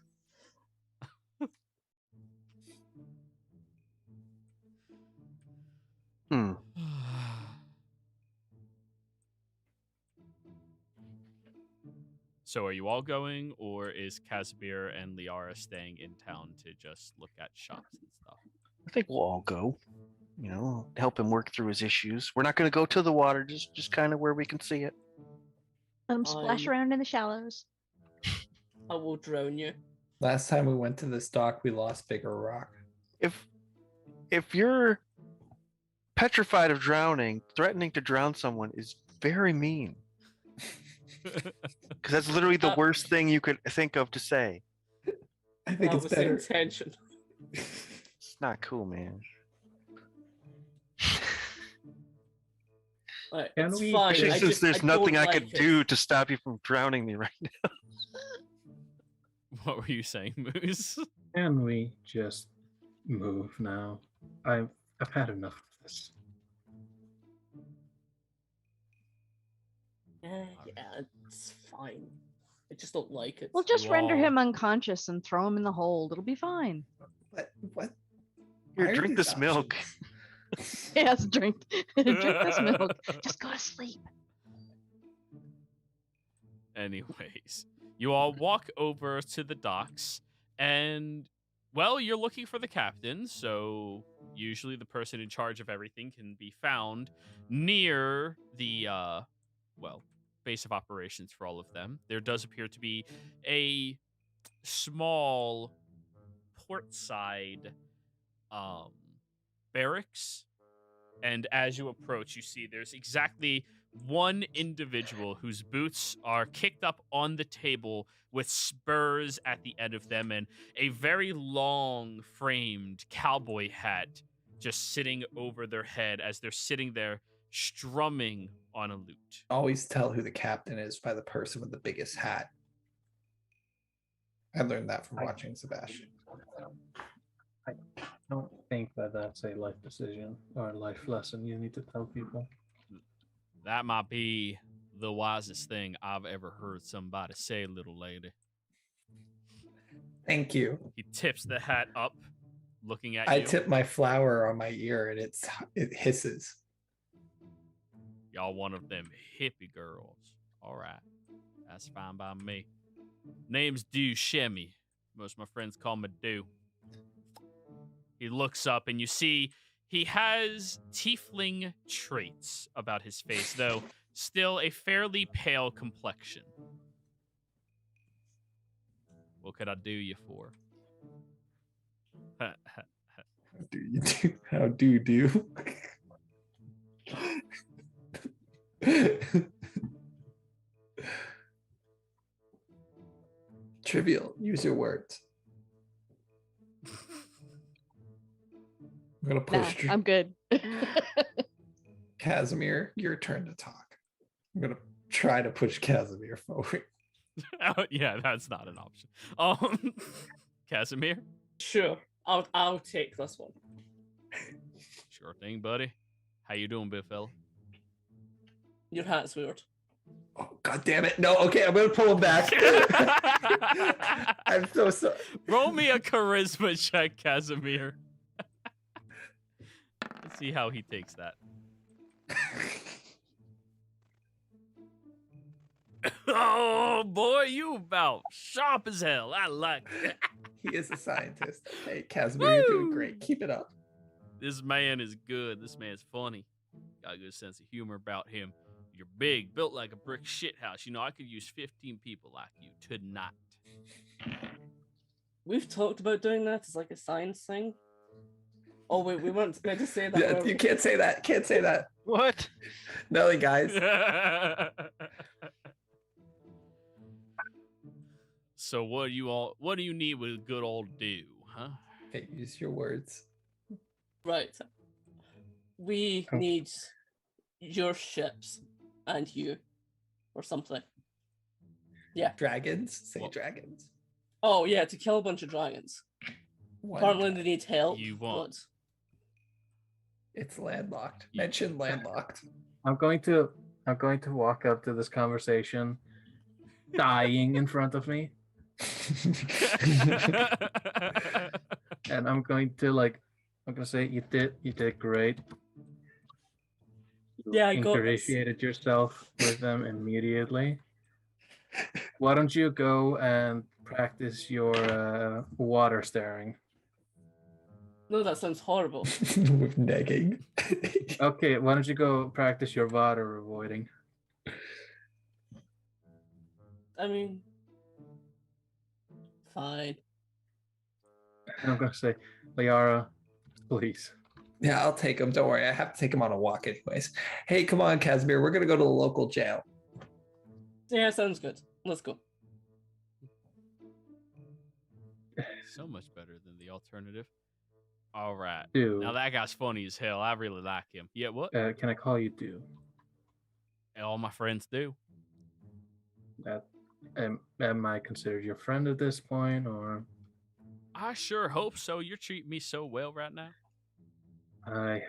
So are you all going, or is Casimir and Liara staying in town to just look at shops and stuff? I think we'll all go. You know, help him work through his issues. We're not going to go to the water, just kind of where we can see it. Let him splash around in the shallows. I will drown you. Last time we went to this dock, we lost Bigger Rock. If you're petrified of drowning, threatening to drown someone is very mean. Because that's literally the worst thing you could think of to say. I think That it's was the better. intention. It's not cool, man. Like, Can it's we- fine. Since there's I nothing don't I could like it. do to stop you from drowning me right now. What were you saying, Moose? Can we just move now? I've had enough of this. Yeah, it's fine. I just don't like it. We'll just You render all- him unconscious and throw him in the hold. It'll be fine. What? Why Here, are drink these this milk. options? Yes, drink this milk. Just go to sleep. Anyways, you all walk over to the docks, and, well, you're looking for the captain, so usually the person in charge of everything can be found near the, base of operations for all of them. There does appear to be a small portside barracks, and as you approach, you see there's exactly one individual whose boots are kicked up on the table with spurs at the end of them and a very long framed cowboy hat just sitting over their head as they're sitting there strumming on a lute. Always tell who the captain is by the person with the biggest hat. I learned that from watching Sebastian. I don't think that that's a life decision or a life lesson you need to tell people. That might be the wisest thing I've ever heard somebody say, little lady. Thank you. He tips the hat up, looking at I you. tip my flower on my ear and it hisses. Y'all one of them hippie girls. All right. That's fine by me. Name's Duchemi. Most of my friends call me Du. He looks up and you see He has tiefling traits about his face, though still a fairly pale complexion. What could I do you for? How do you do? How do you do? Trivial. Use your words. I'm gonna Nah, push I'm good. Casimir. Your turn to talk. I'm gonna try to push Casimir forward. Oh, yeah, that's not an option. Casimir? Sure, I'll take this one. Sure thing, buddy. How you doing, big fella? Your hat's weird. Oh, God damn it. No, okay, I'm gonna pull him back. I'm so sorry. Roll me a charisma check, Casimir. Let's see how he takes that. Oh boy, you about sharp as hell. I like it. He is a scientist. Hey, Casimir, you're doing Woo! great. Keep it up. This man is good. This man's funny. Got a good sense of humor about him. You're big, built like a brick shithouse. You know, I could use 15 people like you tonight. We've talked about doing that as like a science thing. Oh wait, we weren't meant to say that. Yeah, were we? you can't say that. Can't say that. What? Nelly, guys. So what do you need with a good old do, huh? Hey, use your words. Right. We Oh. need your ships and you, or something. Yeah. Dragons? Say Well- dragons. Oh yeah, to kill a bunch of dragons. One Apparently dra- they need help. You want. It's landlocked. Mention landlocked. I'm going to walk up to this conversation, dying in front of me, and I'm going to say you did great. You Yeah, I got this. ingratiated yourself with them immediately. Why don't you go and practice your water staring? No, that sounds horrible. With negging. Okay, why don't you go practice your water avoiding? I mean, fine. And I'm going to say, Liara, please. Yeah, I'll take him. Don't worry. I have to take him on a walk anyways. Hey, come on, Casimir. We're going to go to the local jail. Yeah, sounds good. Let's go. So much better than the alternative. All right. Do. Now that guy's funny as hell. I really like him. Yeah, what? Can I call you Do? All my friends do. That am I considered your friend at this point, or I sure hope so. You're treating me so well right now. I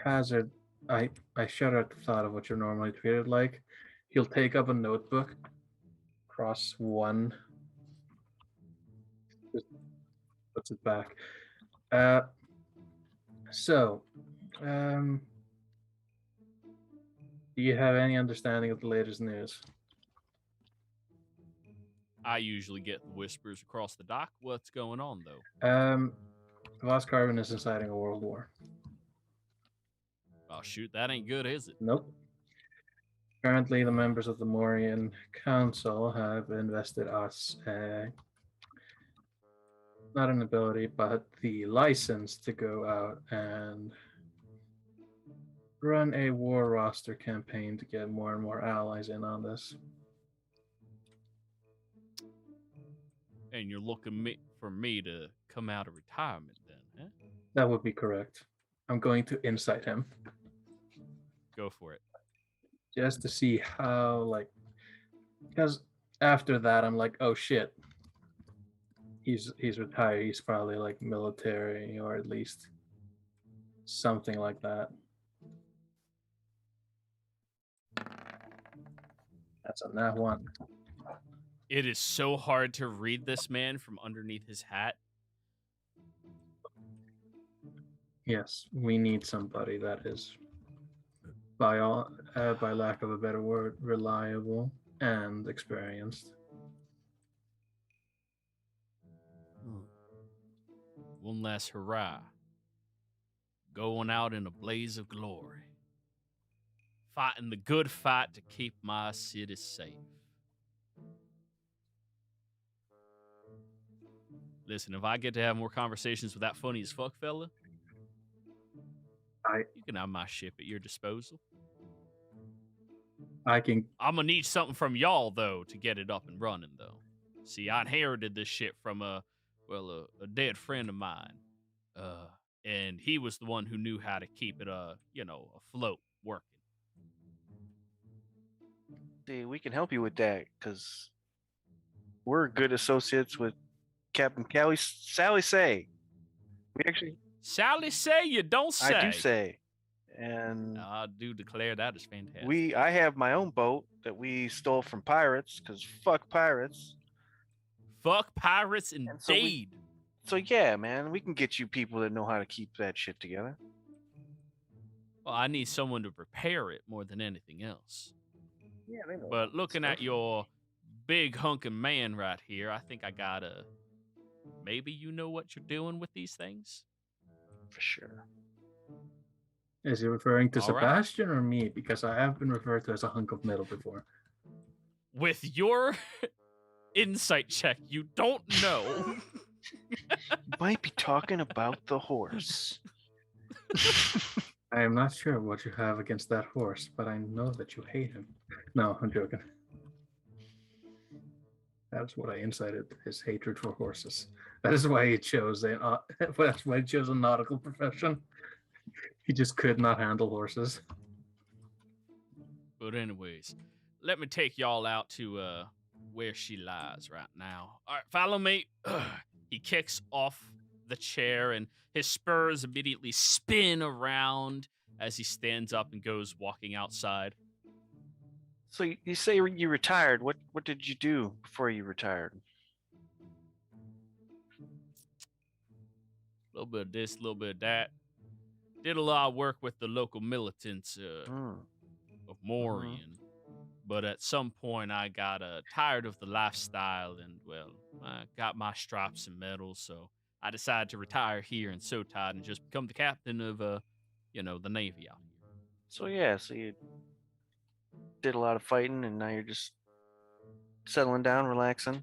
shudder at the thought of what you're normally treated like. He'll take up a notebook, cross one, just puts it back. So, do you have any understanding of the latest news? I usually get the whispers across the dock. What's going on, though? Lost Carbon is inciting a world war. Oh, shoot. That ain't good, is it? Nope. Currently, the members of the Morian Council have invested us not an ability, but the license to go out and run a war roster campaign to get more and more allies in on this. And you're looking for me to come out of retirement then, huh? That would be correct. I'm going to incite him Go for it. just to see how, because after that, I'm like, oh shit. He's retired. He's probably military or at least something like that. That's a nat one. It is so hard to read this man from underneath his hat. Yes, we need somebody that is, by lack of a better word, reliable and experienced. One last hurrah. going out in a blaze of glory, fighting the good fight to keep my city safe. Listen, if I get to have more conversations with that funny as fuck fella, you can have my ship at your disposal. I can. I'm gonna need something from y'all though to get it up and running though. See, I inherited this ship from a dead friend of mine, and he was the one who knew how to keep it afloat, working. See, we can help you with that because we're good associates with Captain Sally Say. We actually. Sally say you don't say. I do say, and I do declare that is fantastic. I have my own boat that we stole from pirates because fuck pirates. Fuck pirates indeed. So yeah, man, we can get you people that know how to keep that shit together. Well, I need someone to repair it more than anything else. Yeah, they know. But looking at your big hunkin' man right here, I think I gotta. Maybe you know what you're doing with these things? For sure. Is he referring to All right. Sebastian or me? Because I have been referred to as a hunk of metal before. With your insight check, you don't know. You might be talking about the horse. I am not sure what you have against that horse, but I know that you hate him. No, I'm joking. That's what I incited, his hatred for horses. That is why he chose that's why he chose a nautical profession. He just could not handle horses. But anyways, let me take y'all out to where she lies right now. All right, follow me. He kicks off the chair and his spurs immediately spin around as he stands up and goes walking outside. So you say you retired. What did you do before you retired? A little bit of this, a little bit of that. Did a lot of work with the local militants of Morian. But at some point, I got tired of the lifestyle and, well, I got my stripes and medals, so I decided to retire here in Sotad and just become the captain of, the Navy out here. So you did a lot of fighting, and now you're just settling down, relaxing.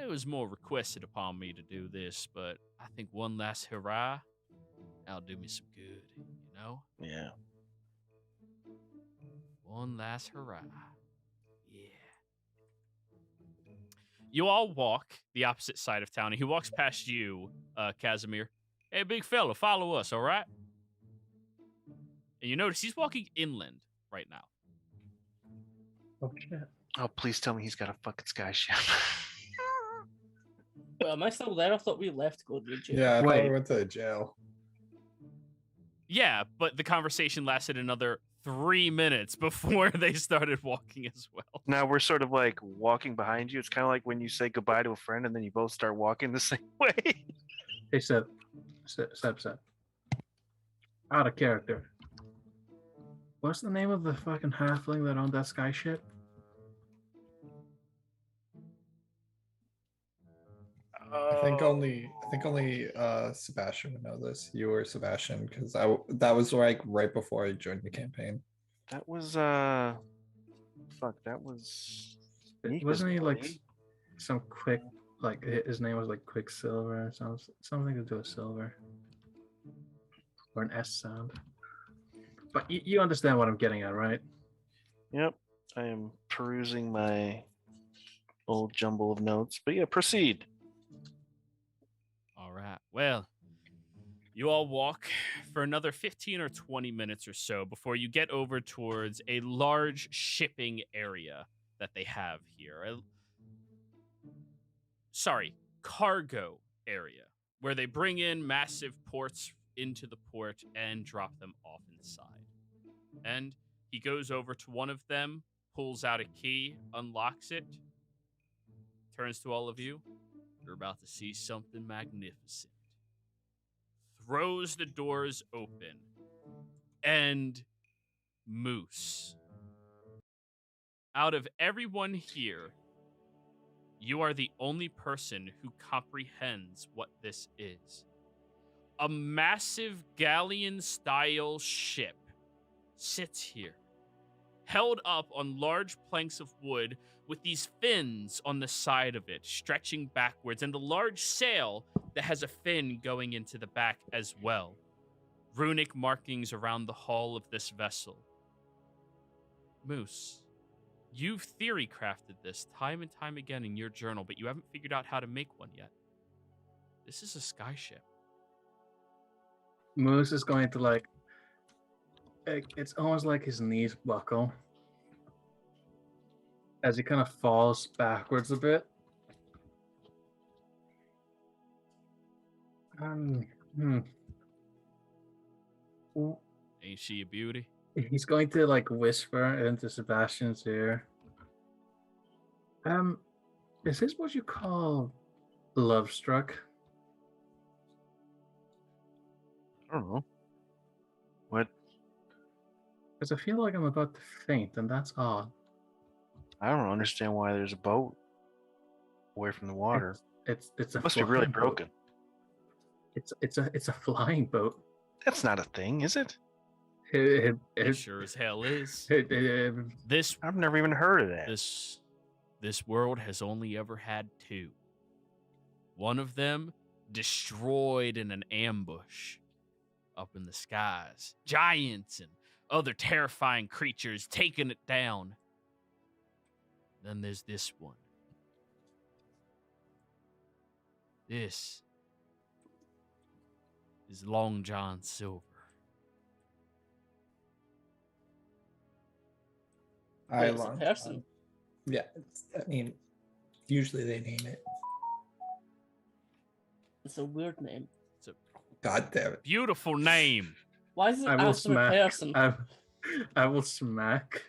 It was more requested upon me to do this, but I think one last hurrah, that'll do me some good, you know? Yeah. One last hurrah. Yeah. You all walk the opposite side of town, and he walks past you, Casimir. Hey, big fella, follow us, all right? And you notice he's walking inland right now. Oh, shit. Oh, please tell me he's got a fucking sky ship. Well, am I still there? I thought we left to go to the jail. Yeah, I thought Wait. we went to jail. Yeah, but the conversation lasted another 3 minutes before they started walking as well. Now we're sort of like walking behind you. It's kind of like when you say goodbye to a friend and then you both start walking the same way. Hey, Seb. Out of character. What's the name of the fucking halfling that owned that sky ship? I think only Sebastian would know this. You or Sebastian, because that was like right before I joined the campaign. That was that was. Wasn't he like some quick, like his name was like Quicksilver or something to do with silver, or an S sound? But you understand what I'm getting at, right? Yep, I am perusing my old jumble of notes. But yeah, proceed. All right. Well, you all walk for another 15 or 20 minutes or so before you get over towards a large shipping area that they have here. Cargo area, where they bring in massive ports into the port and drop them off inside. And he goes over to one of them, pulls out a key, unlocks it, turns to all of you. You're about to see something magnificent. Throws the doors open. And Moose. Out of everyone here, you are the only person who comprehends what this is. a massive galleon-style ship sits here, held up on large planks of wood with these fins on the side of it, stretching backwards, and a large sail that has a fin going into the back as well. Runic markings around the hull of this vessel. Moose, you've theory crafted this time and time again in your journal, but you haven't figured out how to make one yet. This is a sky ship. Moose is going to like it's almost like his knees buckle as he kind of falls backwards a bit. Ain't she a beauty? He's going to like whisper into Sebastian's ear. Is this what you call love struck? I don't know. What? Because I feel like I'm about to faint, and that's odd. I don't understand why there's a boat away from the water. It's a Must be really flying boat. broken. It's a flying boat. That's not a thing, is it? It sure as hell is. This I've never even heard of that. This world has only ever had two. One of them destroyed in an ambush up in the skies. Giants and other terrifying creatures taking it down. Then there's this one. This is Long John Silver. Wait, it's a person. Yeah, I mean, usually they name it. It's a weird name. It's a God damn it. beautiful name. Why is it I will after a smack. person? I will smack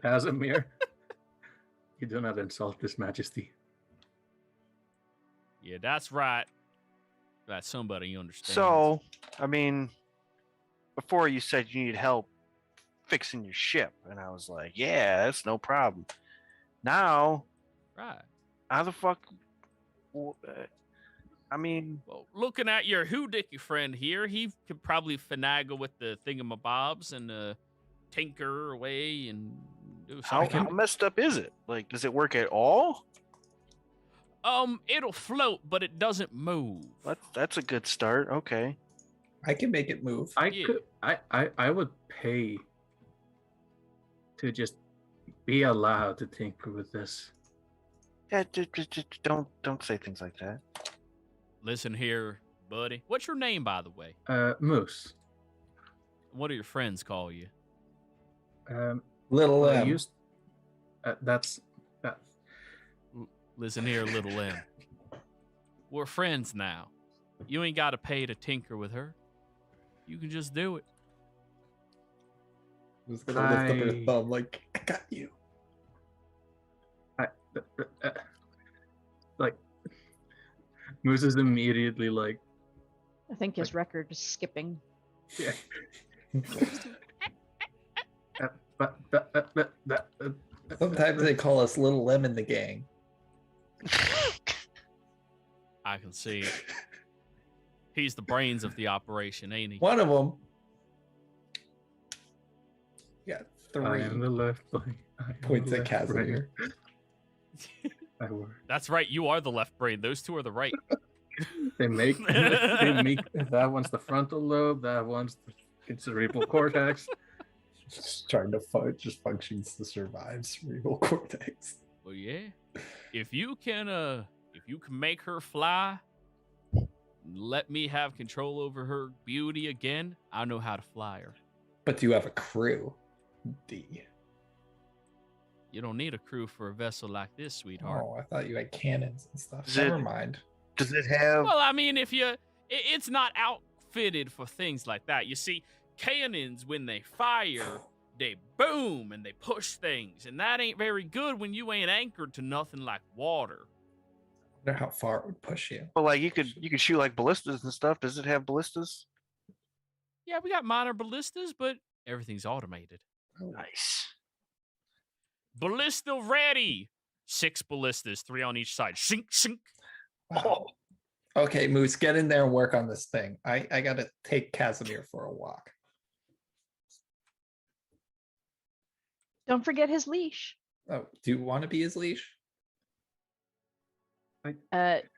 Casimir. You do not insult His Majesty. Yeah, that's right. That's somebody you understand. So, I mean, before you said you need help fixing your ship, and I was like, yeah, that's no problem. Now, right. how the fuck? I mean, Well, looking at your hoodicky friend here, he could probably finagle with the thingamabobs and tinker away and do how something. messed up is it? Like, does it work at all? It'll float, but it doesn't move. That's a good start. Okay. I can make it move. I would pay to just be allowed to tinker with this. Yeah, just don't say things like that. Listen here, buddy. What's your name, by the way? Moose. What do your friends call you? Little I M. used. That's. Listen here, little M. We're friends now. You ain't got to pay to tinker with her. You can just do it. I was gonna lift up her thumb like, I got you. Like, Moose is immediately like. I think his record is skipping. Yeah. Sometimes they call us Little M in the gang. I can see it. He's the brains of the operation, ain't he? One of them. Yeah, I am 3 the left brain. points at Casimir. That's right. You are the left brain. Those two are the right. They make that one's the frontal lobe. That one's the cerebral cortex. Just trying to just functions to survive cerebral cortex. Well, yeah. If you can make her fly, let me have control over her beauty again, I know how to fly her. But do you have a crew? D. You don't need a crew for a vessel like this, sweetheart. Oh, I thought you had cannons and stuff. Is Never it- mind. Does it have? Well, I mean, it's not outfitted for things like that. You see, cannons, when they fire, they boom and they push things, and that ain't very good when you ain't anchored to nothing like water. I wonder how far it would push you. Well, like you could shoot like ballistas and stuff. Does it have ballistas? Yeah, we got minor ballistas, but everything's automated. Nice. Ballista ready. 6 ballistas, 3 on each side. Shink, shink. Wow. Okay, Moose, get in there and work on this thing. I gotta take Casimir for a walk. Don't forget his leash. Oh, do you want to be his leash?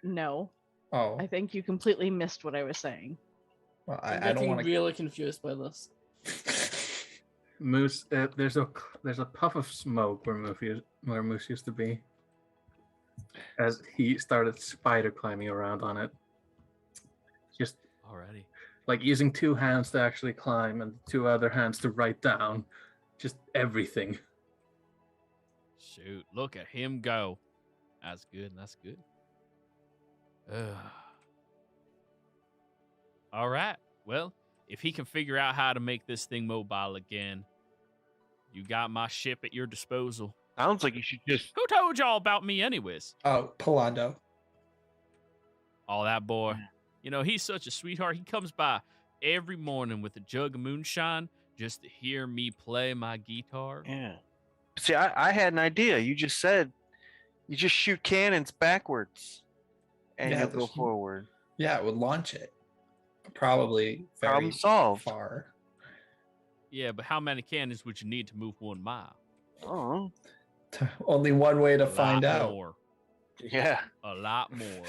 No. Oh, I think you completely missed what I was saying. well, I'm I don't getting want to. really confused by this. Moose, there's a puff of smoke where Moose used to be. As he started spider climbing around on it, just Alrighty. like using 2 hands to actually climb and 2 other hands to write down, just everything. Shoot, look at him go. That's good. That's good. All right. Well, if he can figure out how to make this thing mobile again, you got my ship at your disposal. Sounds like you should just. Who told y'all about me, anyways? Oh, Palando. Oh, that boy. You know, he's such a sweetheart. He comes by every morning with a jug of moonshine just to hear me play my guitar. Yeah. See, I had an idea. You just said you just shoot cannons backwards and Yeah, you'll go there's- forward. Yeah, it would launch it. Probably very Problem solved. far. Yeah, but how many cannons would you need to move 1 mile? Oh, Only one way to A find lot out. More. yeah. A lot more.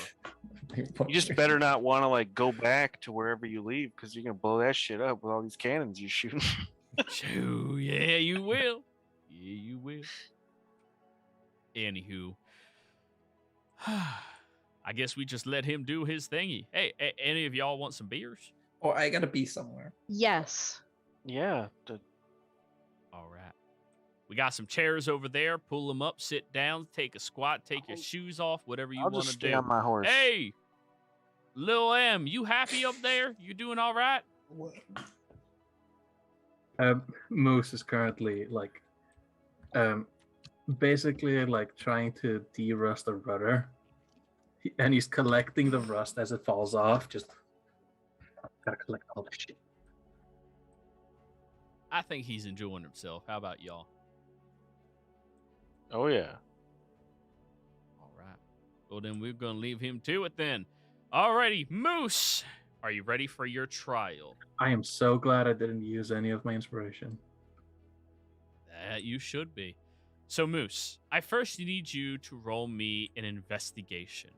You just better not want to like go back to wherever you leave because you're gonna blow that shit up with all these cannons you're shooting. Shoo, yeah, you will. Yeah, you will. Anywho, I guess we just let him do his thingy. Hey, any of y'all want some beers? Oh, I gotta be somewhere. Yes. Yeah. All right. We got some chairs over there. Pull them up, sit down, take a squat, take your shoes off, whatever you I'll want just to stay do. on my horse. Hey, Lil M, you happy up there? You doing all right? Moose is currently like, basically like trying to de-rust a rudder, and he's collecting the rust as it falls off. Just gotta collect all the shit. I think he's enjoying himself. How about y'all? Oh yeah. All right. Well, then we're going to leave him to it then. Alrighty, Moose, are you ready for your trial? I am so glad I didn't use any of my inspiration. That you should be. So, Moose, I first need you to roll me an investigation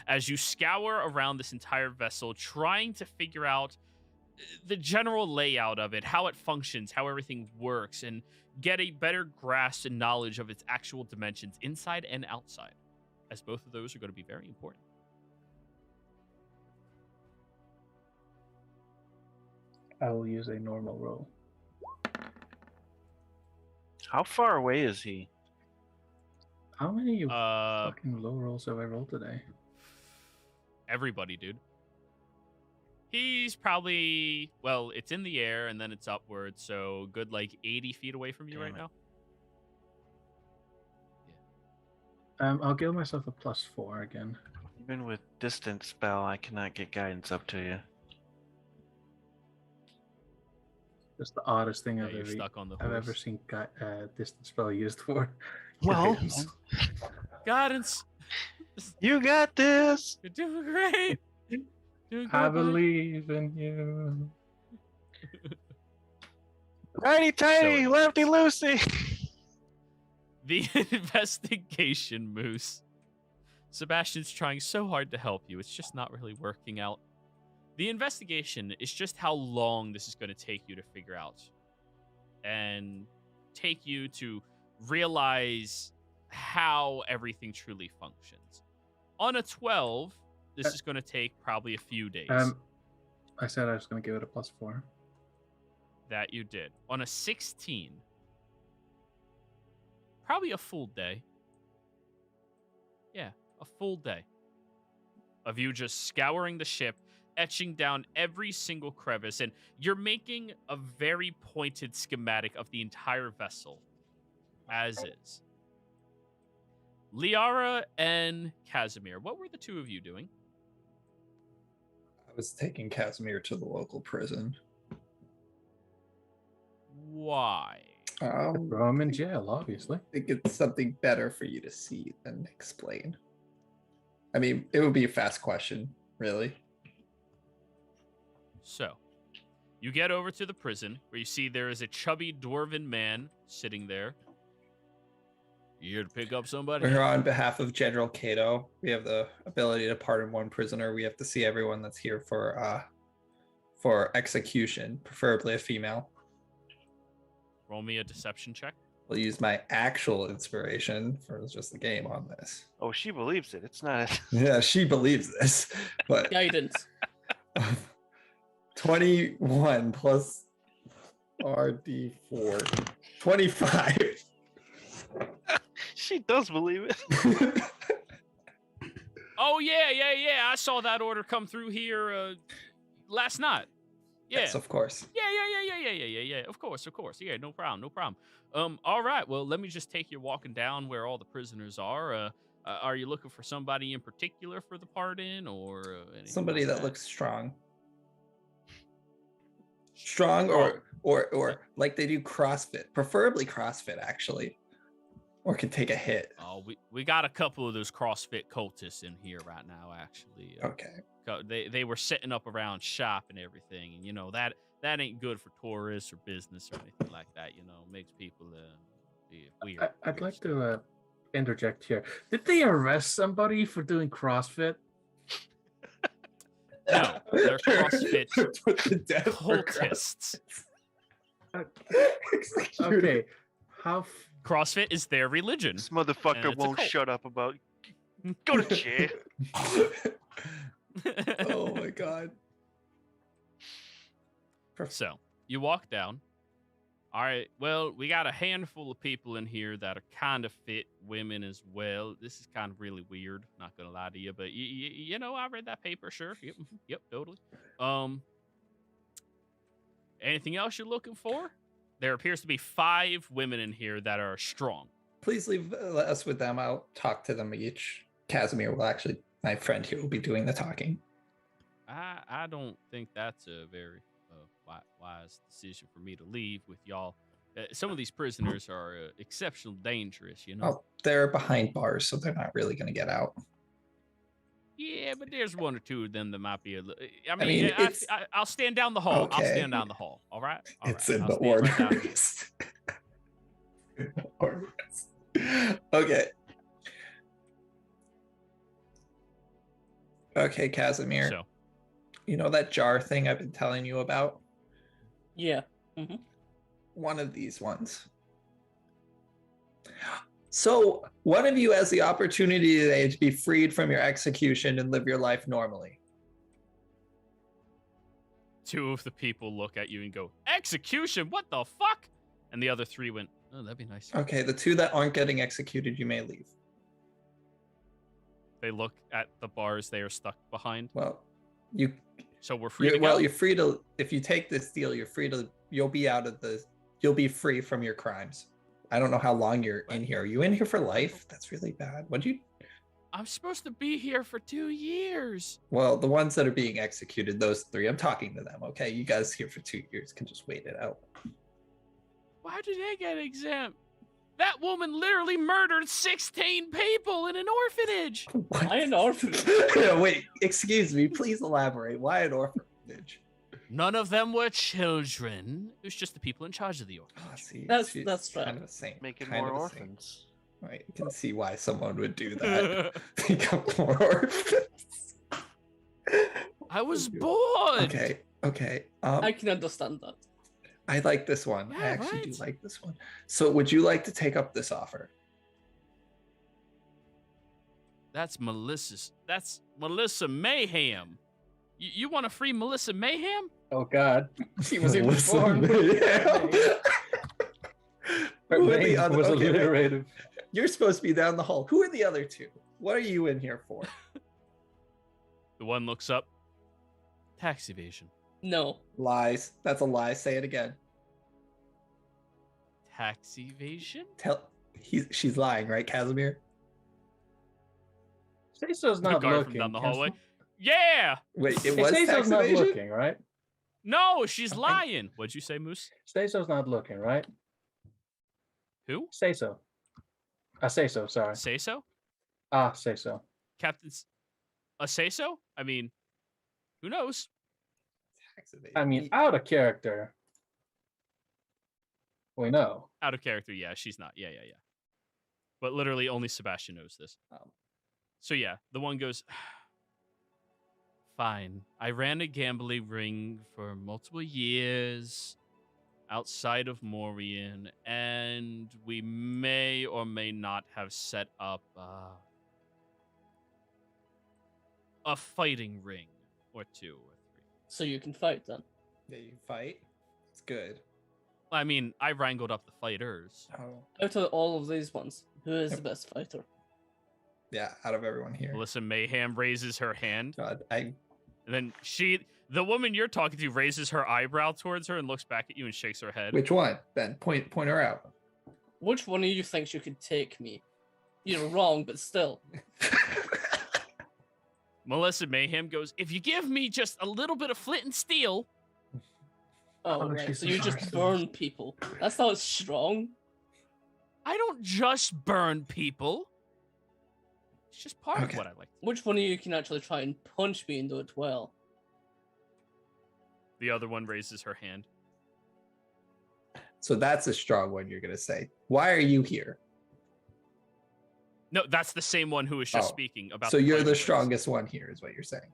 as you scour around this entire vessel, trying to figure out the general layout of it, how it functions, how everything works, and get a better grasp and knowledge of its actual dimensions inside and outside, as both of those are going to be very important. I will use a normal roll. How far away is he? How many Uh, fucking low rolls have I rolled today? everybody, dude. He's probably, well, it's in the air and then it's upward, so good like 80 feet away from you Damn right it. now. I'll give myself a +4 again. Even with distance spell, I cannot get guidance up to you. That's the oddest thing Yeah, I've you're ever stuck on the I've ever horse. seen distance spell used for. Well, guidance. Guidance. you got this. You're doing great. Doing I good, buddy. believe in you. Righty tighty, So- lefty loosey. The investigation, Moose. Sebastian's trying so hard to help you. It's just not really working out. The investigation is just how long this is going to take you to figure out and take you to realize how everything truly functions. On a 12, this is going to take probably a few days. I said I was going to give it a +4. That you did. On a 16, probably a full day. Yeah, a full day of you just scouring the ship, etching down every single crevice, and you're making a very pointed schematic of the entire vessel as is. Liara and Casimir, what were the two of you doing? I was taking Casimir to the local prison. Why? Throw him in jail, obviously. I think it's something better for you to see than explain. I mean, it would be a fast question. Really? So, you get over to the prison where you see there is a chubby dwarven man sitting there. You here to pick up somebody? We're here on behalf of General Cato. We have the ability to pardon one prisoner. We have to see everyone that's here for execution, preferably a female. Roll me a deception check. We'll use my actual inspiration for just the game on this. Oh, she believes it. It's not. Yeah, she believes this, but Guidance. 21 plus RD4. 25. She does believe it. Oh, yeah. I saw that order come through here last night. Yeah. Yes, of course. Yeah. Of course. Yeah, no problem. All right. Well, let me just take you walking down where all the prisoners are. Are you looking for somebody in particular for the pardon, or anything Somebody like that looks strong. Strong or like they do CrossFit, preferably CrossFit actually. Or can take a hit. Oh, we got a couple of those CrossFit cultists in here right now, actually. Okay. They were setting up around shop and everything, and you know that ain't good for tourists or business or anything like that. You know, makes people be weird. I'd like to interject here. Did they arrest somebody for doing CrossFit? No, they're CrossFit Put to death for cultists. Okay. How? CrossFit is their religion. This And motherfucker it's a won't cult. shut up about. Go to jail. Oh my god. So you walk down. All right. Well, we got a handful of people in here that are kind of fit, women as well. This is kind of really weird. Not gonna lie to you, but you know, I read that paper. Sure. Yep. Totally. Anything else you're looking for? There appears to be 5 women in here that are strong. Please leave us with them. I'll talk to them each. Casimir will actually, my friend here, will be doing the talking. I don't think that's a very wise decision for me to leave with y'all. Some of these prisoners are exceptionally dangerous, you know. Oh, they're behind bars, so they're not really going to get out. Yeah, but there's 1 or 2 of them that might be a little. I mean, mean, it's- I'll stand down the hall. I'll Okay. stand down the hall. All right. All It's right. in I'll the stand right down here. orders. In the orders. Okay. Okay, Casimir. So, You know that jar thing I've been telling you about? Yeah. One of these ones. So, one of you has the opportunity today to be freed from your execution and live your life normally. 2 of the people look at you and go, "Execution? What the fuck?" And the other 3 went, "Oh, that'd be nice." Okay, the 2 that aren't getting executed, you may leave. They look at the bars they are stuck behind. Well, So we're free to go. you're free to, if you take this deal, you'll be free from your crimes. I don't know how long you're in here. Are you in here for life? That's really bad. I'm supposed to be here for 2 years. Well, the ones that are being executed, those 3, I'm talking to them, okay? You guys here for 2 years can just wait it out. Why did they get exempt? That woman literally murdered 16 people in an orphanage. What? I an orphanage. Wait, excuse me. Please elaborate. Why an orphanage? None of them were children. It was just the people in charge of the orphanage. Oh, see, That's she's fair. kind of a saint. Making kind more of a saint. orphans. Right, you can see why someone would do that. Think of more orphans. I was bored. Okay. I can understand that. I like this one. I Yeah, actually do right. like this one. So, would you like to take up this offer? That's Melissa Mayhem. You want to free Melissa Mayhem? Oh God. She was in Melissa form. Mayhem. Her Who are the name other- was okay, wait. alliterative. You're supposed to be down the hall. Who are the other 2? What are you in here for? The one looks up. Tax evasion. No. Lies. That's a lie. Say it again. Tax evasion? She's lying, right, Casimir? Seiso's The not guard looking. from down the Can hallway. Yeah. Wait, it was Seiso's tax not evasion? looking, right? No, she's lying. What'd you say, Moose? Seiso's not looking, right? Who? Seiso. Seiso, sorry. Say so? Seiso. Captain. Say so? I mean, Who knows? Tax evasion. I mean, out of character. We know. Out of character, yeah, she's not. Yeah. But literally only Sebastian knows this. So yeah, the one goes, fine. I ran a gambling ring for multiple years outside of Morian, and we may or may not have set up a fighting ring or 2 or 3. So you can fight then. Yeah, you can fight. It's good. I mean, I wrangled up the fighters. Oh. Out of all of these ones, who is the best fighter? Yeah, out of everyone here. Melissa Mayhem raises her hand, God, and then the woman you're talking to, raises her eyebrow towards her and looks back at you and shakes her head. which one? Then point her out. Which one of you thinks you could take me? You're wrong, but still. Melissa Mayhem goes, if you give me just a little bit of flint and steel. Oh, Oh, right. she's So you just awesome. burn people. That's not strong. I don't just burn people. It's just part Okay. of what I like. Which one of you can actually try and punch me and do it well? The other one raises her hand. So that's a strong one you're gonna say. Why are you here? No, that's the same one who was just Oh, speaking about. So you're fighting the rings. strongest one here, is what you're saying.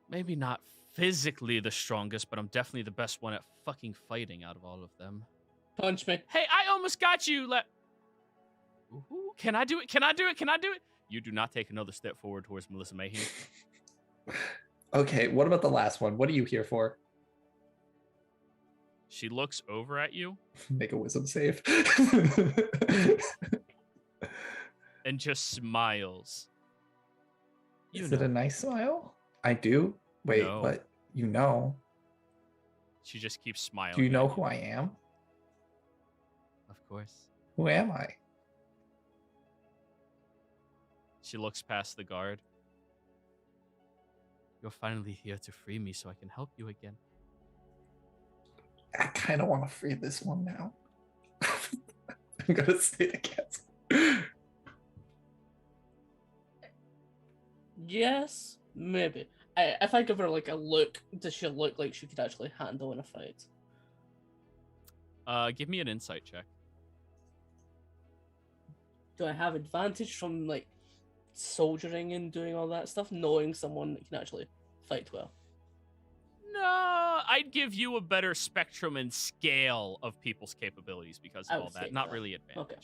Maybe not physically the strongest, but I'm definitely the best one at fucking fighting out of all of them. Punch me. Hey, I almost got you. Ooh, can I do it? Can I do it? Can I do it? You do not take another step forward towards Melissa Mayhem. Okay, what about the last one? What are you here for? She looks over at you Make a wisdom save. and just smiles. You Is know. it a nice smile? I do. Wait, No. but you know. She just keeps smiling. Do you know at who I am? Of course. Who am I? She looks past the guard. You're finally here to free me so I can help you again. I kind of want to free this one now. I'm gonna say the cats. Yes, maybe. If I give her like a look, does she look like she could actually handle in a fight? Give me an insight check. Do I have advantage from like soldiering and doing all that stuff, knowing someone that can actually fight well? No, I'd give you a better spectrum and scale of people's capabilities because I of all would that. think Not that. really advantage. Okay.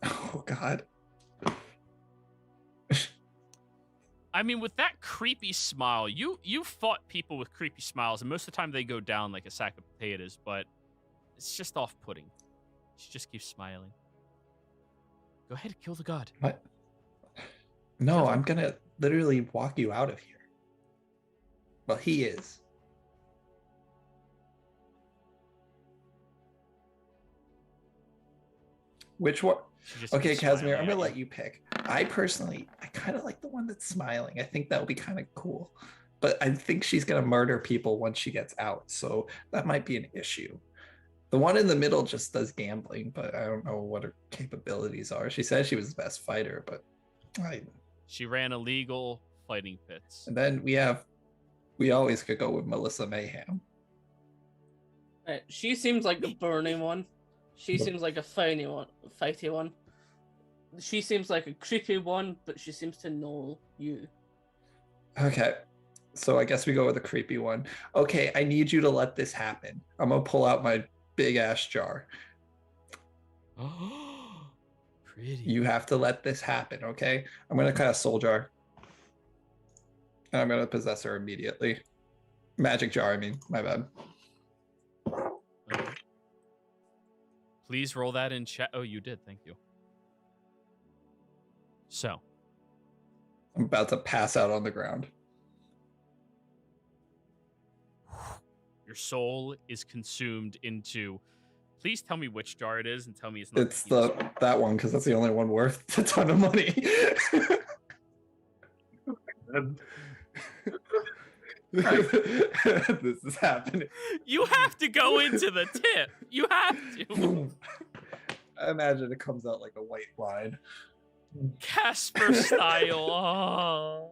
Oh God. I mean, with that creepy smile, you fought people with creepy smiles, and most of the time they go down like a sack of potatoes, but it's just off-putting. She just keeps smiling. Go ahead, kill the god. What? No, I'm gonna literally walk you out of here. Well, he is. Which one? She just Okay, keeps Casimir, smiling I'm gonna at let you. you pick. I kind of like the one that's smiling. I think that would be kind of cool. But I think she's gonna murder people once she gets out, so that might be an issue. The one in the middle just does gambling, but I don't know what her capabilities are. She says she was the best fighter, but She ran illegal fighting pits. and then we always could go with Melissa Mayhem. She seems like the burning one. She seems like a fighty one. She seems like a creepy one, but she seems to know you. Okay. So I guess we go with the creepy one. Okay, I need you to let this happen. I'm gonna pull out my big ass jar. Pretty. You have to let this happen, okay? I'm gonna cast Soul Jar. And I'm gonna possess her immediately. Magic Jar, I mean, my bad. Okay. Please roll that in chat. Oh, you did. Thank you. So, I'm about to pass out on the ground. your soul is consumed into. Please tell me which jar it is, and tell me it's not. It's that one because that's the only one worth a ton of money. This is happening. You have to go into the tip. You have to. I imagine it comes out like a white line. Casper style. Oh.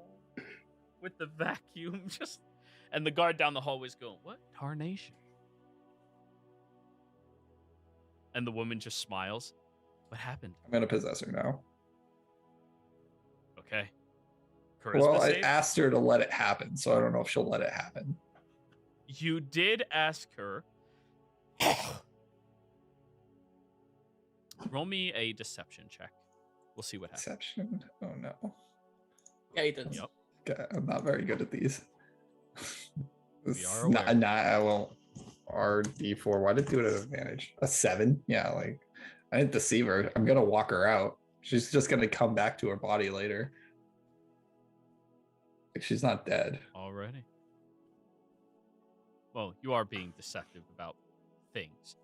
With the vacuum. And the guard down the hallway's going, what? Tarnation. And the woman just smiles. What happened? I'm gonna possess her now. Okay. Charisma Well, I save? asked her to let it happen, so I don't know if she'll let it happen. You did ask her. Roll me a deception check. We'll see what happens. Deception? Oh no. Guidance. Yep. Okay, I'm not very good at these. We are aware. Nah, I won't. RD4. Why did it do it at advantage? A 7? Yeah, like I didn't deceive her. I'm gonna walk her out. She's just gonna come back to her body later. Like she's not dead. Already. Well, you are being deceptive about things.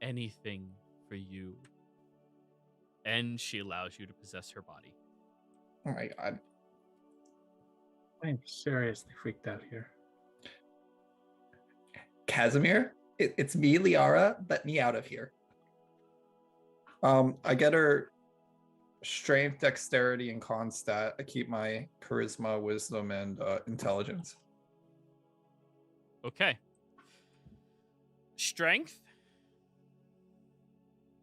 Anything for you. And she allows you to possess her body. Oh my god. I'm seriously freaked out here. Casimir, it's me, Liara. Let me out of here. I get her strength, dexterity, and con stat. I keep my charisma, wisdom, and intelligence. Okay. Strength.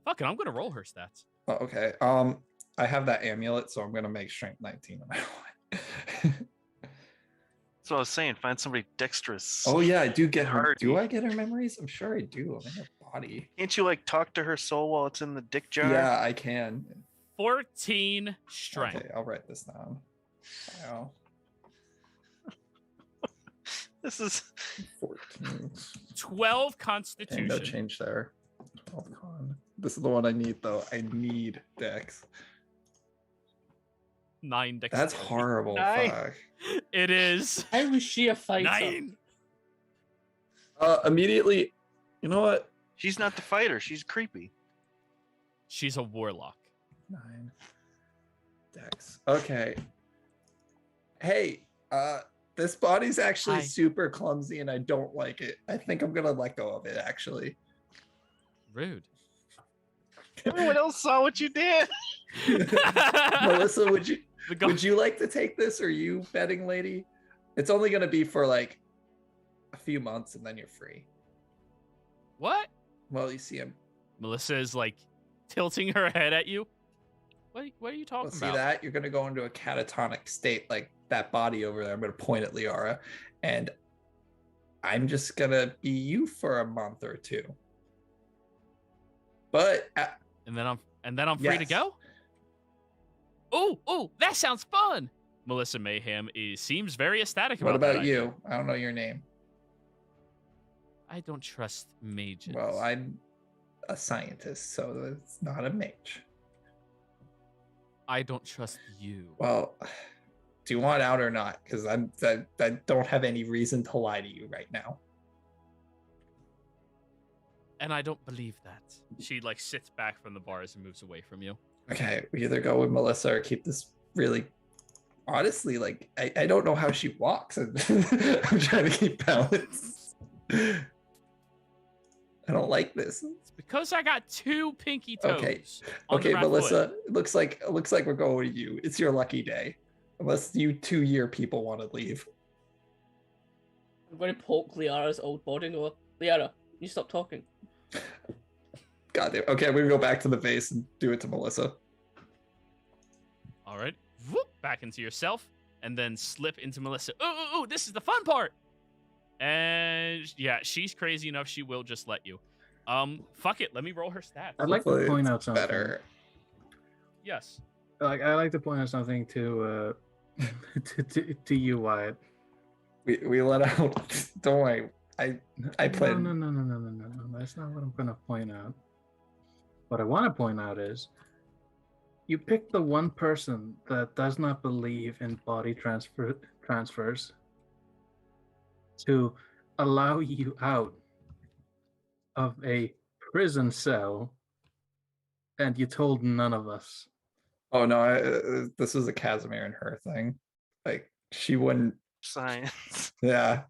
Fuck it, I'm gonna roll her stats. Oh, okay. I have that amulet, so I'm gonna make strength 19 no matter what. So I was saying, find somebody dexterous. Oh yeah, I do get her. Hardy. Do I get her memories? I'm sure I do. I'm in her body. Can't you like talk to her soul while it's in the dick jar? Yeah, I can. 14 strength. Okay, I'll write this down. Wow. This is 14. 12 Okay, constitution. no change there. 12 con. This is the one I need though. I need dex. 9 dexterity. That's horrible. Nine. Fuck. It is. How was she a fighter? 9. Immediately, you know what? she's not the fighter. She's creepy. She's a warlock. 9 dex. Okay. Hey, this body's actually Hi. super clumsy and I don't like it. I think I'm gonna let go of it actually. Rude. Everyone else saw what you did. Melissa, would you The gu- would you like to take this, or you, betting lady? It's only gonna be for like a few months and then you're free. What? Well, you see him. Melissa is like tilting her head at you. What are you talking Well, see about? that? You're gonna go into a catatonic state like that body over there. I'm gonna point at Liara, and I'm just gonna be you for a month or two. But And then I'm free to Yes. go? Oh, that sounds fun. Melissa Mayhem seems very ecstatic about what that about idea. you? I don't know your name. I don't trust mages. Well, I'm a scientist, so it's not a mage. I don't trust you. Well, do you want out or not? Because I don't have any reason to lie to you right now. And I don't believe that. She like sits back from the bars and moves away from you. Okay, we either go with Melissa or keep this really. Honestly, like I don't know how she walks. I'm trying to keep balance. I don't like this. It's because I got 2 pinky toes. Okay. on the Okay, right Melissa, foot. it looks like we're going with you. It's your lucky day. Unless you 2-year people want to leave. I'm going to poke Liara's old body and go, Liara, you stop talking. God damn. Okay, we're gonna go back to the vase and do it to Melissa. All right. Whoop, back into yourself and then slip into Melissa. Ooh, this is the fun part. And yeah, she's crazy enough. She will just let you. Fuck it. Let me roll her stats. I'd like to Hopefully point it's out something. better. Yes. I like to point out something to to you, Wyatt. We let out. Don't worry. I played. No. That's not what I'm gonna point out. What I want to point out is you picked the one person that does not believe in body transfers to allow you out of a prison cell, and you told none of us. Oh no, this was a Casimir and her thing. Like she wouldn't. Science. Yeah,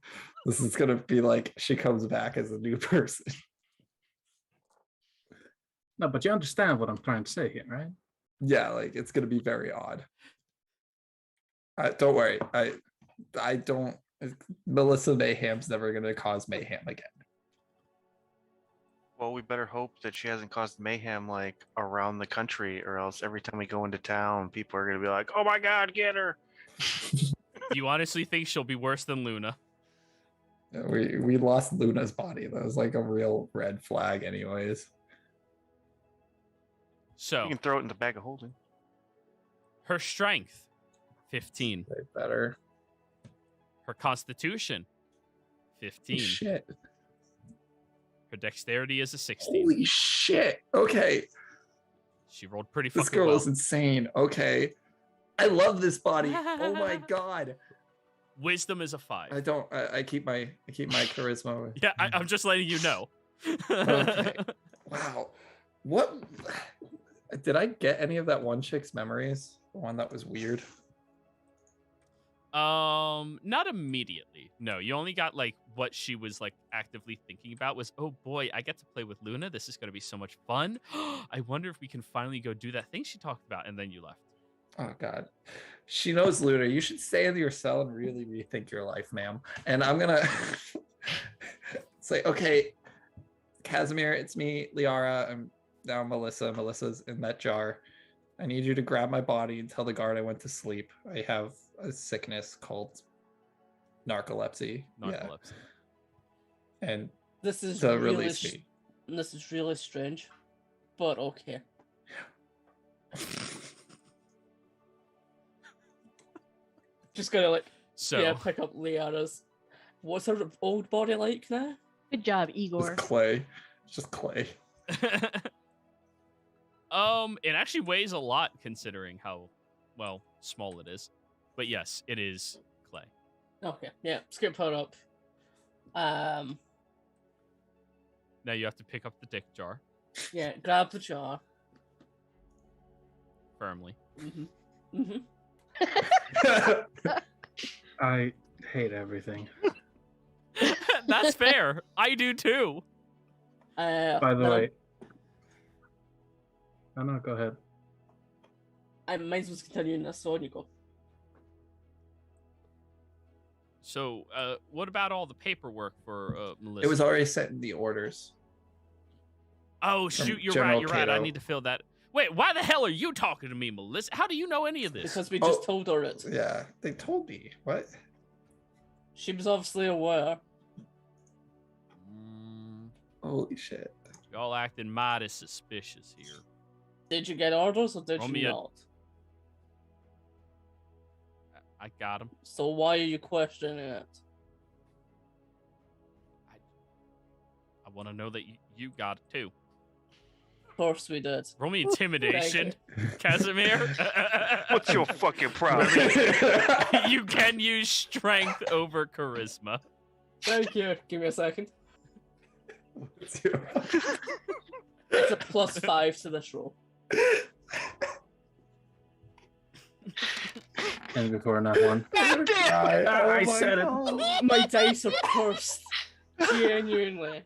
This is gonna be like she comes back as a new person. No, but you understand what I'm trying to say here, right? Yeah, like it's gonna be very odd. Don't worry. I don't. Melissa Mayhem's never gonna cause mayhem again. Well, we better hope that she hasn't caused mayhem like around the country, or else every time we go into town, people are gonna be like, "Oh my God, get her!" You honestly think she'll be worse than Luna? We lost Luna's body. That was like a real red flag, anyways. So You can throw it in the bag of holding. her strength, 15. Way better. Her constitution, 15. Shit. Her dexterity is a 16. Holy shit. Okay. She rolled pretty This fucking girl well. is insane. Okay. I love this body. Oh my god. Wisdom is a 5. I keep my charisma. Yeah, I'm just letting you know. Okay. Wow. What did I get any of that one chick's memories? The one that was weird. Not immediately. No, you only got like what she was like actively thinking about was, oh boy, I get to play with Luna. This is gonna be so much fun. I wonder if we can finally go do that thing she talked about, and then you left. Oh god. She knows Luna. You should stay in your cell and really rethink your life, ma'am. And I'm gonna say, okay, Casimir, it's me, Liara. I'm now Melissa. Melissa's in that jar. I need you to grab my body and tell the guard I went to sleep. I have a sickness called narcolepsy. Narcolepsy. Yeah. And This is to really release me. this is really strange, but okay. Just gonna like So pick up Liara's. What's her old body like now? Good job, It's Igor. clay. It's just clay. it actually weighs a lot considering how small it is. But yes, it is clay. Okay, yeah, skip her up. Now you have to pick up the dick jar Yeah, grab the jar. firmly. I hate everything. That's fair. I do too. By the way. Oh no, go ahead. I might as well continue this, so on you go. So, what about all the paperwork for Melissa? It was already sent in the orders. Oh shoot, you're General right. You're right. I Cato. need to fill that. Wait, why the hell are you talking to me, Melissa? How do you know any of this? Because we just Oh. told her it. Yeah, they told me. What? She was obviously aware. Holy shit. Y'all acting mighty suspicious here. Did you get orders or did Roll you me a- not? I got him. So why are you questioning it? I want to know that you got it too. Of course we did. Roll me intimidation, Casimir. What's your fucking problem? You can use strength over charisma. Thank you. Give me a second. What's your- It's a +5 to this roll. And before not one. I said it. My dice are cursed. Genuinely.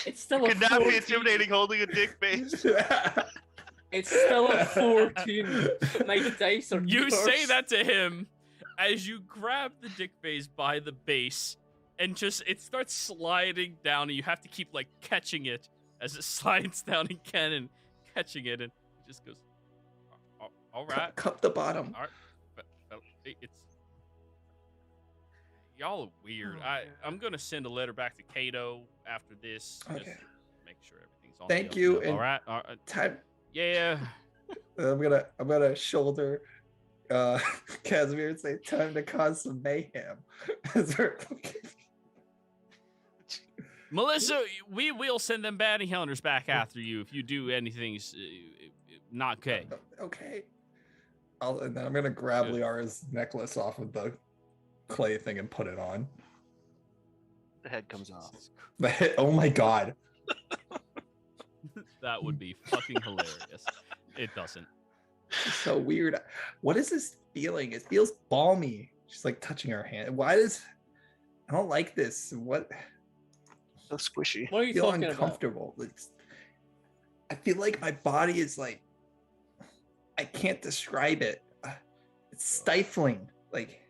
It's still a Could not be 14. intimidating holding a dick face. It's still a 14. My dice are You cursed. say that to him as you grab the dick vase by the base and just it starts sliding down and you have to keep like catching it as it slides down again and catching it and it just goes all right. Cup the bottom. All right. It's y'all are weird. Oh, I'm gonna send a letter back to Cato after this. Just Okay. to make sure everything's on. Thank the you, up and up. and- All right. All right. Time. Yeah. I'm gonna shoulder Casimir and say time to cause some mayhem. As we're- Melissa, we will send them bounty hunters back after you if you do anything not okay. Okay. And then I'm gonna grab Good. Liara's necklace off of the clay thing and put it on. The head comes off. Oh my god. That would be fucking hilarious. It doesn't. It's so weird. What is this feeling? It feels balmy. She's like touching her hand. Why does I don't like this? What? So squishy. What are I you feel talking about? uncomfortable. I feel like my body is like I can't describe it. It's stifling. Like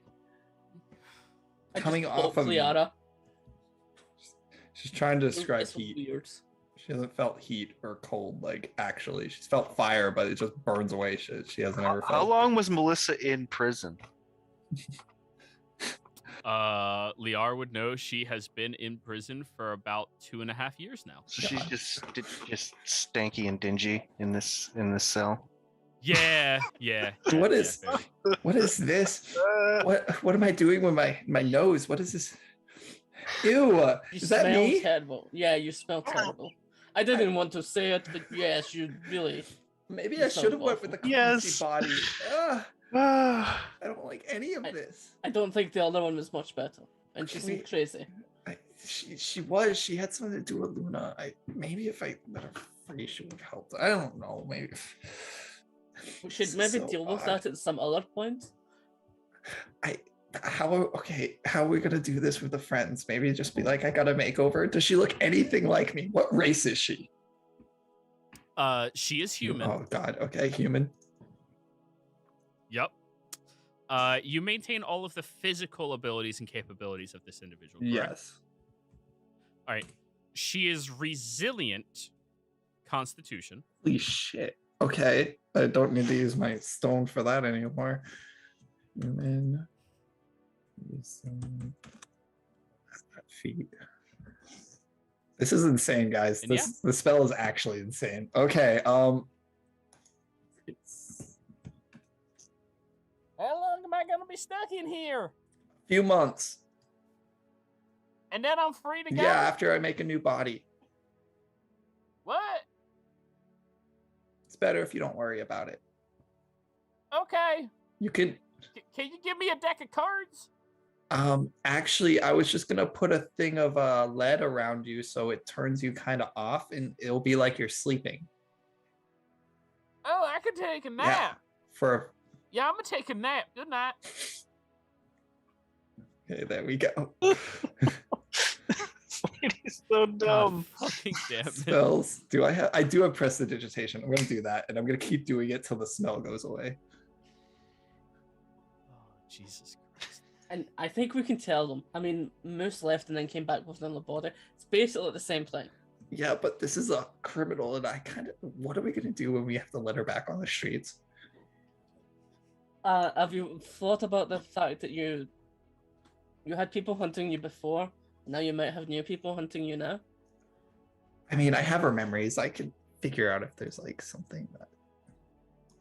I coming just off of me. Liara. She's trying to describe It's heat. weird. She hasn't felt heat or cold. Like actually, she's felt fire, but it just burns away. She hasn't ever felt. How long was Melissa in prison? Liar would know she has been in prison for about 2.5 years now. So she's just stanky and dingy in this cell. Yeah. What yeah, is fair. what is this? What am I doing with my nose? What is this? Ew! You Is that smell me? terrible. Yeah, you smell terrible. I didn't want to say it, but yes, you really. Maybe You I should have sound went with the awful. clumsy Yes. body. Ugh, Ah, I don't like any of this. I don't think the other one was much better, and she Can seemed we- crazy. She had something to do with Luna. Maybe if I let her free, she would have helped. I don't know. Maybe We should This is maybe so deal with odd. that at some other point. how are we gonna do this with the friends? Maybe just be like, I got a makeover. Does she look anything like me? What race is she? She is human. Oh God. Okay, human. Yep. You maintain all of the physical abilities and capabilities of this individual. Correct? Yes. All right. She is resilient. Constitution. Holy shit. Okay, I don't need to use my stone for that anymore. Human. Feet. This is insane, guys. And The spell is actually insane. Okay, it's How long am I gonna be stuck in here? few months. And then I'm free to go. Yeah, after I make a new body. What? It's better if you don't worry about it. Okay. You can Can you give me a deck of cards? actually I was just gonna put a thing of lead around you so it turns you kind of off and it'll be like you're sleeping. Oh, I can take a Yeah. nap. For Yeah, I'm gonna take a nap. Good night. okay, there we go. He's so dumb. God fucking damn it. Spells. I do have prestidigitation. I'm gonna do that, and I'm gonna keep doing it till the smell goes away. Oh, Jesus Christ. And I think we can tell them. I mean, Moose left and then came back with another body. It's basically the same thing. Yeah, but this is a criminal, and what are we gonna do when we have to let her back on the streets? Have you thought about the fact that you had people hunting you before? Now you might have new people hunting you now. I mean, I have her memories. I can figure out if there's like something that.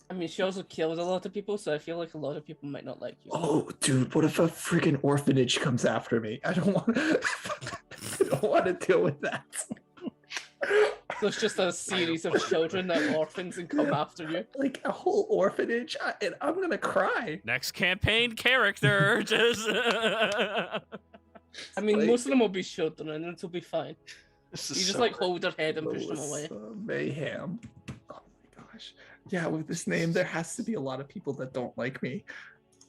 I mean, she also killed a lot of people, so I feel like a lot of people might not like you. Oh, dude, what if a freaking orphanage comes after me? I don't want. I don't want to deal with that. So it's just a series of children that are orphans and come after you. Like a whole orphanage, and I'm gonna cry. Next campaign character. Just. I mean, Like- most of them will be children, and it'll be fine. This You is just so like hold their head and push them away. Melissa Mayhem. Oh my gosh. Yeah, with this name, there has to be a lot of people that don't like me.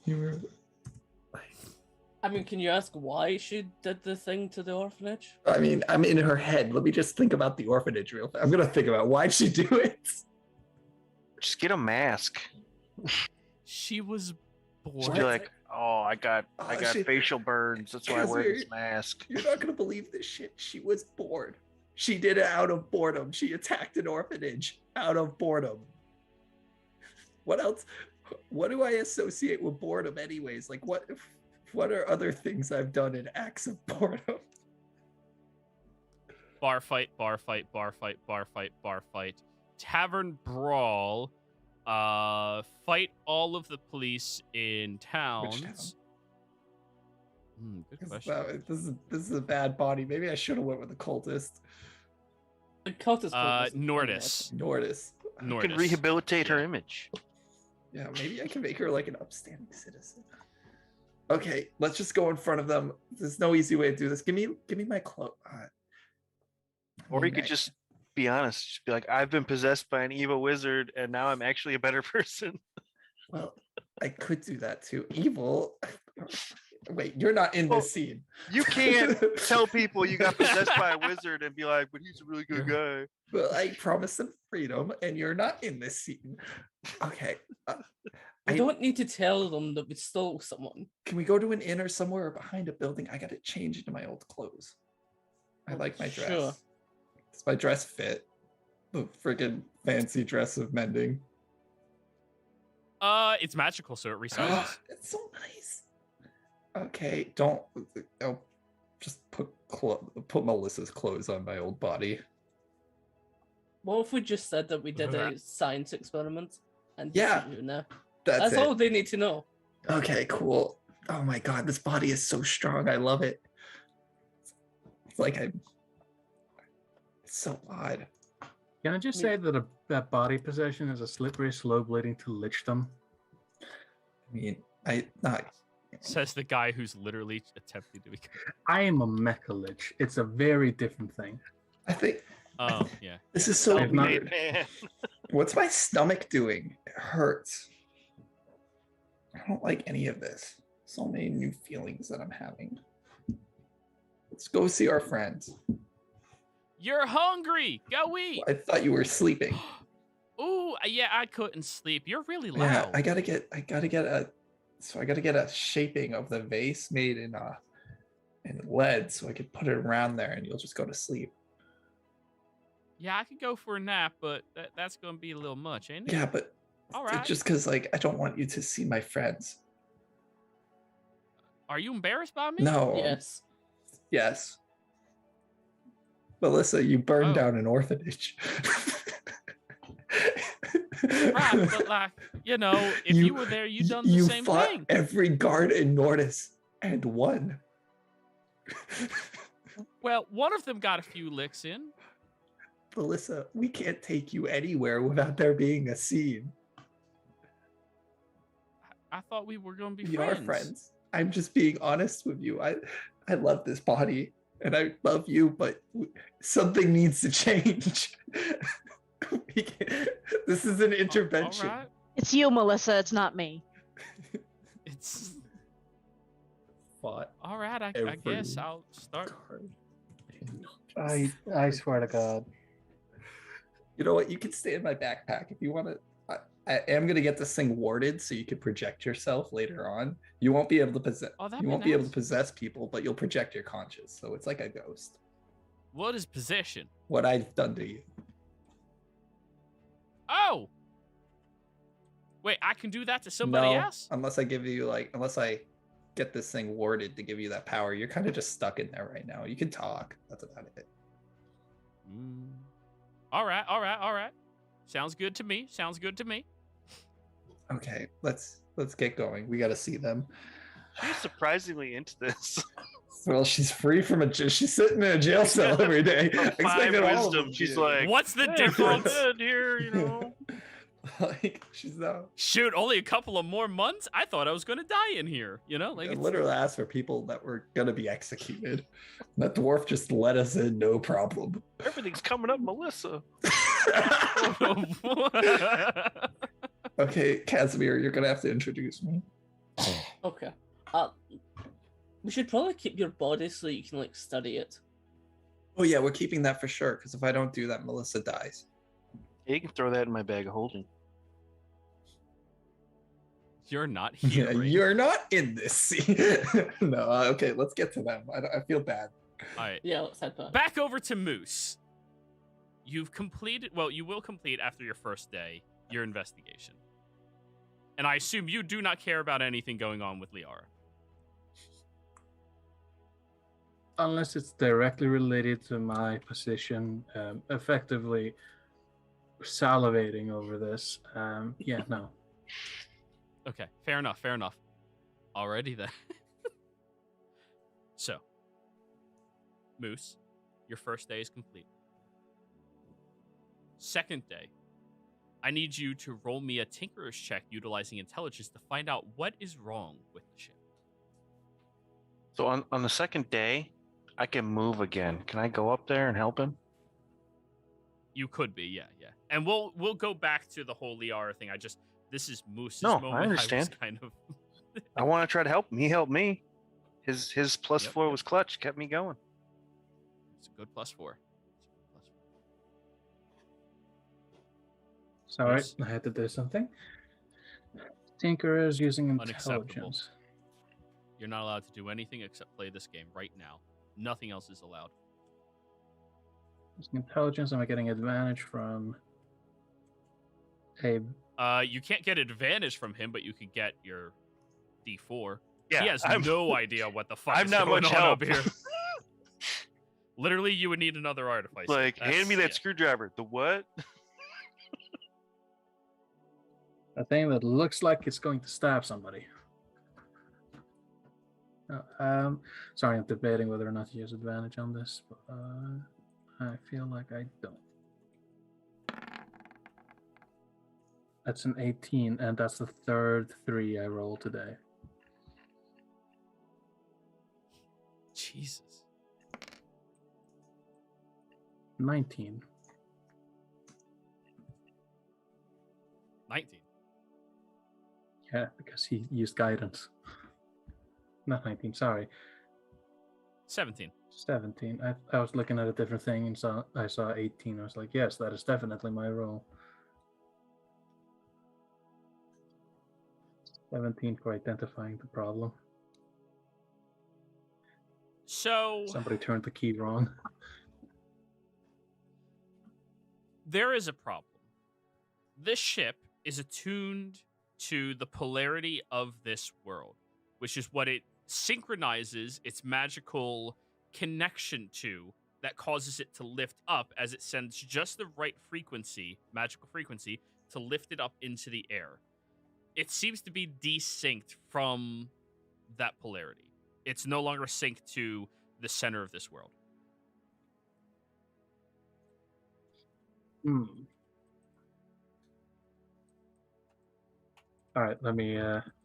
You were I mean, can you ask why she did the thing to the orphanage? I mean, I'm in her head. Let me just think about the orphanage real fast. I'm gonna think about why'd she do it. Just get a mask. She was Just bored. be like, oh, I got Oh, facial burns. That's why I wear this Kazir, mask. You're not gonna believe this shit. She was bored. She did it out of boredom. She attacked an orphanage out of boredom. What else? What do I associate with boredom, anyways? Like, what are other things I've done in acts of boredom? Bar fight, bar fight, bar fight, bar fight, bar fight. Tavern brawl. Fight all of the police in towns. town? Good question. This is a bad body. Maybe I should have went with the cultist. The cultist. Nordis. Nordis. You Nordis. can rehabilitate her Yeah. image. Yeah, maybe I can make her like an upstanding citizen. Okay, let's just go in front of them. There's no easy way to do this. Give me my cloak. Or you could just be honest. Just be like, I've been possessed by an evil wizard, and now I'm actually a better person. Well, I could do that too. Evil. Wait, you're not in Well, this scene. You can't tell people you got possessed by a wizard and be like, but he's a really good guy. Well, I promised them freedom, and you're not in this scene. Okay. We don't need to tell them that we stole someone. Can we go to an inn or somewhere behind a building? I got to change into my old clothes. I like my dress. Sure. Does my dress fit the friggin' fancy dress of mending? It's magical, so it resizes. It's so nice. Okay, don't. I'll just put Melissa's clothes on my old body. What if we just said that we did a science experiment and Yeah. you know? That's it. all they need to know. Okay, cool. Oh my god, this body is so strong. I love it. It's like it's so odd. Can I just say that that body possession is a slippery slope leading to lichdom? I mean, not. Says the guy who's literally attempting to become. I am a mecha lich. It's a very different thing. I think Oh, yeah. this is so I've not- weird. Man. What's my stomach doing? It hurts. I don't like any of this. So many new feelings that I'm having. Let's go see our friends. You're hungry. Go eat. I thought you were sleeping. Ooh, yeah, I couldn't sleep. You're really loud. Yeah, I gotta get a shaping of the vase made in lead so I could put it around there and you'll just go to sleep. Yeah, I could go for a nap, but that's going to be a little much, ain't it? Yeah, but All right. just because like I don't want you to see my friends. Are you embarrassed by me? No. Yes. Yes. Melissa, you burned Oh. down an orphanage. Right, but like, if you were there, you'd done the you same fought thing. every guard in Nordis and won. Well, one of them got a few licks in. Melissa, we can't take you anywhere without there being a scene. I thought we were going to be We friends. are friends. I'm just being honest with you. I love this body and I love you, but something needs to change. This is an intervention. All right. It's you, Melissa. It's not me. It's Fought all right. I every guess I'll start. guard. I swear to God. You know what? You can stay in my backpack if you want to. I am going to get this thing warded so you can project yourself later on. You won't be able to possess. Oh, that'd You be won't be able to nice. possess people, but you'll project your conscience. So it's like a ghost. What is possession? What I've done to you. Oh. Wait, I can do that to somebody No, else? unless I give you unless I get this thing warded to give you that power. You're kind of just stuck in there right now. You can talk. That's about it. Mm. All right. Sounds good to me. Okay, let's get going. We got to see them. She's surprisingly into this. Well, she's free from she's sitting in a jail cell every day. From 5 Expected all of wisdom, them she's to. like, What's the "Hey, difference? we're good here, like she's not. Shoot, only a couple of more months? I thought I was going to die in here. I It's... literally asked for people that were gonna be executed. That dwarf just let us in, no problem. Everything's coming up, Melissa. Okay, Casimir, you're gonna have to introduce me. Okay. We should probably keep your body so you can study it. Oh yeah, we're keeping that for sure. Because if I don't do that, Melissa dies. Yeah, you can throw that in my bag of holding. You're not Yeah, here. you're not in this scene. No, okay, let's get to them. I feel bad. All right. Yeah, let's head back. Back over to Moose. You've completed, well, you will complete after your first day, your investigation. And I assume you do not care about anything going on with Liara. Unless it's directly related to my position, effectively salivating over this. Yeah, no. Okay, fair enough. Alrighty then. So, Moose, your first day is complete. Second day, I need you to roll me a Tinkerer's check utilizing intelligence to find out what is wrong with the ship. So on the second day, I can move again. Can I go up there and help him? You could be, yeah. And we'll go back to the whole Liara thing. This is Moose's No, I moment. understand. Was kind of I want to try to help him. He helped me. His +4 Yep. was clutch, kept me going. It's a good +4. Sorry, Yes. I had to do something. Tinker is using Unacceptable. intelligence. You're not allowed to do anything except play this game right now. Nothing else is allowed. Using intelligence, am I getting advantage from a... You can't get advantage from him, but you can get your D4. Yeah, He has no idea what the fuck I'm is not going much on help. up here. Literally, you would need another artificer. Like, hand me that That's- screwdriver. The what? a thing that looks like it's going to stab somebody. Sorry, I'm debating whether or not to use advantage on this, but I feel like I don't. That's an 18, and that's the third 3 I rolled today. Jesus. 19. 19. Yeah, because he used guidance. Not 19, sorry. 17. 17. I was looking at a different thing and I saw 18. I was like, yes, that is definitely my roll. 17 for identifying the problem. So Somebody turned the key wrong. there is a problem. This ship is attuned to the polarity of this world, which is what it synchronizes its magical connection to, that causes it to lift up as it sends just the right frequency, magical frequency, to lift it up into the air. It seems to be desynced from that polarity. It's no longer synced to the center of this world. Hmm. All right, let me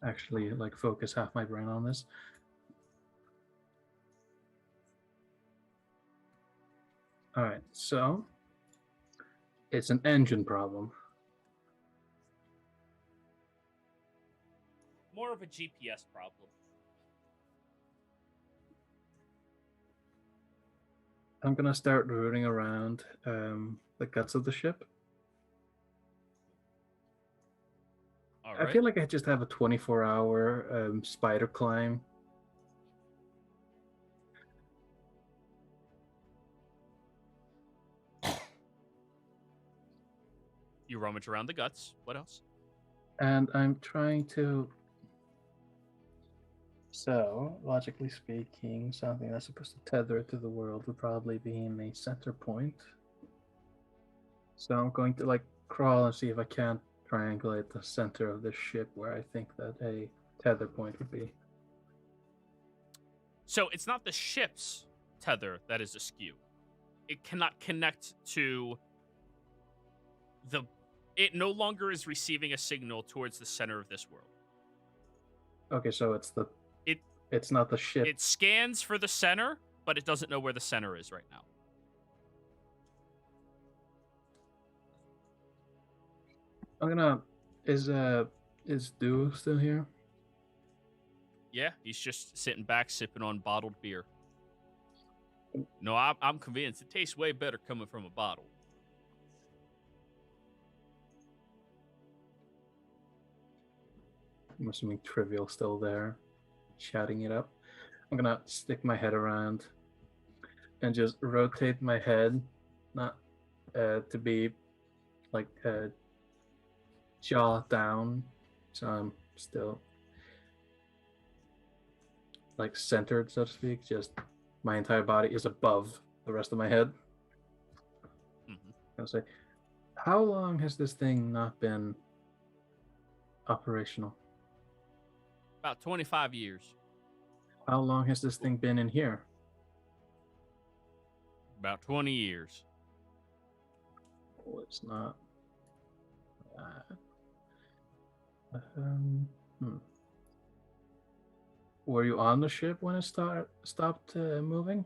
actually focus half my brain on this. All right, so it's an engine problem. More of a GPS problem. I'm gonna start rooting around the guts of the ship. All right. I feel like I just have a 24-hour spider climb. You rummage around the guts. What else? And I'm trying to... So, logically speaking, something that's supposed to tether it to the world would probably be in a center point. So I'm going to crawl and see if I can't triangulate the center of the ship where I think that a tether point would be. So it's not the ship's tether that is askew. It cannot connect to the... It no longer is receiving a signal towards the center of this world. Okay, so it's not the ship. It scans for the center, but it doesn't know where the center is right now. I'm gonna... Is Duo still here? Yeah, he's just sitting back, sipping on bottled beer. No, I'm convinced it tastes way better coming from a bottle. I'm assuming Trivial still there, shouting it up. I'm gonna stick my head around and just rotate my head, not to be jaw down, so I'm still centered, so to speak. Just my entire body is above the rest of my head. I'll say, how long has this thing not been operational? About 25 years. How long has this thing been in here? About 20 years. Oh, it's not. Were you on the ship when it stopped moving?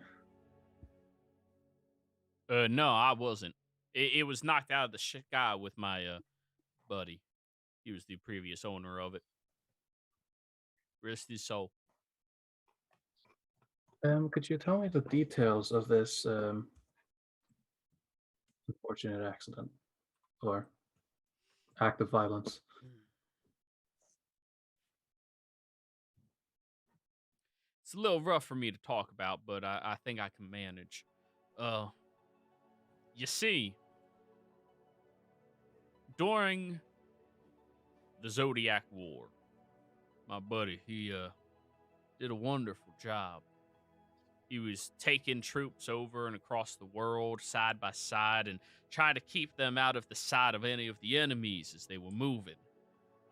No, I wasn't. It was knocked out of the sky with my buddy. He was the previous owner of it. Rest his soul. Could you tell me the details of this unfortunate accident or act of violence? It's a little rough for me to talk about, but I think I can manage. You see, during the Zodiac War, my buddy, he did a wonderful job. He was taking troops over and across the world side by side and trying to keep them out of the sight of any of the enemies as they were moving.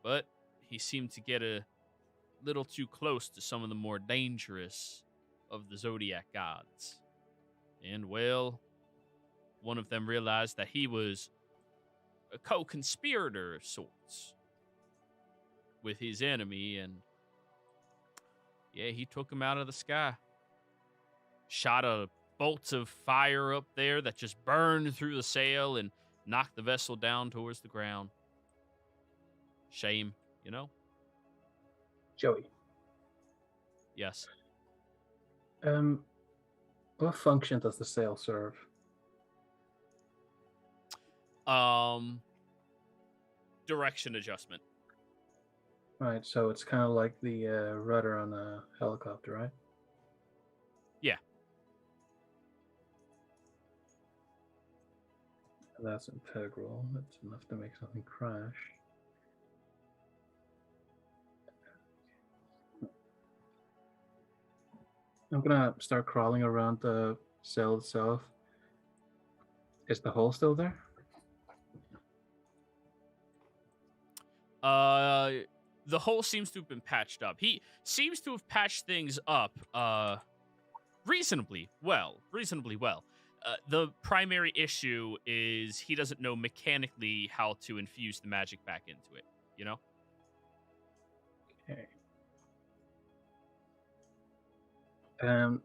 But he seemed to get a little too close to some of the more dangerous of the Zodiac gods. And, well, one of them realized that he was a co-conspirator of sorts with his enemy, and yeah, he took him out of the sky. Shot a bolt of fire up there that just burned through the sail and knocked the vessel down towards the ground. Shame, you know? Joey. Yes. What function does the sail serve? Direction adjustment. Right, so it's kind of like the rudder on a helicopter, right? Yeah. That's integral. That's enough to make something crash. I'm gonna start crawling around the cell itself. Is the hole still there? The hole seems to have been patched up. He seems to have patched things up, reasonably well. The primary issue is he doesn't know mechanically how to infuse the magic back into it, you know? Okay.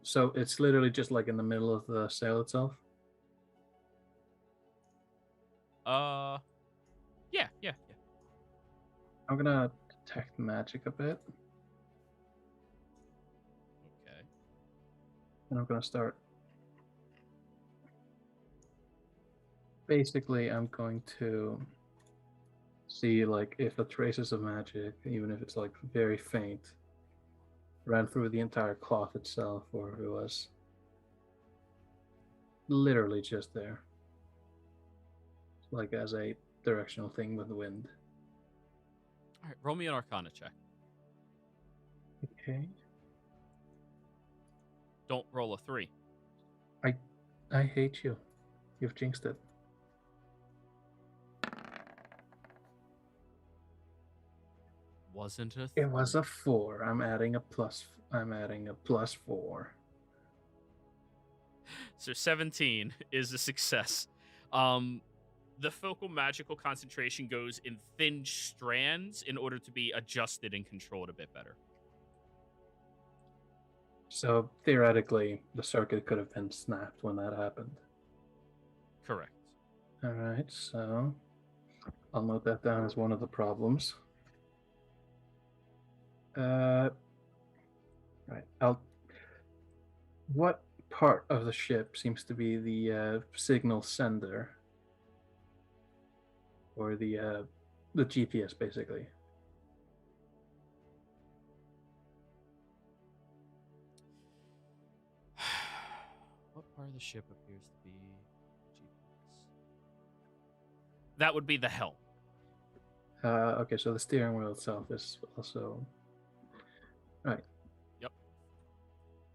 So it's literally just like in the middle of the sail itself? Yeah. I'm gonna detect magic a bit, Okay. and I'm gonna start. Basically, I'm going to see like if the traces of magic, even if it's like very faint, ran through the entire cloth itself, or if it was literally just there, like as a directional thing with the wind. All right, roll me an Arcana check. Okay. Don't roll a 3. I hate you. You've jinxed it. Wasn't a It was a 4. I'm adding a plus 4. So 17 is a success. The focal magical concentration goes in thin strands in order to be adjusted and controlled a bit better. So theoretically, the circuit could have been snapped when that happened. Correct. All right, so I'll note that down as one of the problems. Right. What part of the ship seems to be the signal sender, or the GPS, basically? What part of the ship appears to be GPS? That would be the helm. Okay, so the steering wheel itself is also right. Yep.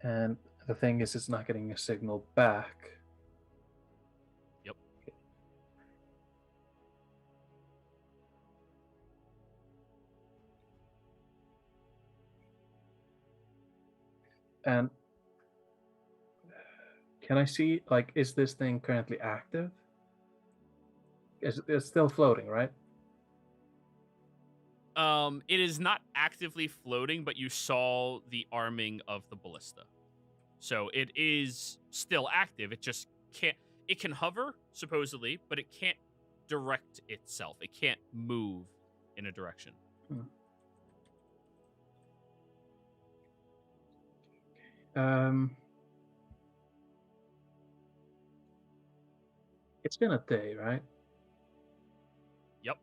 And the thing is, it's not getting a signal back. Yep. Okay. And can I see, like, is this thing currently active? It's still floating, right? It is not actively floating, but you saw the arming of the ballista. So it is still active. It just can't. It can hover, supposedly, but it can't direct itself. It can't move in a direction. Um, it's been a day, right? Yep.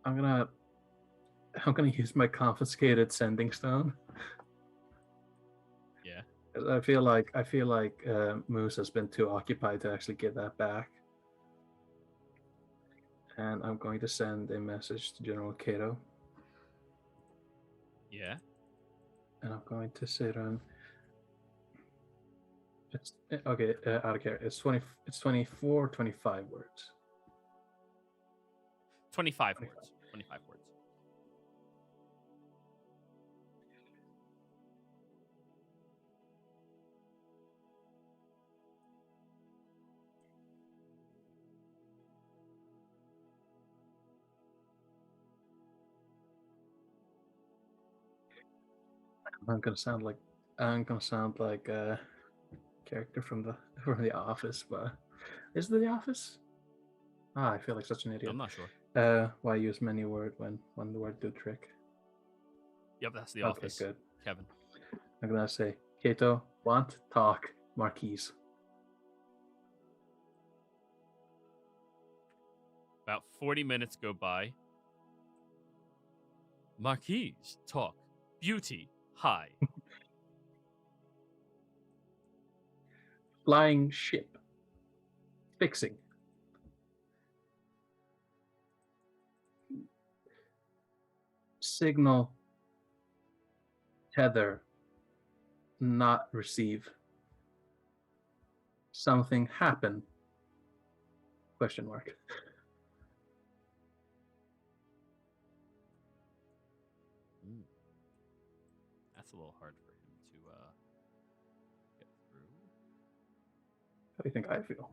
I'm gonna use my confiscated sending stone. Yeah. I feel like Moose has been too occupied to actually get that back. And I'm going to send a message to General Cato. Yeah. And I'm going to say to him, it's okay, out of care. It's 24, 25 words. 25 words. 25 words. I'm gonna sound like a character from the Office, but is it the Office? I feel like such an idiot. I'm not sure. Why use many word when the word do trick? Yep, that's the Okay, office. good. Kevin. I'm gonna say, Cato, want, talk, Marquise. About 40 minutes go by. Marquise, talk. Beauty, hi. Flying ship. Fixing. Signal. Tether. Not receive. Something happen. Question mark. That's a little hard for him to get through. How do you think I feel?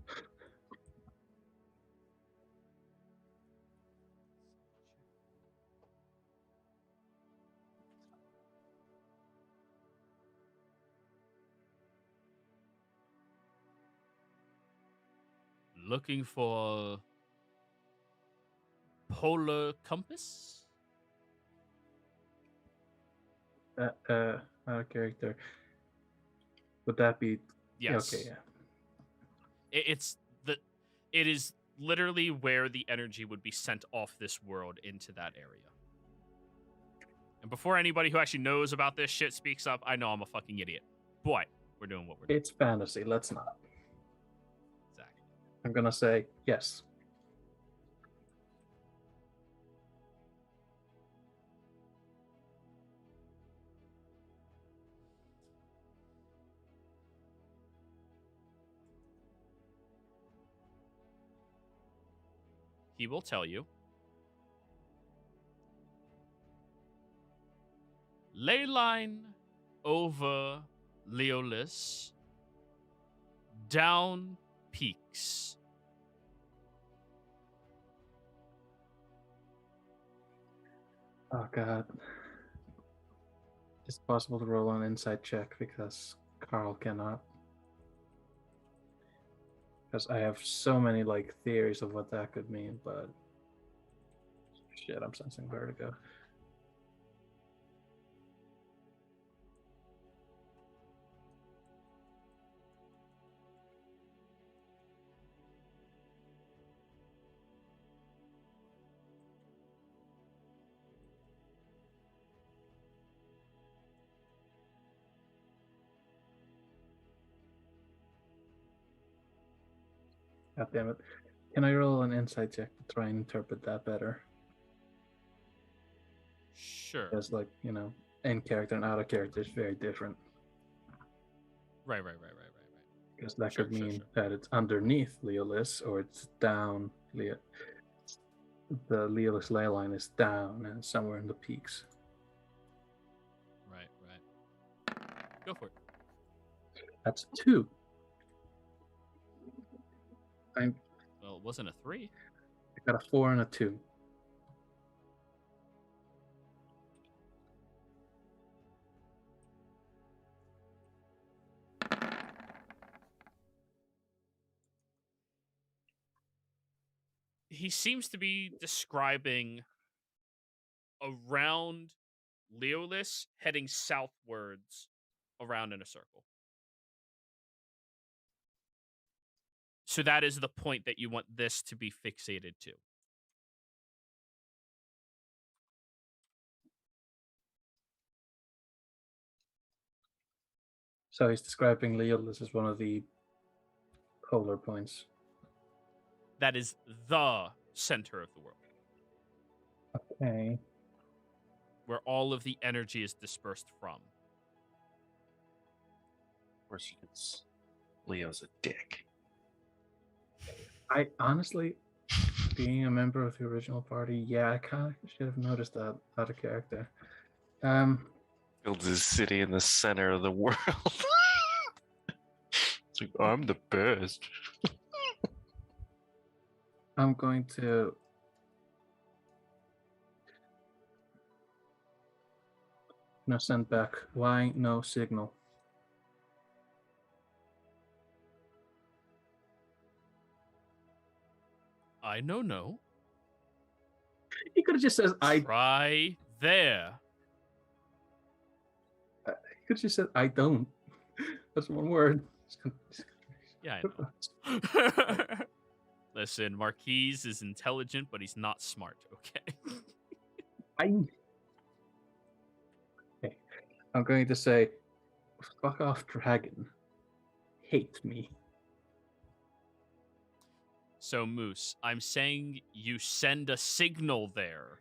Looking for polar compass? Our character. Would that be? Yes. Okay, yeah. It is literally where the energy would be sent off this world into that area. And before anybody who actually knows about this shit speaks up, I know I'm a fucking idiot. But we're doing what we're doing. It's fantasy. Let's not. Exactly. I'm gonna say yes. He will tell you. Ley line over Leolis, down peaks. Oh god. It's possible to roll an insight check because Carl cannot. Because I have so many like theories of what that could mean, but shit, I'm sensing vertigo. God damn it. Can I roll an insight check to try and interpret that better? Sure. Because, like, you know, in character and out of character is very different. Right. Because that Sure, could sure, mean sure. that it's underneath Leolis or it's down Leo. The Leolis ley line is down and somewhere in the peaks. Right. Go for it. That's 2. Well, it wasn't a 3. I got a 4 and a 2. He seems to be describing around Leolis heading southwards around in a circle. So that is the point that you want this to be fixated to. So he's describing Leolis as one of the polar points. That is the center of the world, Okay. where all of the energy is dispersed from. Of course, it's Leo's a dick. I honestly, being a member of the original party, yeah, I kind of should have noticed that out of character. Builds his city in the center of the world. It's like, I'm the best. I'm going to send back. Why no signal? I no. He could have just said I. Try there. He could have just said I don't. That's one word. Yeah, I know. Listen, Marquise is intelligent, but he's not smart, okay? Okay. I'm going to say, fuck off, dragon. Hate me. So, Moose, I'm saying you send a signal there,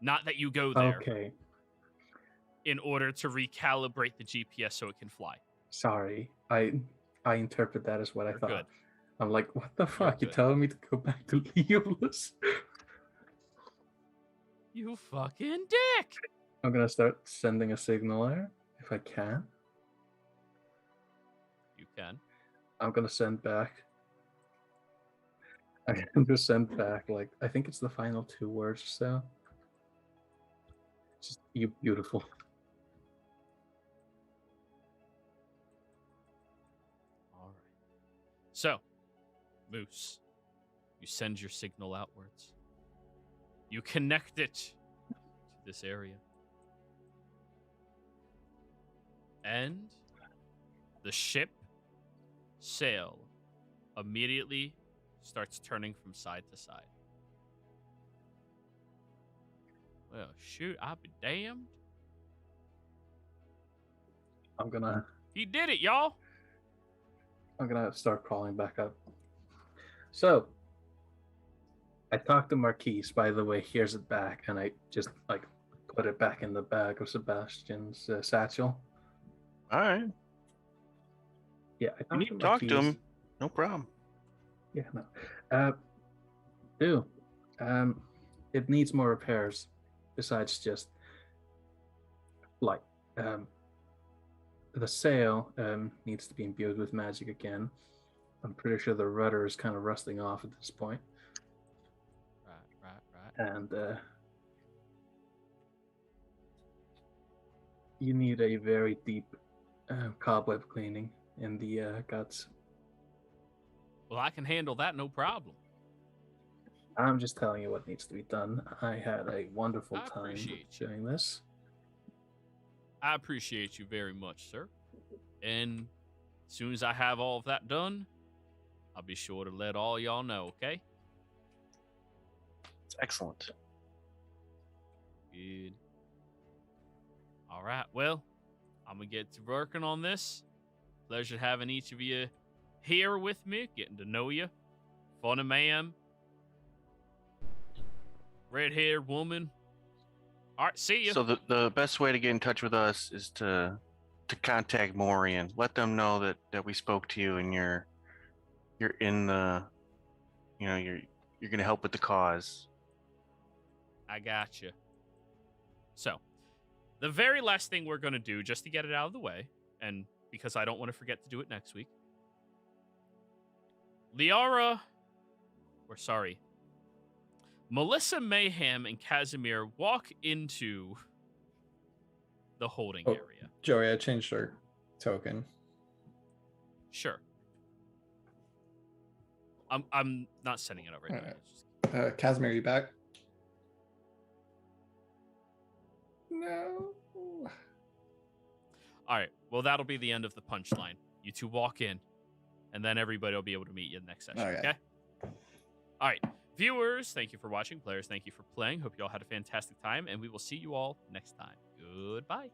not that you go there, Okay. in order to recalibrate the GPS so it can fly. Sorry. I interpret that as what I You're thought. good. I'm like, what the fuck? You're good. telling me to go back to Leolis? You fucking dick! I'm gonna start sending a signal there if I can. You can. I'm gonna send back. I'm gonna send back, like, I think it's the final 2 words or so. Just, you beautiful. All right. So, Moose, you send your signal outwards. You connect it to this area. And the ship sail immediately starts turning from side to side. Well, shoot, I'll be damned. I'm gonna He did it, y'all. start crawling back up. So, I talked to Marquise, by the way, here's it back, and I just, like, put it back in the bag of Sebastian's satchel. All right. Yeah, I You need to talk to Marquise. him. No problem. Yeah, no. It needs more repairs besides just, like, the sail needs to be imbued with magic again. I'm pretty sure the rudder is kind of rusting off at this point. Right. And you need a very deep cobweb cleaning in the guts. Well, I can handle that, no problem. I'm just telling you what needs to be done. I had a wonderful I time appreciate you. doing this. I appreciate you very much, sir. And as soon as I have all of that done, I'll be sure to let all y'all know, okay? It's excellent. Good. All right, well, I'm going to get to working on this. Pleasure having each of you here with me, getting to know you. Funny man. Red-haired woman. All right, see you. So the best way to get in touch with us is to contact Morian. Let them know that we spoke to you and you're in the, you're going to help with the cause. I got you. So, the very last thing we're going to do, just to get it out of the way, and because I don't want to forget to do it next week, Melissa Mayhem and Casimir walk into the holding area. Joey, I changed our token. Sure. I'm not sending it over. All Right. right. Casimir, you back? No. All right. Well, that'll be the end of the punchline. You two walk in, and then everybody will be able to meet you in the next session. Okay. All right. Viewers, thank you for watching. Players, thank you for playing. Hope you all had a fantastic time, and we will see you all next time. Goodbye.